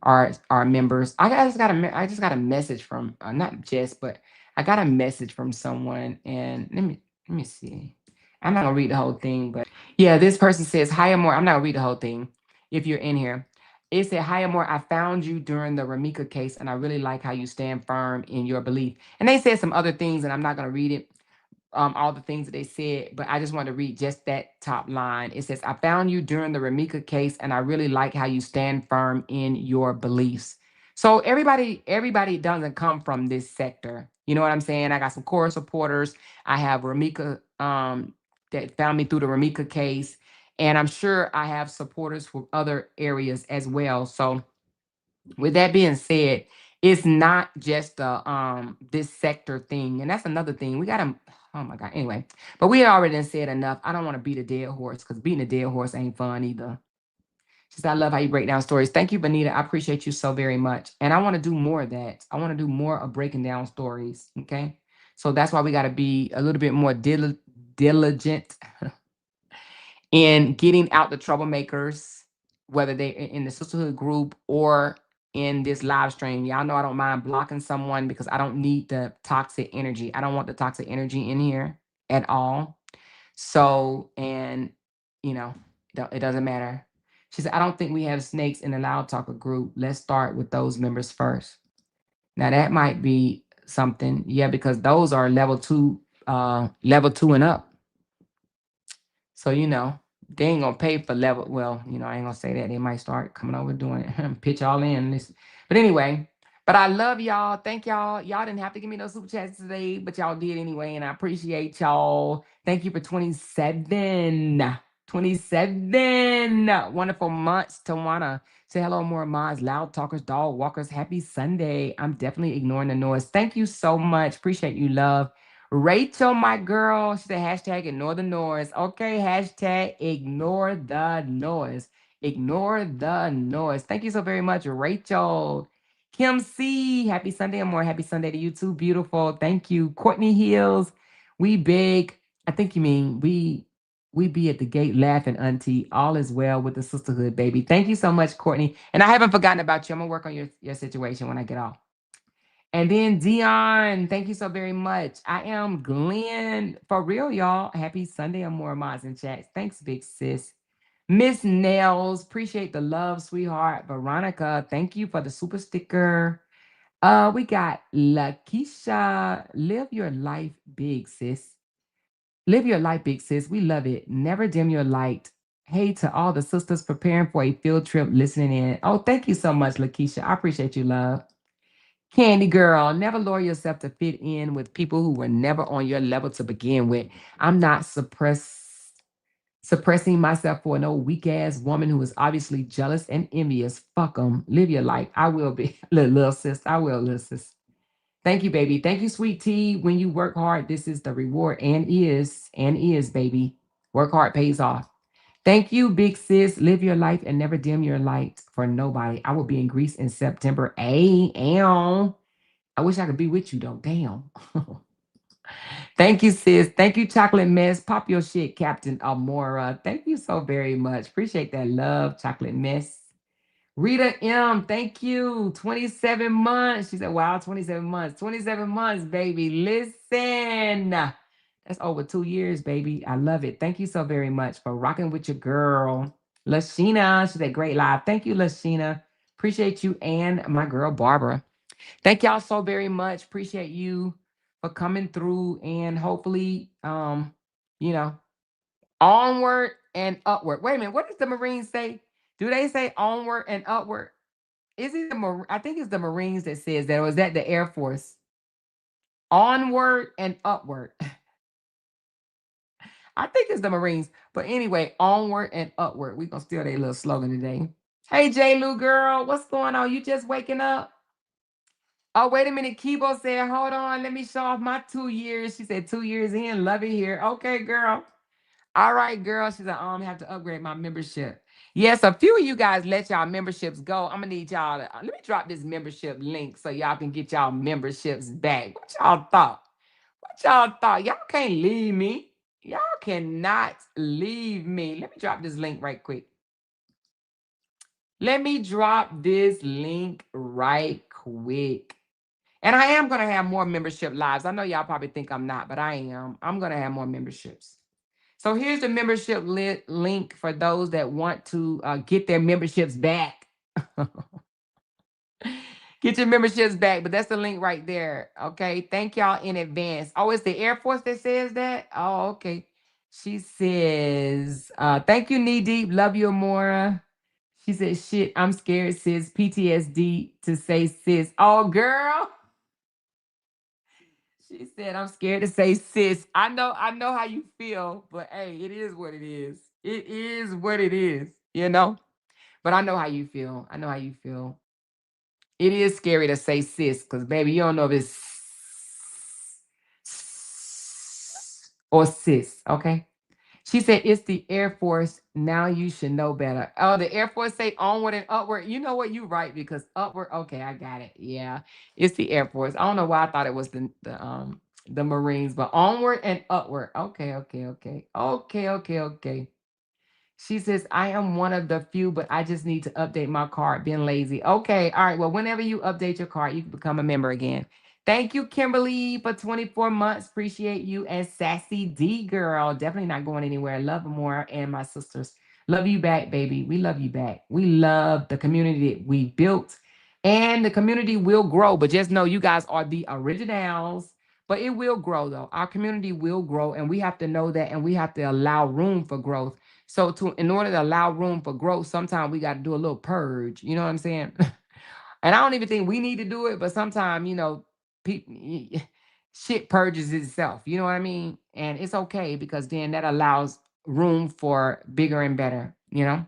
are members. I just got a message from not just, but I got a message from someone, and let me see. I'm not gonna read the whole thing, but yeah, this person says, "Hi Amor." I'm not gonna read the whole thing. If you're in here, it said, "Hi Amor. I found you during the Ramika case, and I really like how you stand firm in your belief." And they said some other things, and I'm not gonna read it, all the things that they said, but I just want to read just that top line. It says, "I found you during the Ramika case, and I really like how you stand firm in your beliefs." So everybody doesn't come from this sector. You know what I'm saying? I got some core supporters. I have Ramika that found me through the Ramika case, and I'm sure I have supporters from other areas as well. So with that being said, it's not just a this sector thing, and that's another thing. We gotta, oh my god. Anyway, but we already done said enough. I don't want to beat a dead horse because beating a dead horse ain't fun either. Just I love how you break down stories. Thank you, Benita. I appreciate you so very much. And I want to do more of that. I want to do more of breaking down stories. Okay. So that's why we got to be a little bit more diligent in getting out the troublemakers, whether they in the sisterhood group or in this live stream. Y'all know I don't mind blocking someone because I don't need the toxic energy. I don't want the toxic energy in here at all. So, and it doesn't matter. She said, "I don't think we have snakes in the Loud Talker group. Let's start with those members first." Now that might be something, yeah, because those are level two and up. So, they ain't gonna pay for level. Well, I ain't gonna say that. They might start coming over doing it, pitch all in this. But anyway, but I love y'all. Thank y'all. Y'all didn't have to give me no super chats today, but y'all did anyway, and I appreciate y'all. Thank you for 27 wonderful months. Tawana, say hello, more Mods, Loud Talkers, Dog Walkers. Happy Sunday. I'm definitely ignoring the noise. Thank you so much. Appreciate you, love. Rachel, my girl, she said hashtag ignore the noise. Okay, hashtag ignore the noise. Ignore the noise. Thank you so very much, Rachel. Kim C, happy Sunday, or more. Happy Sunday to you too. Beautiful. Thank you. Courtney Hills, we big. I think you mean we be at the gate laughing, auntie. All is well with the sisterhood, baby. Thank you so much, Courtney. And I haven't forgotten about you. I'm gonna work on your situation when I get off. And then Dion, thank you so very much. I am Glenn. For real, y'all. Happy Sunday on more mods and chats. Thanks, big sis. Miss Nails, appreciate the love, sweetheart. Veronica, thank you for the super sticker. We got Lakeisha. Live your life big, sis. Live your life big, sis. We love it. Never dim your light. Hey to all the sisters preparing for a field trip listening in. Oh, thank you so much, Lakeisha. I appreciate you, love. Candy girl, never lower yourself to fit in with people who were never on your level to begin with. I'm not suppressing myself for no weak ass woman who is obviously jealous and envious. Fuck them. Live your life. I will be. Little sis. I will, little sis. Thank you, baby. Thank you, sweet tea. When you work hard, this is the reward and is, baby. Work hard pays off. Thank you, big sis. Live your life and never dim your light for nobody. I will be in Greece in September. A.M. I wish I could be with you though. Damn. Thank you, sis. Thank you, Chocolate Mess. Pop your shit, Captain Amora. Thank you so very much. Appreciate that love, Chocolate Mess. Rita M, thank you. 27 months. She said, wow, 27 months. 27 months, baby. Listen. That's over 2 years, baby. I love it. Thank you so very much for rocking with your girl. Lashina, she said, great live. Thank you, Lashina. Appreciate you and my girl, Barbara. Thank y'all so very much. Appreciate you for coming through and hopefully, you know, onward and upward. Wait a minute. What does the Marines say? Do they say onward and upward? Is it I think it's the Marines that says that, or is that the Air Force? Onward and upward. I think it's the Marines. But anyway, onward and upward. We're gonna steal their little slogan today. Hey J. Lou girl, what's going on? You just waking up? Oh, wait a minute. Kibo said, hold on, let me show off my 2 years. She said 2 years in, love it here. Okay, girl. All right, girl. She said, have to upgrade my membership. Yes, a few of you guys let y'all memberships go. I'm gonna need y'all to let me drop this membership link so y'all can get y'all memberships back. What y'all thought? What y'all thought? Y'all can't leave me. Y'all cannot leave me. Let me drop this link right quick. Let me drop this link right quick. And I am going to have more membership lives. I know y'all probably think I'm not, but I am. I'm going to have more memberships. So here's the membership link for those that want to get their memberships back. Get your memberships back, but that's the link right there. Okay. Thank y'all in advance. Oh, it's the Air Force that says that? Oh, okay. She says, thank you, Knee Deep. Love you, Amora. She said, shit, I'm scared, sis. PTSD to say sis. Oh, girl. She said, I'm scared to say sis. I know how you feel, but hey, it is what it is. It is what it is, you know? But I know how you feel. I know how you feel. It is scary to say sis, because baby, you don't know if it's or sis, okay? She said, it's the Air Force. Now you should know better. Oh, the Air Force say onward and upward. You know what? You right, because upward. Okay, I got it. Yeah, it's the Air Force. I don't know why I thought it was the Marines, but onward and upward. Okay, okay, okay. Okay, okay, okay. She says, I am one of the few, but I just need to update my card. Being lazy. Okay. All right. Well, whenever you update your card, you can become a member again. Thank you, Kimberly, for 24 months. Appreciate you. And Sassy D girl. Definitely not going anywhere. Love more. And my sisters. Love you back, baby. We love you back. We love the community that we built. And the community will grow. But just know you guys are the originals. But it will grow, though. Our community will grow. And we have to know that. And we have to allow room for growth. So in order to allow room for growth, sometimes we got to do a little purge. You know what I'm saying? And I don't even think we need to do it, but sometimes, people shit purges itself. You know what I mean? And it's okay because then that allows room for bigger and better, you know?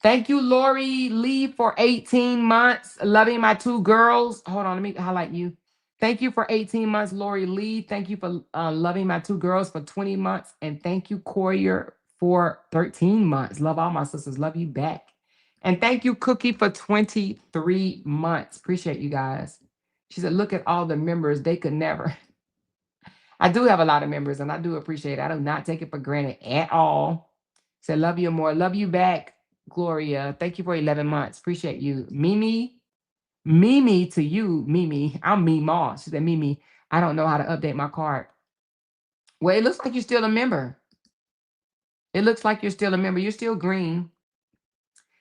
Thank you, Lori Lee, for 18 months. Loving my two girls. Hold on, let me highlight you. Thank you for 18 months, Lori Lee. Thank you for loving my two girls for 20 months. And thank you, Courier, for 13 months. Love all my sisters. Love you back. And thank you, Cookie, for 23 months. Appreciate you guys. She said, look at all the members. They could never. I do have a lot of members, and I do appreciate it. I do not take it for granted at all. Said, love you more. Love you back, Gloria. Thank you for 11 months. Appreciate you. Mimi to you, Mimi. I'm Mima. She said, Mimi, I don't know how to update my card. Well, it looks like you're still a member. It looks like you're still a member. You're still green.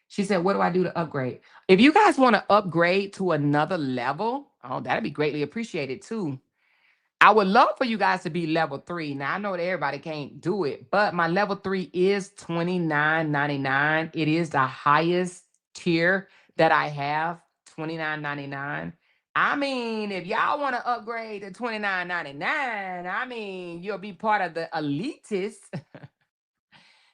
She said, what do I do to upgrade? If you guys want to upgrade to another level, oh, that'd be greatly appreciated too. I would love for you guys to be level 3. Now, I know that everybody can't do it, but my level 3 is $29.99. It is the highest tier that I have, $29.99. I mean, if y'all want to upgrade to $29.99, I mean, you'll be part of the elitists.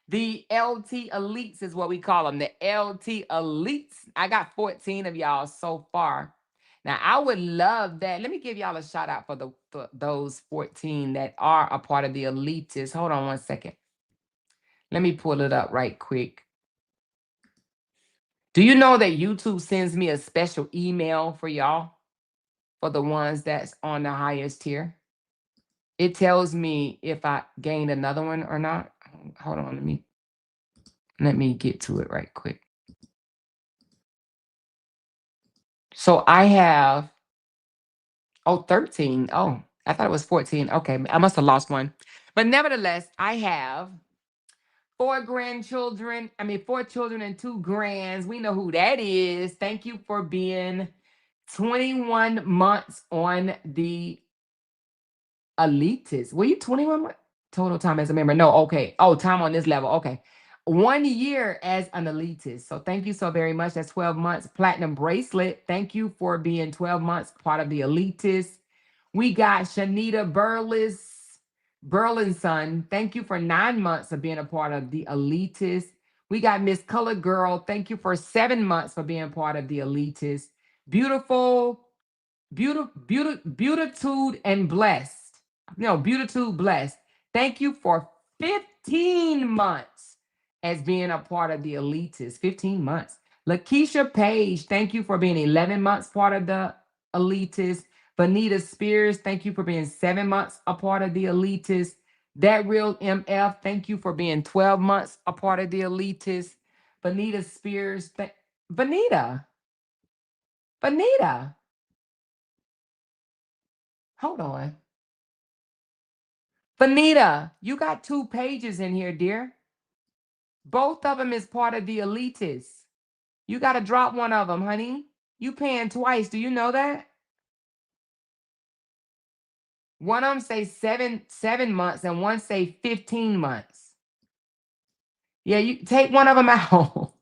The LT elites is what we call them, the LT elites. I got 14 of y'all so far. Now, I would love that. Let me give y'all a shout out for those 14 that are a part of the elitists. Hold on one second. Let me pull it up right quick. Do you know that YouTube sends me a special email for y'all? For the ones that's on the highest tier? It tells me if I gained another one or not. Hold on, let me get to it right quick. So I have 13. Oh, I thought it was 14. Okay, I must have lost one. But nevertheless, I have 4 grandchildren. I mean, 4 children and 2 grands. We know who that is. Thank you for being 21 months on the elitist. Were you 21 months? Total time as a member? No, okay. Oh, time on this level. Okay. 1 year as an elitist. So thank you so very much. That's 12 months. Platinum bracelet. Thank you for being 12 months part of the elitist. We got Shanita Burlinson. Thank you for 9 months of being a part of the elitist. We got Miss Color Girl. Thank you for 7 months for being part of the elitist. Beautitude and blessed. No, Beautitude blessed. Thank you for 15 months as being a part of the elitist. 15 months. Lakeisha Page, thank you for being 11 months part of the elitist. Bonita Spears, thank you for being 7 months a part of the elitist. That Real MF, thank you for being 12 months a part of the elitist. Bonita Spears, Bonita. Hold on. Bonita, you got 2 pages in here, dear. Both of them is part of the elitists. You got to drop one of them, honey. You paying twice. Do you know that? One of them say seven months and one say 15 months. Yeah, you take one of them out.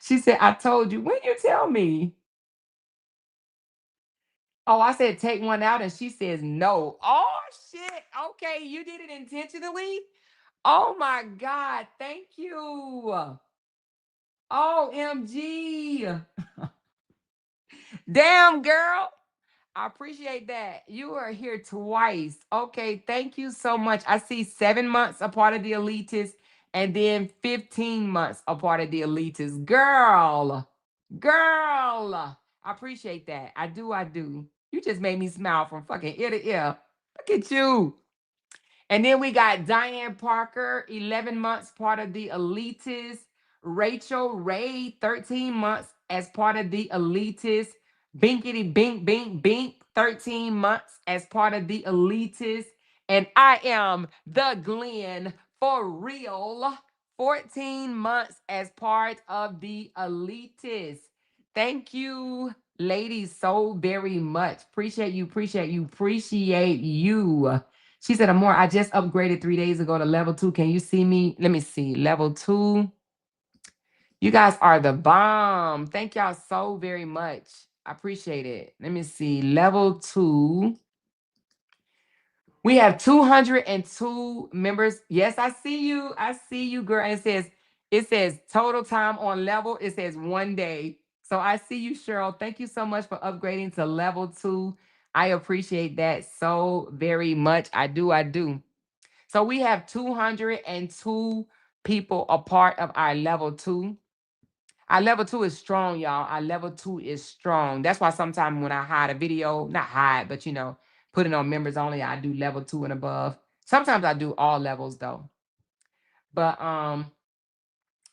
She said, I told you. When you tell me? Oh, I said take one out and she says no. Oh, shit. Okay, you did it intentionally? Oh, my God. Thank you. OMG. Damn, girl. I appreciate that. You are here twice. Okay, thank you so much. I see 7 months a part of the elitist and then 15 months a part of the elitist. Girl. I appreciate that. I do. You just made me smile from fucking ear to ear. Look at you. And then we got Diane Parker, 11 months, part of the elitist. Rachel Ray, 13 months as part of the elitist. Binkity Bink Bink Bink, 13 months as part of the elitist. And I am the Glenn for real, 14 months as part of the elitist. Thank you, ladies, so very much. Appreciate you. She said, Amor, I just upgraded 3 days ago to level 2. Can you see me? Let me see. Level 2. You guys are the bomb. Thank y'all so very much. I appreciate it. Let me see. Level 2. We have 202 members. Yes, I see you. I see you, girl. It says total time on level. It says 1 day. So I see you, Cheryl. Thank you so much for upgrading to level 2. I appreciate that so very much. I do. So we have 202 people a part of our level 2. Our level 2 is strong, y'all. Our level 2 is strong. That's why sometimes when I hide a video, not hide, but put it on members only, I do level 2 and above. Sometimes I do all levels though. But I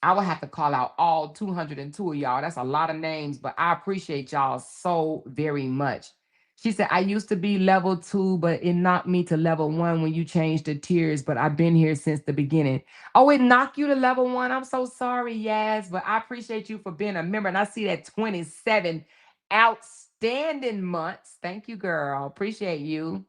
will have to call out all 202 of y'all. That's a lot of names, but I appreciate y'all so very much. She said, I used to be level 2, but it knocked me to level 1 when you changed the tiers, but I've been here since the beginning. Oh, it knocked you to level 1. I'm so sorry, yes, but I appreciate you for being a member. And I see that 27 outstanding months. Thank you, girl. Appreciate you.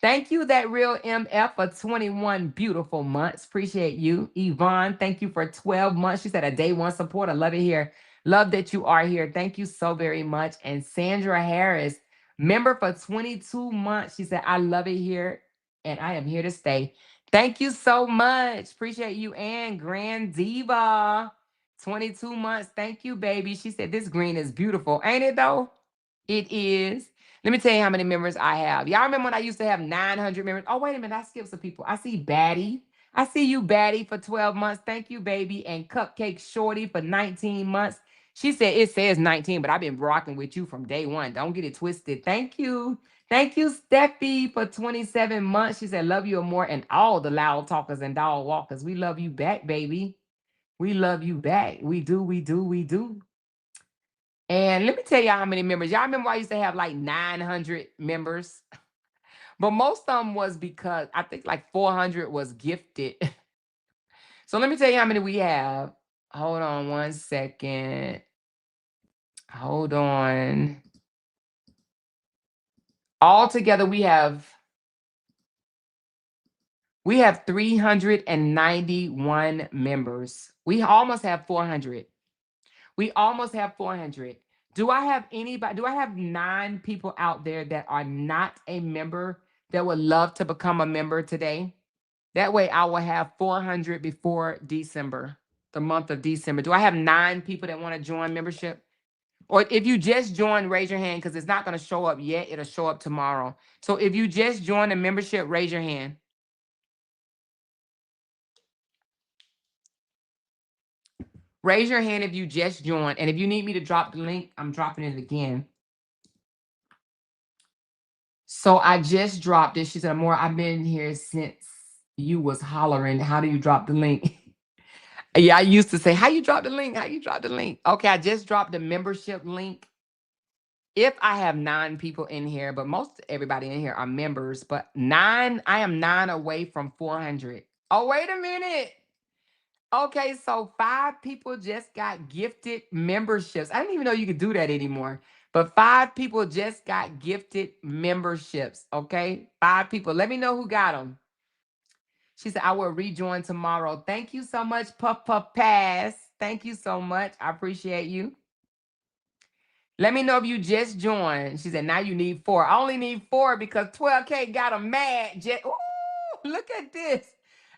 Thank you, That Real MF, for 21 beautiful months. Appreciate you. Yvonne, thank you for 12 months. She said a day one support. I love it here. Love that you are here. Thank you so very much. And Sandra Harris, member for 22 months. She said, I love it here and I am here to stay. Thank you so much. Appreciate you. And Grand Diva, 22 months. Thank you, baby. She said, this green is beautiful. Ain't it though? It is. Let me tell you how many members I have. Y'all remember when I used to have 900 members? Oh, wait a minute. I skipped some people. I see Batty. I see you, Batty, for 12 months. Thank you, baby. And Cupcake Shorty for 19 months. She said it says 19, but I've been rocking with you from day one. Don't get it twisted. Thank you. Thank you, Steffi, for 27 months. She said, love you more. And all the loud talkers and dog walkers. We love you back, baby. We love you back. We do. And let me tell y'all how many members. Y'all remember I used to have like 900 members? But most of them was because I think like 400 was gifted. So let me tell you how many we have. Hold on one second. Hold on. All together, we have 391 members. We almost have 400. We almost have 400. Do I have anybody? Do I have 9 people out there that are not a member that would love to become a member today? That way I will have 400 before December, the month of December. Do I have 9 people that want to join membership? Or if you just joined, raise your hand because it's not going to show up yet. It'll show up tomorrow. So if you just joined the membership, raise your hand. Raise your hand if you just joined. And if you need me to drop the link, I'm dropping it again. So I just dropped it. She said, Amor, I've been here since you was hollering. How do you drop the link? Yeah, I used to say, how you drop the link? How you drop the link? Okay, I just dropped the membership link. If I have 9 people in here, but most everybody in here are members, but I am 9 away from 400. Oh, wait a minute. Okay, so 5 people just got gifted memberships. I didn't even know you could do that anymore. But 5 people just got gifted memberships. Okay, 5 people. Let me know who got them. She said, I will rejoin tomorrow. Thank you so much, Puff Puff Pass. Thank you so much. I appreciate you. Let me know if you just joined. She said, now you need 4. I only need 4 because 12K got them mad. Ooh, look at this.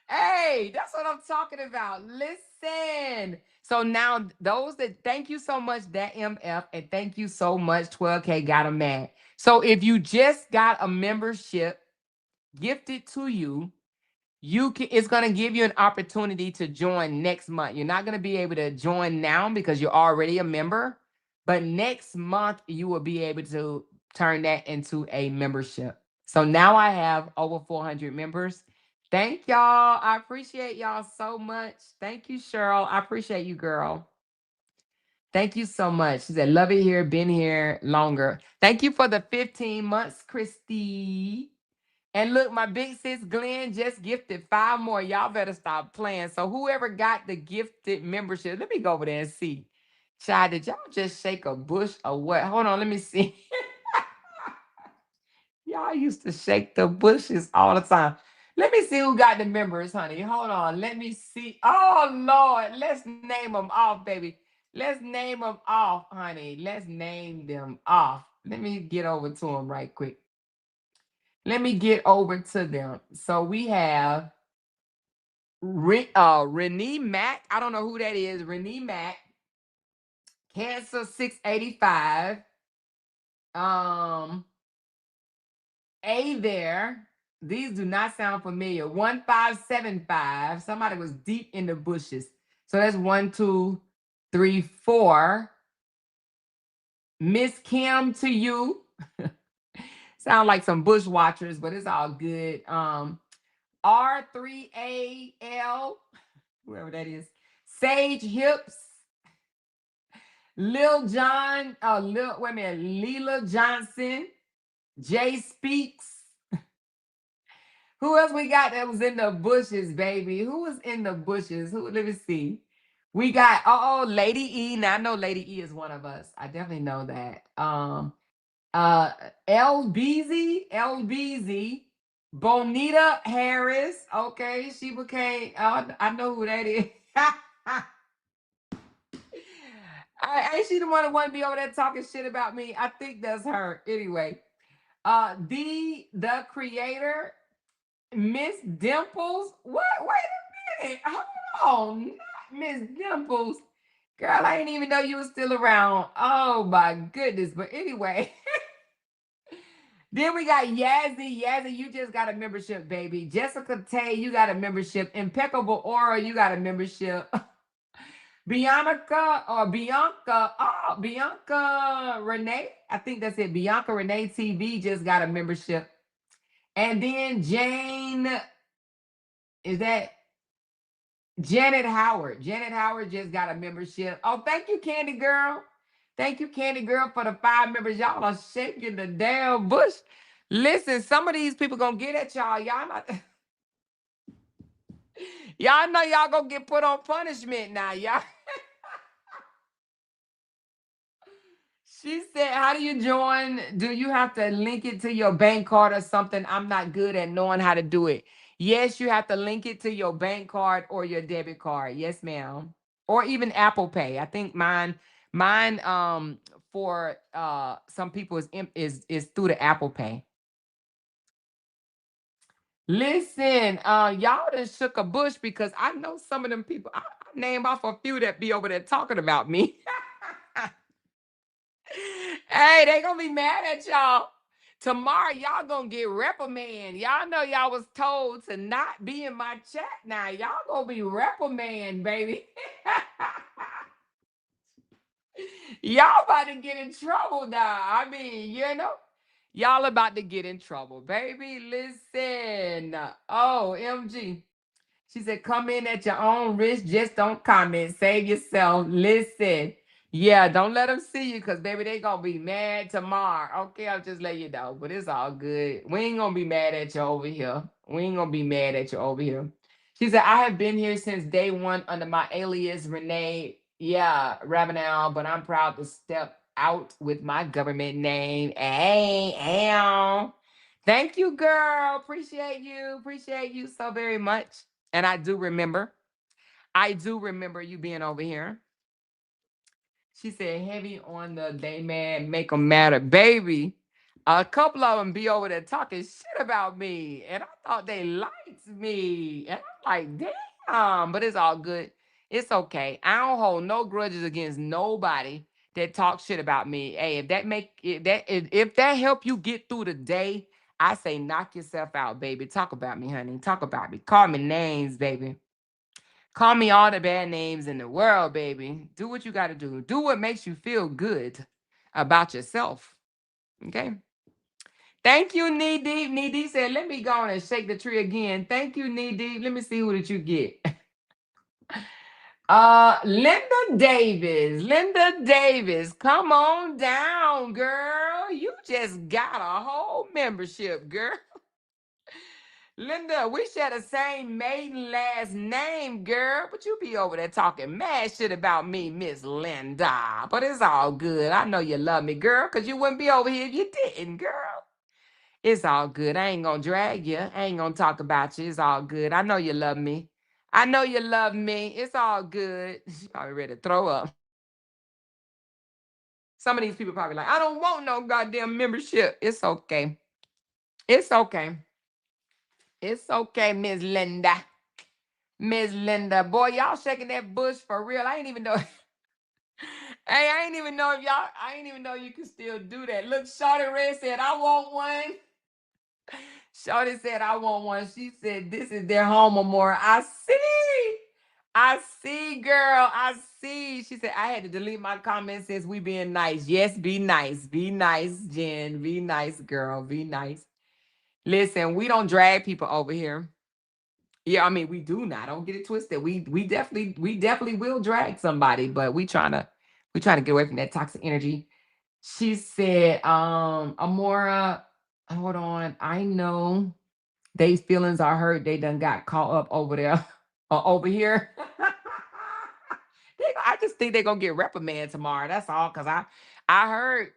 Hey, that's what I'm talking about. Listen. So now those that, thank you so much, that MF, and thank you so much, 12K got them mad. So if you just got a membership gifted to you, it's going to give you an opportunity to join next month. You're not going to be able to join now because you're already a member, but next month you will be able to turn that into a membership. So now I have over 400 members. Thank y'all. I appreciate y'all so much. Thank you, Cheryl. I appreciate you, girl. Thank you so much. She said, love it here, been here longer. Thank you for the 15 months, Christy. And look, my big sis Glenn just gifted 5 more. Y'all better stop playing. So whoever got the gifted membership, let me go over there and see. Child, did y'all just shake a bush or what? Hold on, let me see. Y'all used to shake the bushes all the time. Let me see who got the members, honey. Hold on. Let me see. Oh, Lord. Let's name them off, baby. Let's name them off, honey. Let's name them off. Let me get over to them right quick. Let me get over to them. So we have Renee Mack. I don't know who that is. Renee Mack. Cancer 685. A there. These do not sound familiar. 1575. Somebody was deep in the bushes. So that's 1, 2, 3, 4. Miss Kim to you. Sound like some bush watchers, but it's all good. R3AL, whoever that is. Sage Hips. Lil John, wait a minute, Leela Johnson. Jay Speaks. Who else we got that was in the bushes, baby? Who was in the bushes? Let me see. We got Lady E. Now I know Lady E is one of us. I definitely know that. LBZ, Bonita Harris. Okay, she became. I know who that is. Ain't she the one that want to be over there talking shit about me? I think that's her. Anyway, the creator. Miss Dimples? What? Wait a minute. Hold on. Not Miss Dimples. Girl, I didn't even know you were still around. Oh my goodness. But anyway. Then we got Yazzie. Yazzie, you just got a membership, baby. Jessica Tay, you got a membership. Impeccable Aura, you got a membership. Bianca Renee. I think that's it. Bianca Renee TV just got a membership. And then Jane, is that Janet Howard? Janet Howard just got a membership. Oh, thank you, Candy Girl. Thank you, Candy Girl, for the 5 members. Y'all are shaking the damn bush. Listen, some of these people gonna get at y'all. Y'all not. Y'all know y'all gonna get put on punishment now, y'all. She said, how do you join? Do you have to link it to your bank card or something? I'm not good at knowing how to do it. Yes, you have to link it to your bank card or your debit card. Yes, ma'am. Or even Apple Pay. I think mine for some people is through the Apple Pay. Listen, y'all done shook a bush because I know some of them people. I name off a few that be over there talking about me. Hey, they gonna be mad at y'all. Tomorrow, y'all gonna get reprimand. Y'all know y'all was told to not be in my chat now. Y'all gonna be reprimand, baby. Y'all about to get in trouble now. I mean, y'all about to get in trouble, baby. Listen. OMG. She said, come in at your own risk. Just don't comment. Save yourself. Listen. Yeah, don't let them see you because, baby, they going to be mad tomorrow. Okay, I'll just let you know. But it's all good. We ain't going to be mad at you over here. We ain't going to be mad at you over here. She said, I have been here since day one under my alias, Renee. Yeah, Ravenel, but I'm proud to step out with my government name. Hey, ow. Thank you, girl. Appreciate you. Appreciate you so very much. And I do remember you being over here. She said, heavy on the they man, make them matter. Baby, a couple of them be over there talking shit about me. And I thought they liked me. And I'm like, damn, but it's all good. It's okay. I don't hold no grudges against nobody that talks shit about me. Hey, if that help you get through the day, I say knock yourself out, baby. Talk about me, honey. Talk about me. Call me names, baby. Call me all the bad names in the world, baby. Do what you got to do. Do what makes you feel good about yourself. Okay. Thank you, Knee Deep. Knee Deep said, let me go on and shake the tree again. Thank you, Knee Deep. Let me see who did you get. Linda Davis. Linda Davis. Come on down, girl. You just got a whole membership, girl. Linda, we share the same maiden last name, girl, but you be over there talking mad shit about me, Miss Linda. But it's all good. I know you love me, girl, because you wouldn't be over here if you didn't, girl. It's all good. I ain't gonna drag you. I ain't gonna talk about you. It's all good. I know you love me. I know you love me. It's all good. She's probably ready to throw up. Some of these people probably like, I don't want no goddamn membership. It's okay. It's okay. It's okay, Miss Linda. Miss Linda. Boy, y'all shaking that bush for real. I ain't even know. Hey, I ain't even know if y'all, I ain't even know you can still do that. Look, Shawty Red said, I want one. Shawty said, I want one. She said, this is their home memorial. I see. I see, girl. I see. She said, I had to delete my comments since we being nice. Yes, be nice. Be nice, Jen. Be nice, girl. Be nice. Listen, we don't drag people over here. Yeah, I mean, we do not. Don't get it twisted. We definitely will drag somebody, but we trying to get away from that toxic energy. She said, Amora, hold on. I know they feelings are hurt. They done got caught up over there or over here. I just think they're gonna get reprimanded tomorrow. That's all. Cause I heard,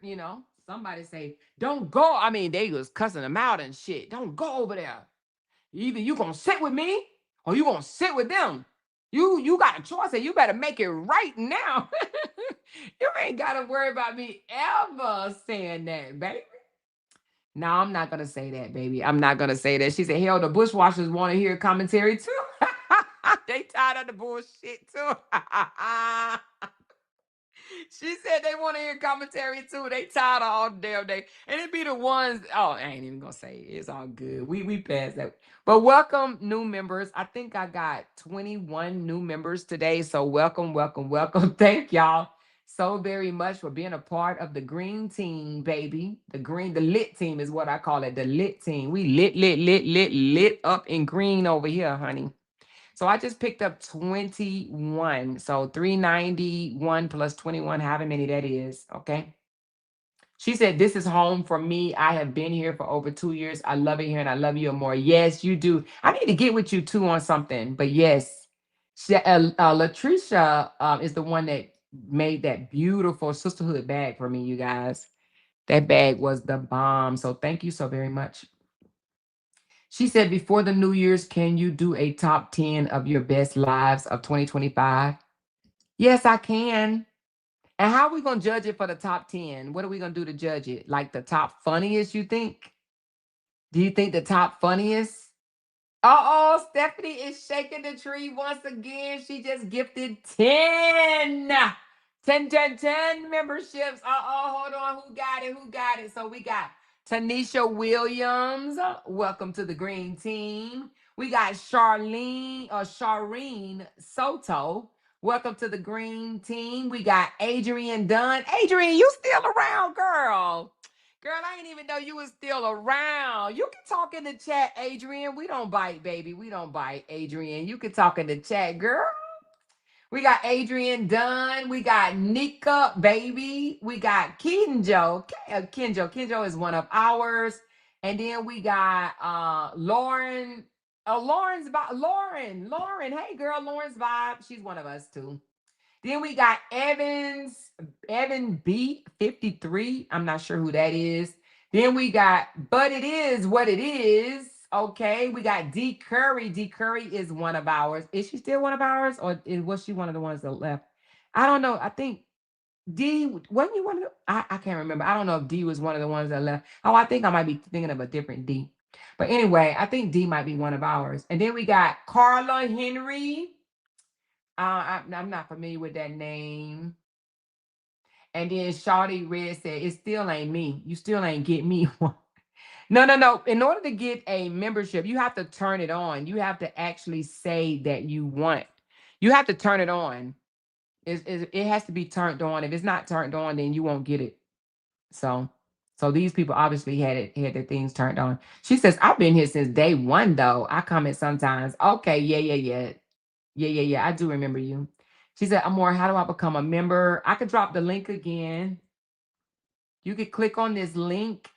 somebody say, don't go. I mean, they was cussing them out and shit. Don't go over there. Either you gonna sit with me or you gonna sit with them. You got a choice and you better make it right now. You ain't gotta worry about me ever saying that, baby. No, I'm not gonna say that, baby. I'm not gonna say that. She said, hell, the bushwashers want to hear commentary too. They tired of the bullshit too. She said they want to hear commentary too. They tired of all damn day. And it be the ones, I ain't even gonna say it. It's all good. We passed that. But welcome, new members. I think I got 21 new members today. So welcome, welcome, welcome. Thank y'all so very much for being a part of the green team, baby. The lit team is what I call it. The lit team. We lit up in green over here, honey. So I just picked up 21. So 391 plus 21, however many that is. Okay. She said, "This is home for me. I have been here for over 2 years. I love it here and I love you more." Yes, you do. I need to get with you too on something, but yes. Latricia is the one that made that beautiful sisterhood bag for me, you guys. That bag was the bomb. So thank you so very much. She said, "Before the New Year's, can you do a top 10 of your best lives of 2025?" Yes, I can. And how are we going to judge it for the top 10? What are we going to do to judge it? Like the top funniest, you think? Do you think the top funniest? Uh-oh, Stephanie is shaking the tree once again. She just gifted 10. 10 memberships. Hold on. Who got it? Who got it? So we got Tanisha Williams. Welcome to the green team. We got Charlene Soto. Welcome to the green team. We got Adrian Dunn. Adrian, you still around, girl? Girl, I didn't even know you was still around. You can talk in the chat, Adrian. We don't bite, baby. We don't bite, Adrian. You can talk in the chat, girl. We got Adrian Dunn. We got Nika, baby. We got Kenjo. Kenjo. Kenjo is one of ours. And then we got Lauren. Lauren's vibe. Lauren. Hey, girl, Lauren's vibe. She's one of us too. Then we got Evan B 53. I'm not sure who that is. Then we got But It Is What It Is. Okay. We got D Curry. D Curry is one of ours. Is she still one of ours? Or was she one of the ones that left? I don't know. I think D wasn't you one of the I can't remember. I don't know if D was one of the ones that left. Oh, I think I might be thinking of a different D. But anyway, I think D might be one of ours. And then we got Carla Henry. I'm not familiar with that name. And then Shawty Red said, "It still ain't me. You still ain't get me one." No, no, no. In order to get a membership, you have to turn it on. You have to actually say that you want. You have to turn it on. It has to be turned on. If it's not turned on, then you won't get it. So, so these people obviously had their things turned on. She says, "I've been here since day one, though. I comment sometimes." Okay, yeah. I do remember you. She said, "Amor, how do I become a member?" I could drop the link again. You could click on this link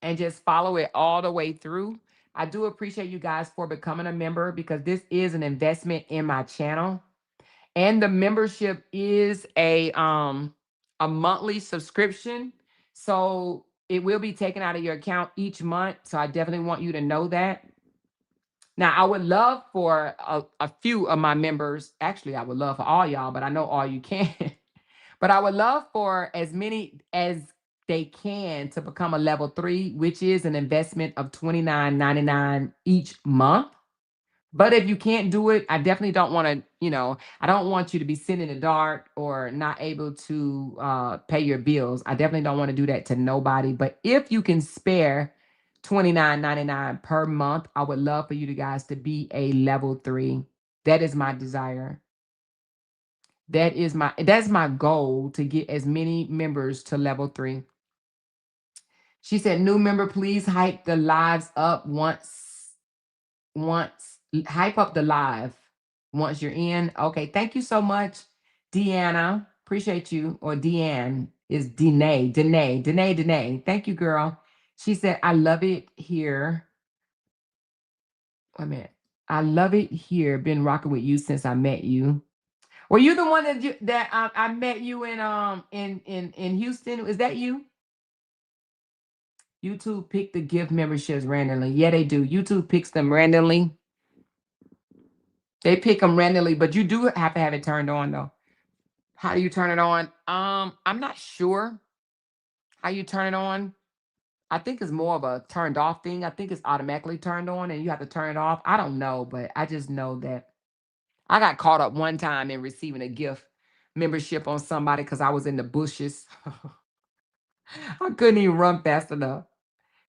and just follow it all the way through. I do appreciate you guys for becoming a member because this is an investment in my channel. And the membership is a monthly subscription. So it will be taken out of your account each month. So I definitely want you to know that. Now, I would love for a few of my members, actually, I would love for all y'all, but I know all you can. But I would love for as many as they can to become a level 3, which is an investment of $29.99 each month. But if you can't do it, I definitely don't want to, I don't want you to be sitting in the dark or not able to pay your bills. I definitely don't want to do that to nobody. But if you can spare $29.99 per month, I would love for you guys to be a level 3. That is my desire. That's my goal, to get as many members to level 3. She said, "New member, please hype the lives up once hype up the live once you're in." Okay, thank you so much, Deanna. Appreciate you. Or Deanne is Danae. Thank you, girl. She said, "I love it here." Wait a minute. "I love it here. Been rocking with you since I met you." Were you the one that I met you in Houston? Is that you? YouTube pick the gift memberships randomly. Yeah, they do. YouTube picks them randomly. They pick them randomly, but you do have to have it turned on though. How do you turn it on? I'm not sure how you turn it on. I think it's more of a turned off thing. I think it's automatically turned on and you have to turn it off. I don't know, but I just know that I got caught up one time in receiving a gift membership on somebody because I was in the bushes. I couldn't even run fast enough.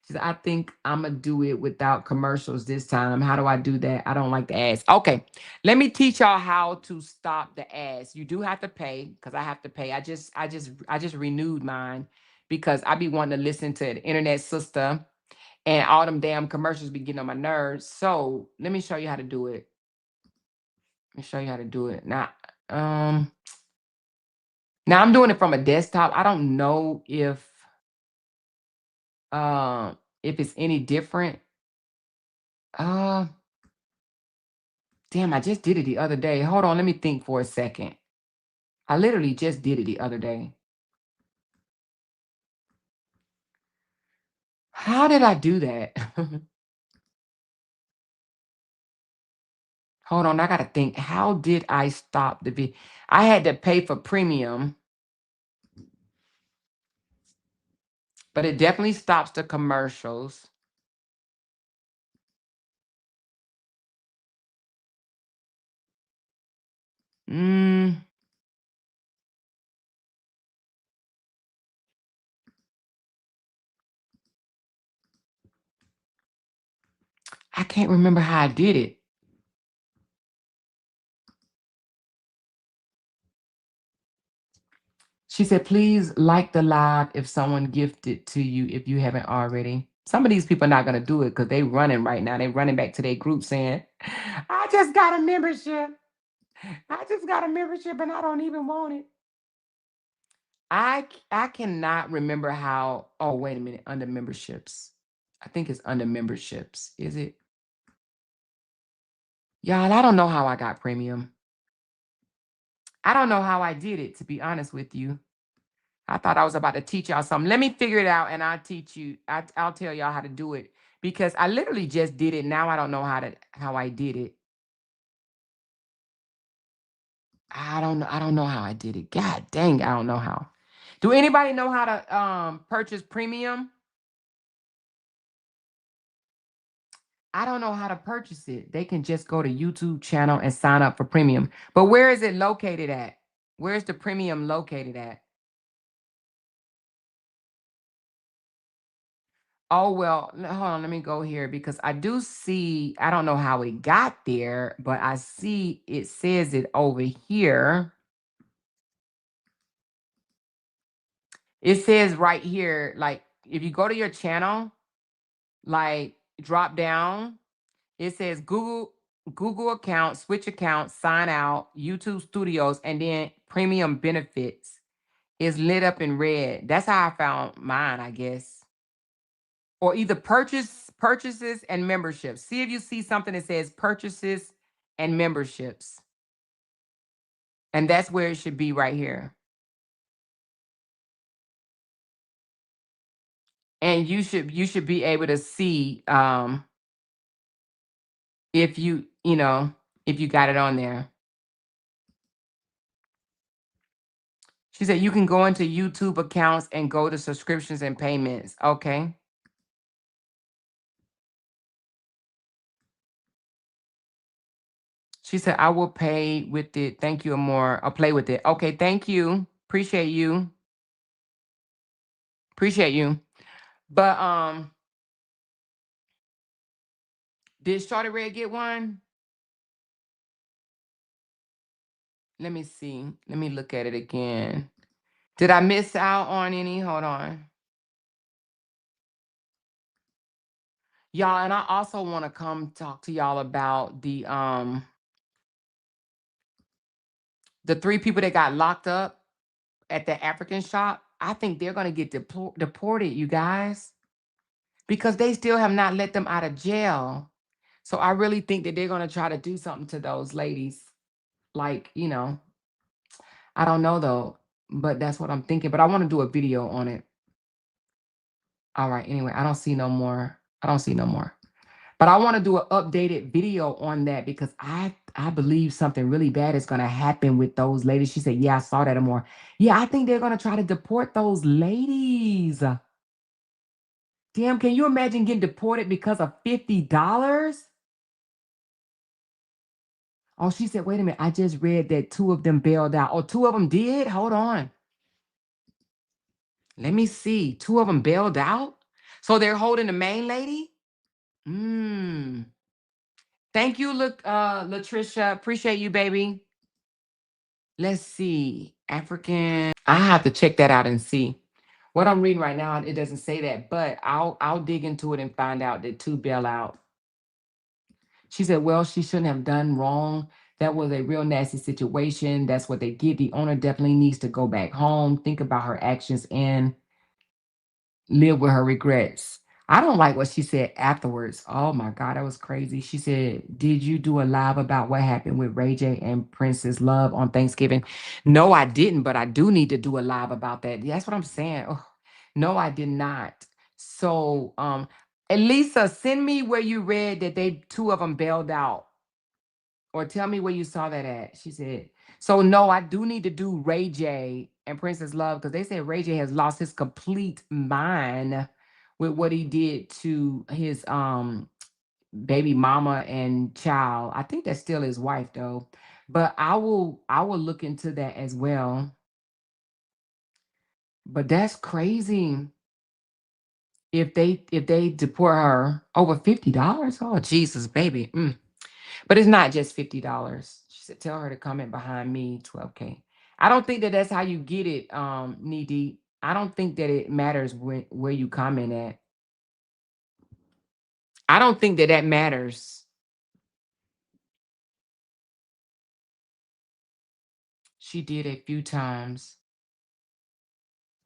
She said, "I think I'm going to do it without commercials this time. How do I do that? I don't like the ads." Okay, let me teach y'all how to stop the ads. You do have to pay because I have to pay. I just renewed mine because I be wanting to listen to the internet sister and all them damn commercials be getting on my nerves. So let me show you how to do it. Let me show you how to do it. Um, now I'm doing it from a desktop. I don't know if if it's any different. Uh, Damn, I just did it the other day. Hold on, let me think for a second. I literally just did it the other day. How did I do that? Hold on, I gotta think. How did I stop the video? I had to pay for premium, but it definitely stops the commercials. Mm, I can't remember how I did it. She said, please like the live if someone gifted to you if you haven't already. Some of these people are not going to do it because they running right now. They running back to their group saying, I just got a membership. I just got a membership and I don't even want it. I cannot remember how. Oh, wait a minute. Under memberships. I think it's under memberships. Is it? Y'all, I don't know how I got premium. I don't know how I did it, to be honest with you. I thought I was about to teach y'all something. Let me figure it out and I'll teach you. I'll tell y'all how to do it because I literally just did it. Now I don't know how I did it. I don't know. I don't know how I did it. God dang, I don't know how. Do anybody know how to purchase premium? I don't know how to purchase it. They can just go to YouTube channel and sign up for premium. But where is it located at? Where's the premium located at? Oh, well, hold on, let me go here because I do see, I don't know how it got there, but I see it says it over here. It says right here, like if you go to your channel, like drop down, it says Google account, switch account, sign out, YouTube Studios, and then premium benefits is lit up in red. That's how I found mine, I guess. Or either purchases and memberships. See if you see something that says purchases and memberships. And that's where it should be right here. And you should be able to see if if you got it on there. She said you can go into YouTube accounts and go to subscriptions and payments. Okay. She said, I will pay with it. Thank you, Amor. I'll play with it. Okay, thank you. Appreciate you. Appreciate you. But did Shorty Red get one? Let me see. Let me look at it again. Did I miss out on any? Hold on. Y'all, and I also want to come talk to y'all about the 3 people that got locked up at the African shop. I think they're going to get deported, you guys, because they still have not let them out of jail. So I really think that they're going to try to do something to those ladies. Like, I don't know though, but that's what I'm thinking. But I want to do a video on it. All right. Anyway, I don't see no more. I don't see no more. But I want to do an updated video on that because I believe something really bad is going to happen with those ladies. She said, yeah, I saw that more. Yeah, I think they're going to try to deport those ladies. Damn, can you imagine getting deported because of $50? Oh, she said, wait a minute. I just read that 2 of them bailed out. Oh, 2 of them did? Hold on. Let me see. 2 of them bailed out? So they're holding the main lady? Mm. Thank you, Latricia. Appreciate you, baby. Let's see. African. I have to check that out and see. What I'm reading right now, it doesn't say that, but I'll dig into it and find out that 2 bail out. She said, well, she shouldn't have done wrong. That was a real nasty situation. That's what they get. The owner definitely needs to go back home, think about her actions, and live with her regrets. I don't like what she said afterwards. Oh my God, that was crazy. She said, "Did you do a live about what happened with Ray J and Princess Love on Thanksgiving?" No, I didn't, but I do need to do a live about that. That's what I'm saying. Oh, no, I did not. So, Elisa, send me where you read that they two of them bailed out, or tell me where you saw that at. She said, so no, I do need to do Ray J and Princess Love because they said Ray J has lost his complete mind with what he did to his baby mama and child. I think that's still his wife though. But I will look into that as well. But that's crazy. If they deport her over $50, oh Jesus, baby. But it's not just $50. She said, tell her to comment behind me, 12K. I don't think that that's how you get it, knee deep. I don't think that it matters where you comment at. I don't think that that matters. She did a few times.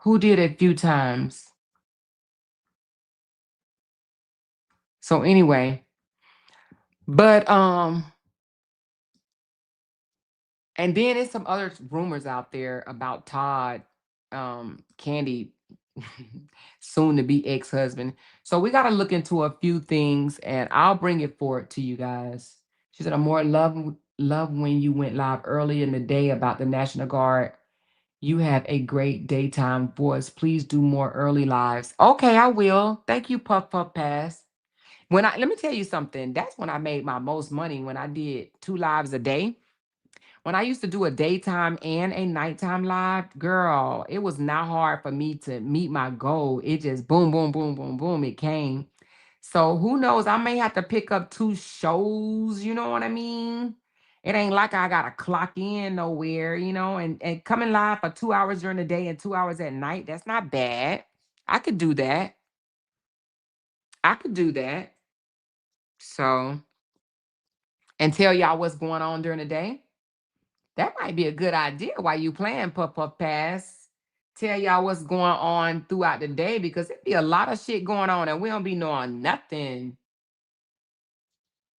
Who did a few times? So anyway, but and then there's some other rumors out there about Todd, Candy, soon to be ex-husband. So we got to look into a few things, and I'll bring it forward to you guys. She said, "I'm more love when you went live early in the day about the National Guard. You have a great daytime voice. Please do more early lives." Okay, I will. Thank you, Puff Puff Pass. Let me tell you something. That's when I made my most money, when I did 2 lives a day. When I used to do a daytime and a nighttime live, girl, it was not hard for me to meet my goal. It just boom, boom, boom, boom, boom, it came. So who knows? I may have to pick up 2 shows, you know what I mean? It ain't like I gotta clock in nowhere, and coming live for 2 hours during the day and 2 hours at night, that's not bad. I could do that. I could do that. So, and tell y'all what's going on during the day. That might be a good idea while you playing Puff Puff Pass. Tell y'all what's going on throughout the day because it be a lot of shit going on and we don't be knowing nothing.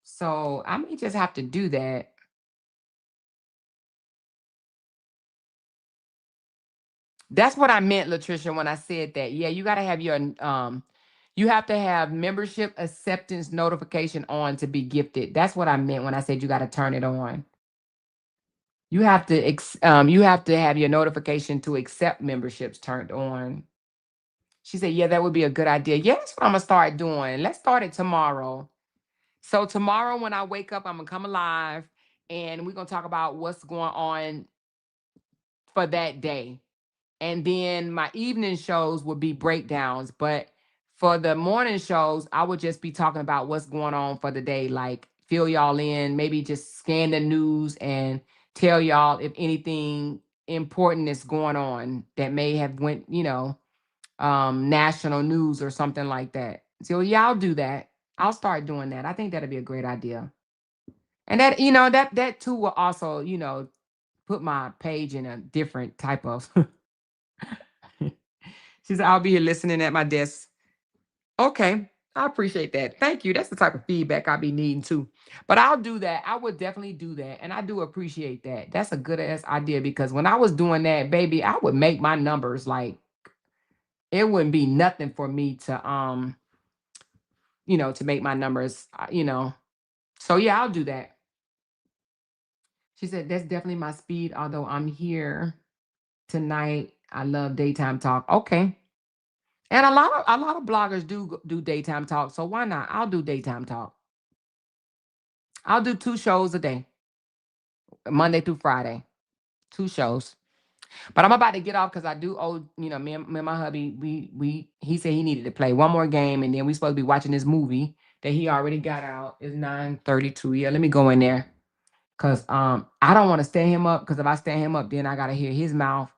So I may just have to do that. That's what I meant, Latricia, when I said that. Yeah, you gotta have you have to have membership acceptance notification on to be gifted. That's what I meant when I said you gotta turn it on. You have to have your notification to accept memberships turned on. She said, yeah, that would be a good idea. Yeah, that's what I'm gonna start doing. Let's start it tomorrow. So tomorrow when I wake up, I'm gonna come alive and we're gonna talk about what's going on for that day. And then my evening shows would be breakdowns. But for the morning shows, I would just be talking about what's going on for the day, like fill y'all in, maybe just scan the news and tell y'all if anything important is going on that may have went, national news or something like that. So yeah, I'll do that. I'll start doing that. I think that'd be a great idea. And that, that too will also, put my page in a different type of she said, I'll be here listening at my desk. Okay. I appreciate that. Thank you. That's the type of feedback I'll be needing too. But I'll do that. I would definitely do that. And I do appreciate that. That's a good ass idea because when I was doing that, baby, I would make my numbers like it wouldn't be nothing for me to make my numbers. So yeah, I'll do that. She said, that's definitely my speed, although I'm here tonight. I love daytime talk. Okay. And a lot of bloggers do daytime talk. So why not? I'll do daytime talk. I'll do 2 shows a day, Monday through Friday. 2 shows. But I'm about to get off because I do owe, me and my hubby, he said he needed to play one more game and then we supposed to be watching this movie that he already got out. It's 9:32. Yeah, let me go in there. Cause I don't want to stand him up because if I stand him up, then I gotta hear his mouth.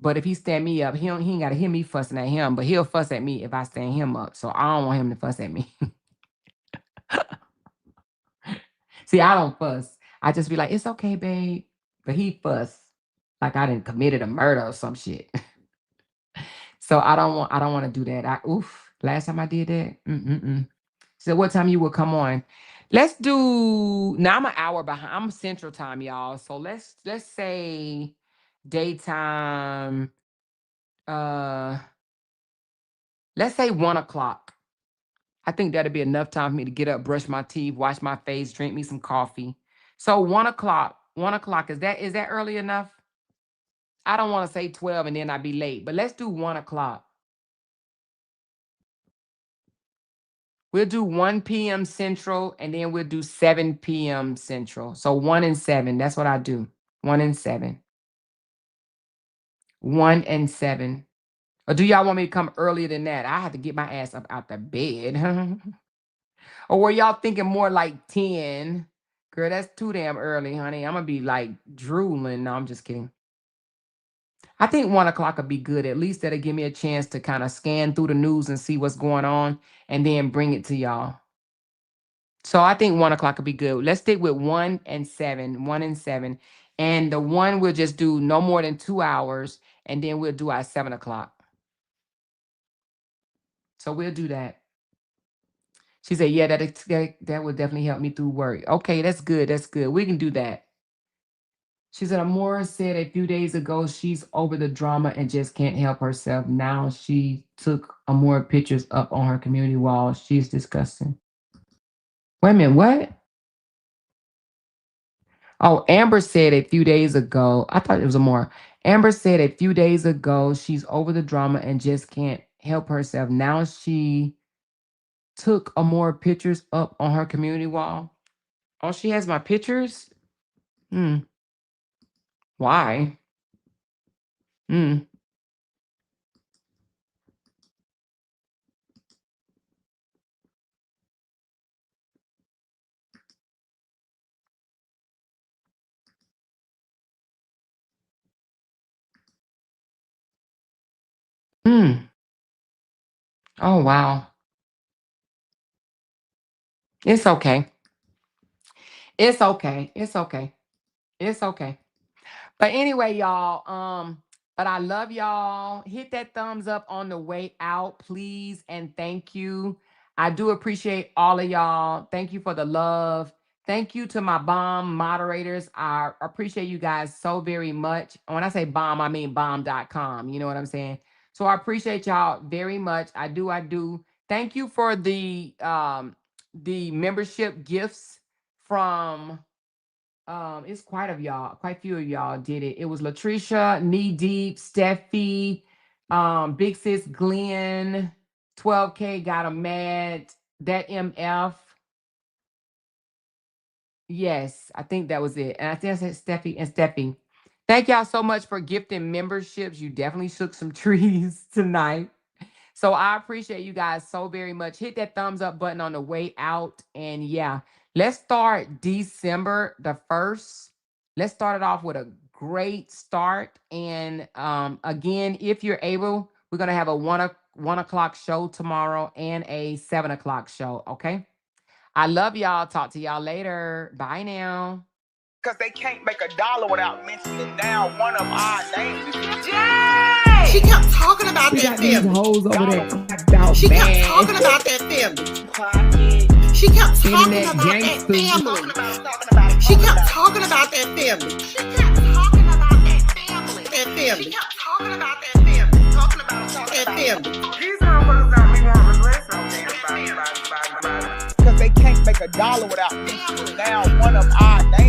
But if he stand me up, he ain't gotta hear me fussing at him, but he'll fuss at me if I stand him up. So I don't want him to fuss at me. See, I don't fuss. I just be like, it's okay, babe. But he fuss like I didn't committed a murder or some shit. So I don't want to do that. Last time I did that. So what time you will come on? Let's do now. I'm an hour behind. I'm Central Time, y'all. So let's say daytime. Uh, let's say 1 o'clock. I think that'll be enough time for me to get up, brush my teeth, wash my face, drink me some coffee. So 1 o'clock. 1 o'clock. Is that early enough? I don't want to say 12 and then I'd be late, but let's do 1 o'clock. We'll do 1 p.m. Central and then we'll do 7 p.m. Central. So 1 and 7. That's what I do. 1 and 7. 1 and 7. Or do y'all want me to come earlier than that? I have to get my ass up out the bed. Or were y'all thinking more like 10? Girl, that's too damn early, honey. I'm going to be like drooling. No, I'm just kidding. I think 1 o'clock would be good. At least that'll give me a chance to kind of scan through the news and see what's going on and then bring it to y'all. So I think 1 o'clock would be good. Let's stick with 1 and 7. 1 and 7. And the one we'll just do no more than 2 hours. And then we'll do our 7 o'clock. So we'll do that. She said, yeah, that would definitely help me through work. Okay, that's good. That's good. We can do that. She said, Amora said a few days ago she's over the drama and just can't help herself. Now she took Amora pictures up on her community wall. She's disgusting. Wait a minute, what? Oh, Amber said a few days ago. I thought it was Amora. Amber said a few days ago she's over the drama and just can't help herself. Now she took Amora pictures up on her community wall. Oh, she has my pictures? Why? Mm. Mm. Oh, wow. It's okay. It's okay. It's okay. It's okay. But anyway, y'all, but I love y'all. Hit that thumbs up on the way out, please, and thank you. I do appreciate all of y'all. Thank you for the love. Thank you to my bomb moderators. I appreciate you guys so very much. When I say bomb, I mean bomb.com. You know what I'm saying? So I appreciate y'all very much. I do. Thank you for the membership gifts from it's quite a few of y'all did it. It was Latricia, Knee Deep, Steffi, Big Sis Glenn, 12K got a mad, that MF. Yes, I think that was it. And I think I said Steffi. Thank y'all so much for gifting memberships. You definitely shook some trees tonight. So I appreciate you guys so very much. Hit that thumbs up button on the way out. And yeah, let's start December the 1st. Let's start it off with a great start. And again, if you're able, we're going to have a 1 o'clock show tomorrow and a 7 o'clock show. Okay. I love y'all. Talk to y'all later. Bye now. Because they can't make $1 without mentioning down one of our names. Jay! She kept talking about that family. Hoes over there. She kept talking about that family. She kept talking about that family. She kept talking about that family. She kept talking about that family. That family. She kept talking about that family. Talking about that family. These motherfuckers don't be want to regret something. Because they can't make $1 without mentioning down one of our names.